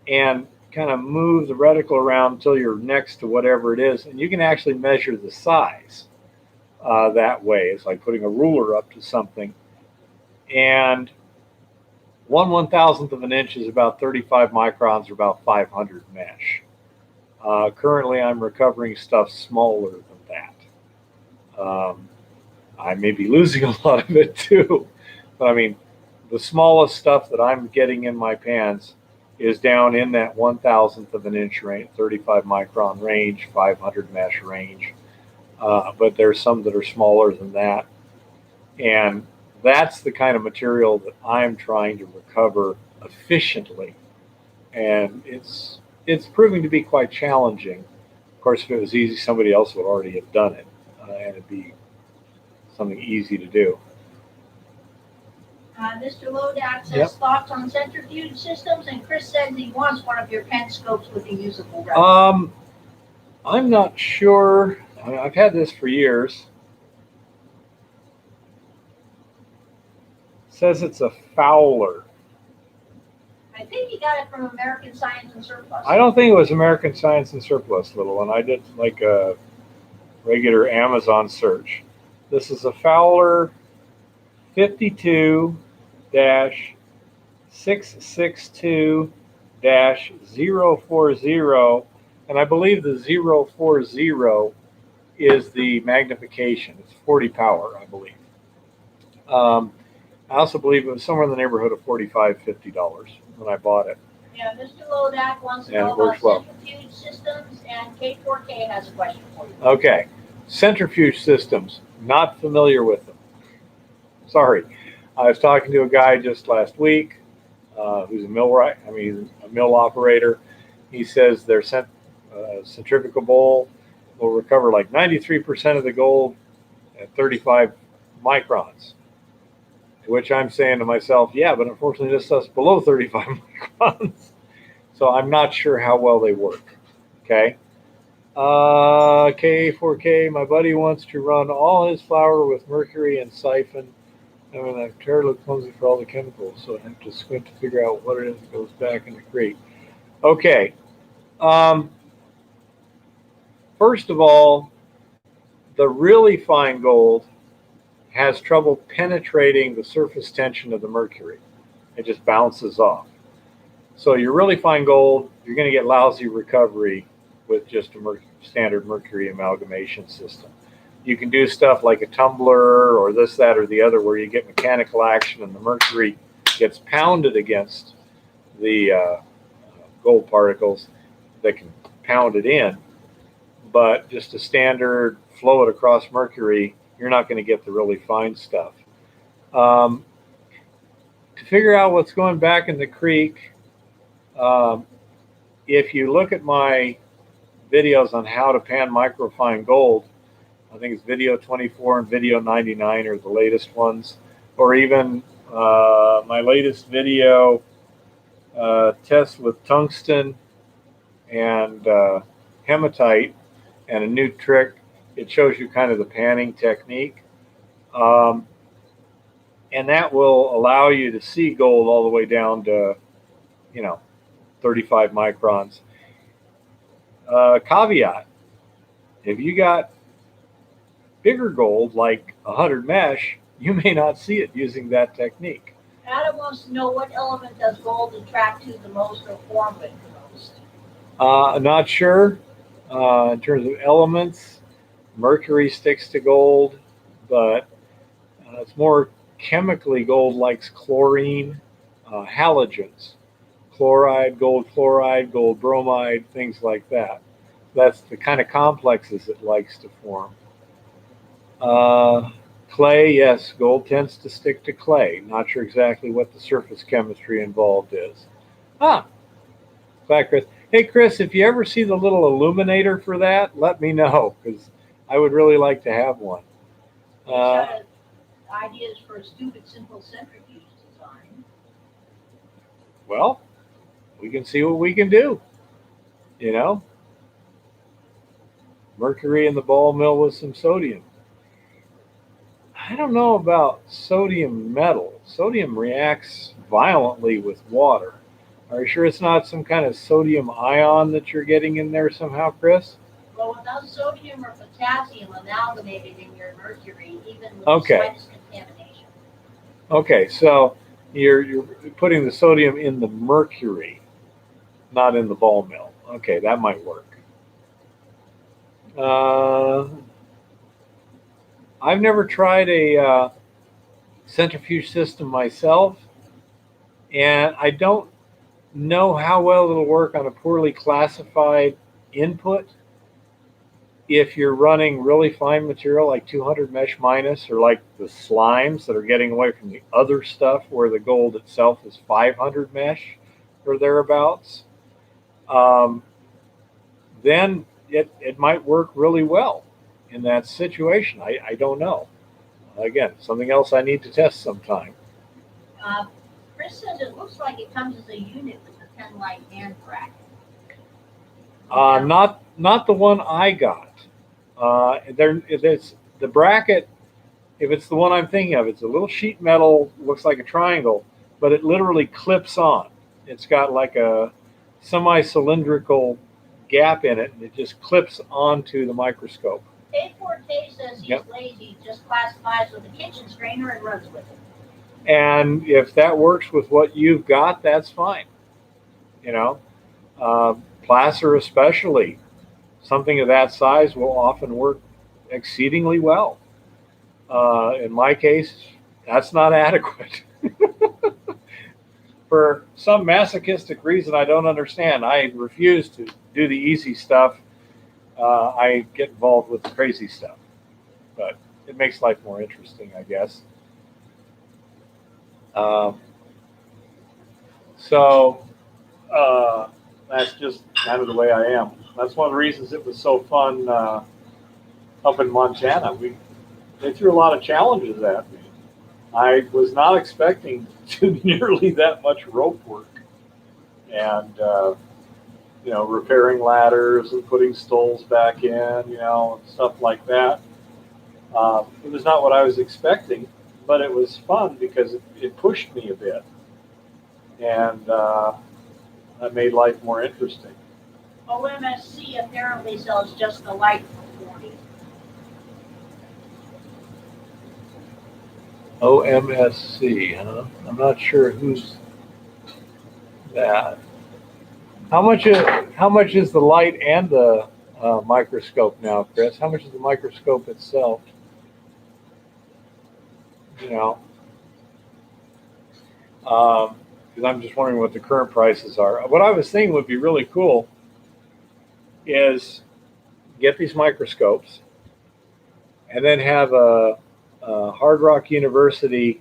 and kind of move the reticle around until you're next to whatever it is, and you can actually measure the size that way. It's like putting a ruler up to something. And 1/1000th of an inch is about 35 microns or about 500 mesh. Currently, I'm recovering stuff smaller than that. I may be losing a lot of it too, but I mean, the smallest stuff that I'm getting in my pans is down in that 1/1000th of an inch range, 35 micron range, 500 mesh range. But there's some that are smaller than that. And that's the kind of material that I'm trying to recover efficiently. And it's proving to be quite challenging. Of course, if it was easy, somebody else would already have done it, and it'd be something easy to do. Mr. Lodak says Yep. thoughts on centrifuge systems, and Chris says he wants one of your pen scopes with a usable reference. I'm not sure. I've had this for years. It says it's a Fowler. I think he got it from American Science and Surplus. I don't think it was American Science and Surplus, little one. I did like a regular Amazon search. This is a Fowler 52-662-040, and I believe the 040 is the magnification. It's 40 power, I believe. I also believe it was somewhere in the neighborhood of $45, $50 when I bought it. Yeah, Mr. Lodak wants to And know it works about well. centrifuge systems, and K4K has a question for you. Okay, centrifuge systems, not familiar with them. Sorry. I was talking to a guy just last week who's a mill operator. He says their centrifugal bowl will recover like 93% of the gold at 35 microns. To which I'm saying to myself, yeah, but unfortunately this stuff's below 35 microns. So I'm not sure how well they work. Okay. K4K, my buddy wants to run all his flour with mercury and siphon. I mean, I'm terribly clumsy for all the chemicals, so I have to squint to figure out what it is that goes back in the crate. Okay. First of all, the really fine gold has trouble penetrating the surface tension of the mercury. It just bounces off. So your really fine gold, you're going to get lousy recovery with just a standard mercury amalgamation system. You can do stuff like a tumbler or this, that, or the other where you get mechanical action and the mercury gets pounded against the gold particles that can pound it in. But just a standard flow it across mercury, you're not going to get the really fine stuff. To figure out what's going back in the creek, if you look at my videos on how to pan microfine gold, I think it's video 24 and video 99 are the latest ones, or even my latest video test with tungsten and hematite and a new trick. It shows you kind of the panning technique. And that will allow you to see gold all the way down to, 35 microns. Caveat, if you got bigger gold, like 100 mesh, you may not see it using that technique. Adam wants to know what element does gold attract to the most or form with the most? I'm not sure. In terms of elements, mercury sticks to gold, but it's more chemically gold likes chlorine, halogens, chloride, gold bromide, things like that. That's the kind of complexes it likes to form. Clay, yes, gold tends to stick to clay. Not sure exactly what the surface chemistry involved is. Glad, Chris. Hey, Chris, if you ever see the little illuminator for that, let me know, because I would really like to have one. He's got ideas for a stupid, simple centrifuge design. Well, we can see what we can do. Mercury in the ball mill with some sodium. I don't know about sodium metal. Sodium reacts violently with water. Are you sure it's not some kind of sodium ion that you're getting in there somehow, Chris? Well, without sodium or potassium amalgamated in your mercury, even with Okay. the slightest contamination. Okay, so you're putting the sodium in the mercury, not in the ball mill. Okay, that might work. I've never tried a centrifuge system myself, and I don't know how well it'll work on a poorly classified input. If you're running really fine material like 200 mesh minus, or like the slimes that are getting away from the other stuff where the gold itself is 500 mesh or thereabouts, then it might work really well in that situation. I don't know. Again, something else I need to test sometime. Chris says it looks like it comes as a unit with the pen light and bracket. Not the one I got. It's the bracket. If it's the one I'm thinking of, it's a little sheet metal, looks like a triangle, but it literally clips on. It's got like a semi-cylindrical gap in it, and it just clips onto the microscope. A4K says he's lazy, just classifies with a kitchen strainer and runs with it. And if that works with what you've got, that's fine. You know, placer especially, something of that size will often work exceedingly well. In my case, that's not adequate. For some masochistic reason I don't understand, I refuse to do the easy stuff. I get involved with the crazy stuff. But it makes life more interesting, I guess. That's just kind of the way I am. That's one of the reasons it was so fun up in Montana. They threw a lot of challenges at me. I was not expecting to do nearly that much rope work, and repairing ladders and putting stoles back in, and stuff like that. It was not what I was expecting, but it was fun because it pushed me a bit, and that made life more interesting. OMSC apparently sells just the light for $40. OMSC, huh? I'm not sure who's that. How much is the light and the microscope now, Chris? How much is the microscope itself? Because I'm just wondering what the current prices are. What I was thinking would be really cool is get these microscopes and then have a Hard Rock University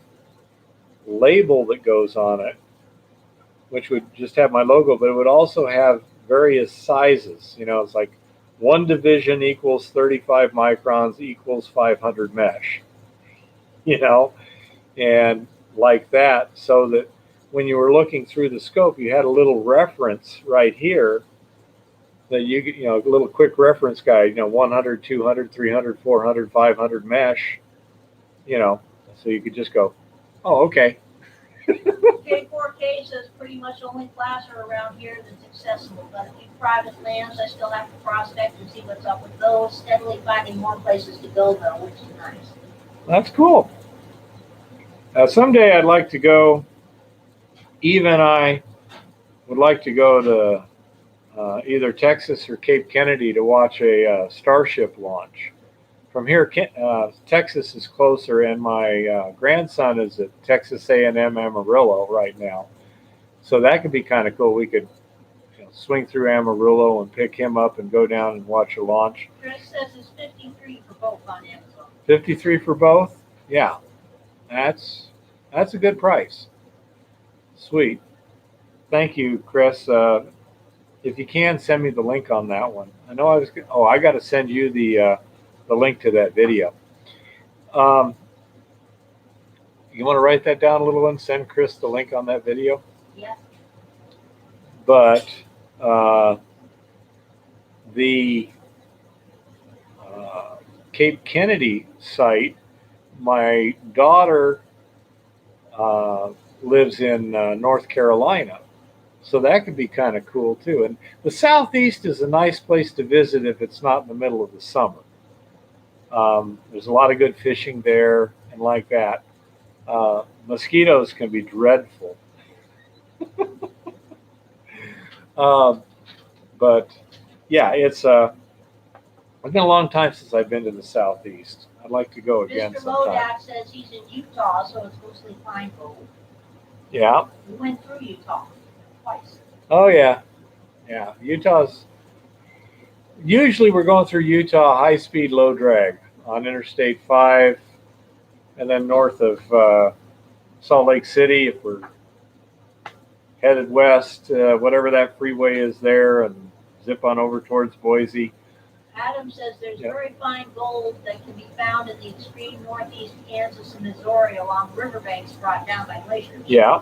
label that goes on it, which would just have my logo, but it would also have various sizes. It's like 1 division equals 35 microns equals 500 mesh, and like that, so that when you were looking through the scope, you had a little reference right here that a little quick reference guide, 100, 200, 300, 400, 500 mesh, so you could just go, oh, okay. J4K says pretty much only placer around here that's accessible, but a few private lands I still have to prospect and see what's up with those. Steadily finding more places to go though, which is nice. That's cool. Someday I'd like to go. Eve and I would like to go to either Texas or Cape Kennedy to watch a Starship launch. From here, Texas is closer, and my grandson is at Texas A&M Amarillo right now. So that could be kind of cool. We could swing through Amarillo and pick him up and go down and watch a launch. Chris says it's $53 for both on Amazon. $53 for both? Yeah, that's a good price. Sweet. Thank you, Chris. If you can, send me the link on that one. I know I got to send you the link to that video. You want to write that down a little and send Chris the link on that video? Yeah. But the Cape Kennedy site, my daughter lives in North Carolina. So that could be kind of cool too. And the Southeast is a nice place to visit if it's not in the middle of the summer. There's a lot of good fishing there and like that. Mosquitoes can be dreadful. But yeah, it's been a long time since I've been to the Southeast. I'd like to go again Mr. sometime. Modak says he's in Utah, so it's mostly pine gold. Yeah. We went through Utah twice. Oh yeah. Yeah. Utah's usually we're going through Utah high speed, low drag on Interstate 5 and then north of Salt Lake City if we're headed west, whatever that freeway is there, and zip on over towards Boise. Adam says there's Yep. very fine gold that can be found in the extreme northeast Kansas and Missouri along riverbanks brought down by glaciers. Yeah.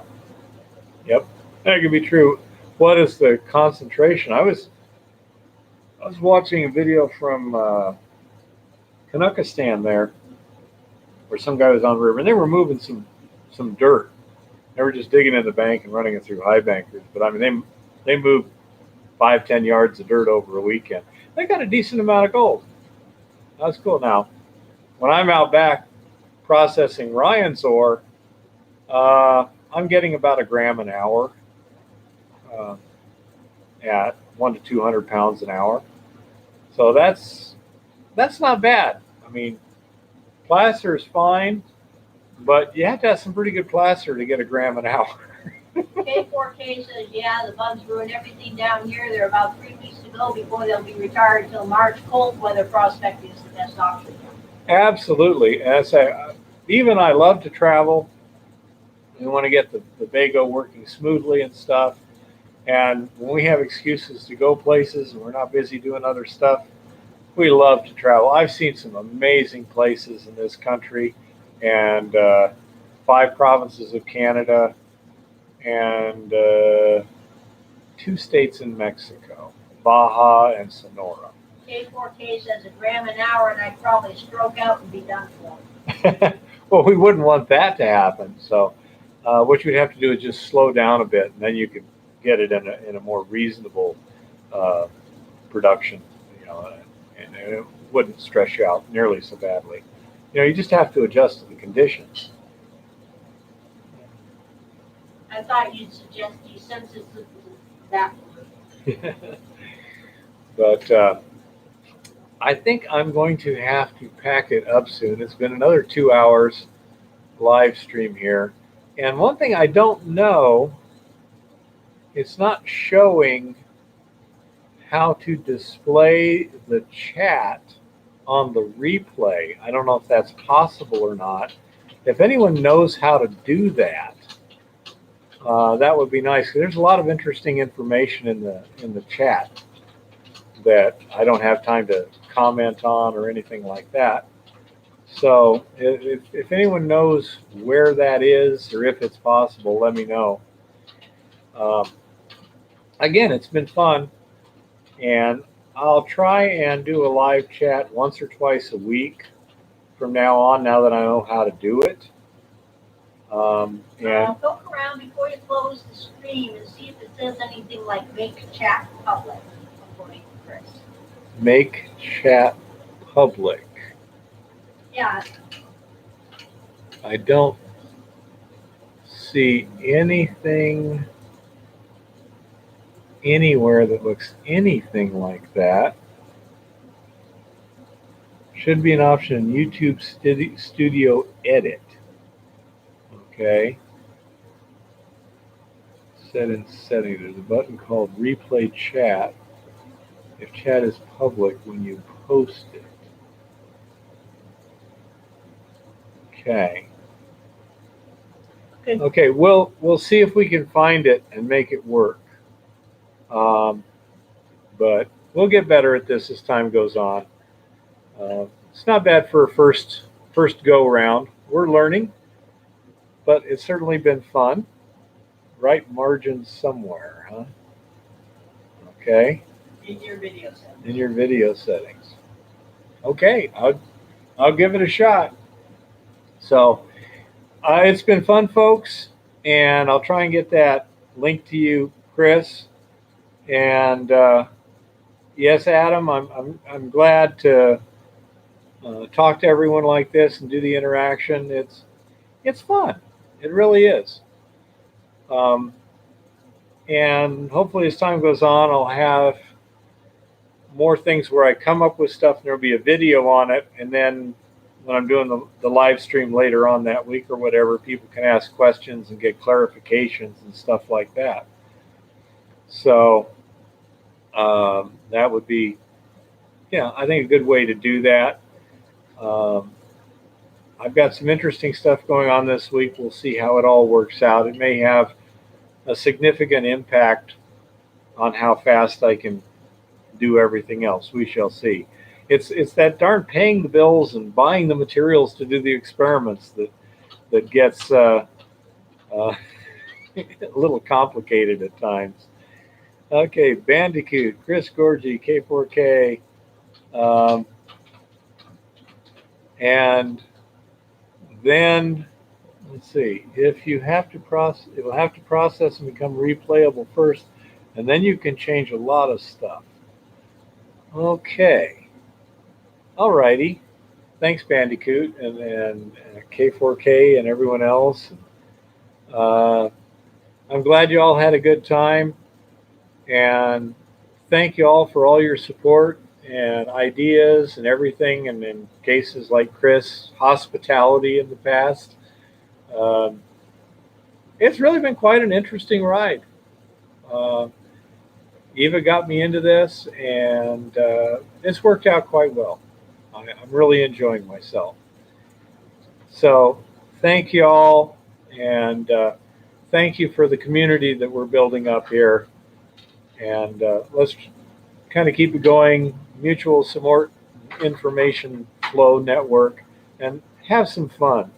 Yep. That could be true. What is the concentration? I was watching a video from Canuckistan there, where some guy was on the river, and they were moving some dirt. They were just digging in the bank and running it through high bankers. But I mean, they moved 5-10 yards of dirt over a weekend. They got a decent amount of gold. That's cool. Now, when I'm out back processing Ryan's ore, I'm getting about 1 gram an hour at 100 to 200 pounds an hour. So that's not bad. I mean, placer is fine, but you have to have some pretty good placer to get 1 gram an hour. K4K says, yeah, the bugs ruin everything down here. There are about 3 weeks to go before they'll be retired until March. Cold weather prospecting is the best option. Absolutely. And I say, even I love to travel. We want to get the Vago working smoothly and stuff. And when we have excuses to go places and we're not busy doing other stuff, we love to travel. I've seen some amazing places in this country, and 5 provinces of Canada, and 2 states in Mexico, Baja and Sonora. K4K says 1 gram an hour, and I'd probably stroke out and be done for. Well, we wouldn't want that to happen. So what you'd have to do is just slow down a bit, and then you could get it in a more reasonable production, and it wouldn't stress you out nearly so badly. You just have to adjust to the conditions. I thought you'd suggest desensitize that. But I think I'm going to have to pack it up soon. It's been another 2 hours live stream here. And one thing I don't know, it's not showing how to display the chat on the replay. I don't know if that's possible or not. If anyone knows how to do that, that would be nice. There's a lot of interesting information in the chat that I don't have time to comment on or anything like that. So if anyone knows where that is or if it's possible, let me know. Again, it's been fun, and I'll try and do a live chat once or twice a week from now on, now that I know how to do it. And Poke around before you close the stream and see if it says anything like make chat public, according to Chris. Make chat public. Yeah. I don't see anything anywhere that looks anything like that. Should be an option in YouTube Studio Edit. Okay. Set in settings. There's a button called Replay Chat. If chat is public when you post it. Okay. Okay. We'll see if we can find it and make it work. But we'll get better at this as time goes on. It's not bad for a first go round. We're learning, but it's certainly been fun. Right margins somewhere, huh? Okay. In your video settings. In your video settings. Okay, I'll give it a shot. So it's been fun, folks, and I'll try and get that link to you, Chris. And yes, Adam, I'm glad to talk to everyone like this and do the interaction. It's fun. It really is. And hopefully, as time goes on, I'll have more things where I come up with stuff and there'll be a video on it, and then when I'm doing the live stream later on that week or whatever, people can ask questions and get clarifications and stuff like that. So that would be, I think a good way to do that. I've got some interesting stuff going on this week. We'll see how it all works out. It may have a significant impact on how fast I can do everything else. We shall see. It's that darn paying the bills and buying the materials to do the experiments that gets a little complicated at times. Okay, Bandicoot, Chris Gorgie, K4K, and then let's see. If you have to process, it will have to process and become replayable first, and then you can change a lot of stuff. Okay, alrighty. Thanks, Bandicoot, and K4K and everyone else. I'm glad you all had a good time, and thank you all for all your support and ideas and everything, and in cases like Chris, hospitality in the past. Um, it's really been quite an interesting ride. Uh, Eva got me into this, and it's worked out quite well. I'm really enjoying myself. So thank you all, and thank you for the community that we're building up here. And let's kind of keep it going, mutual support, information flow network, and have some fun.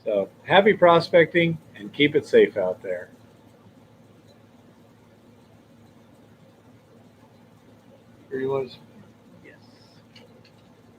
So happy prospecting and keep it safe out there. Here you was.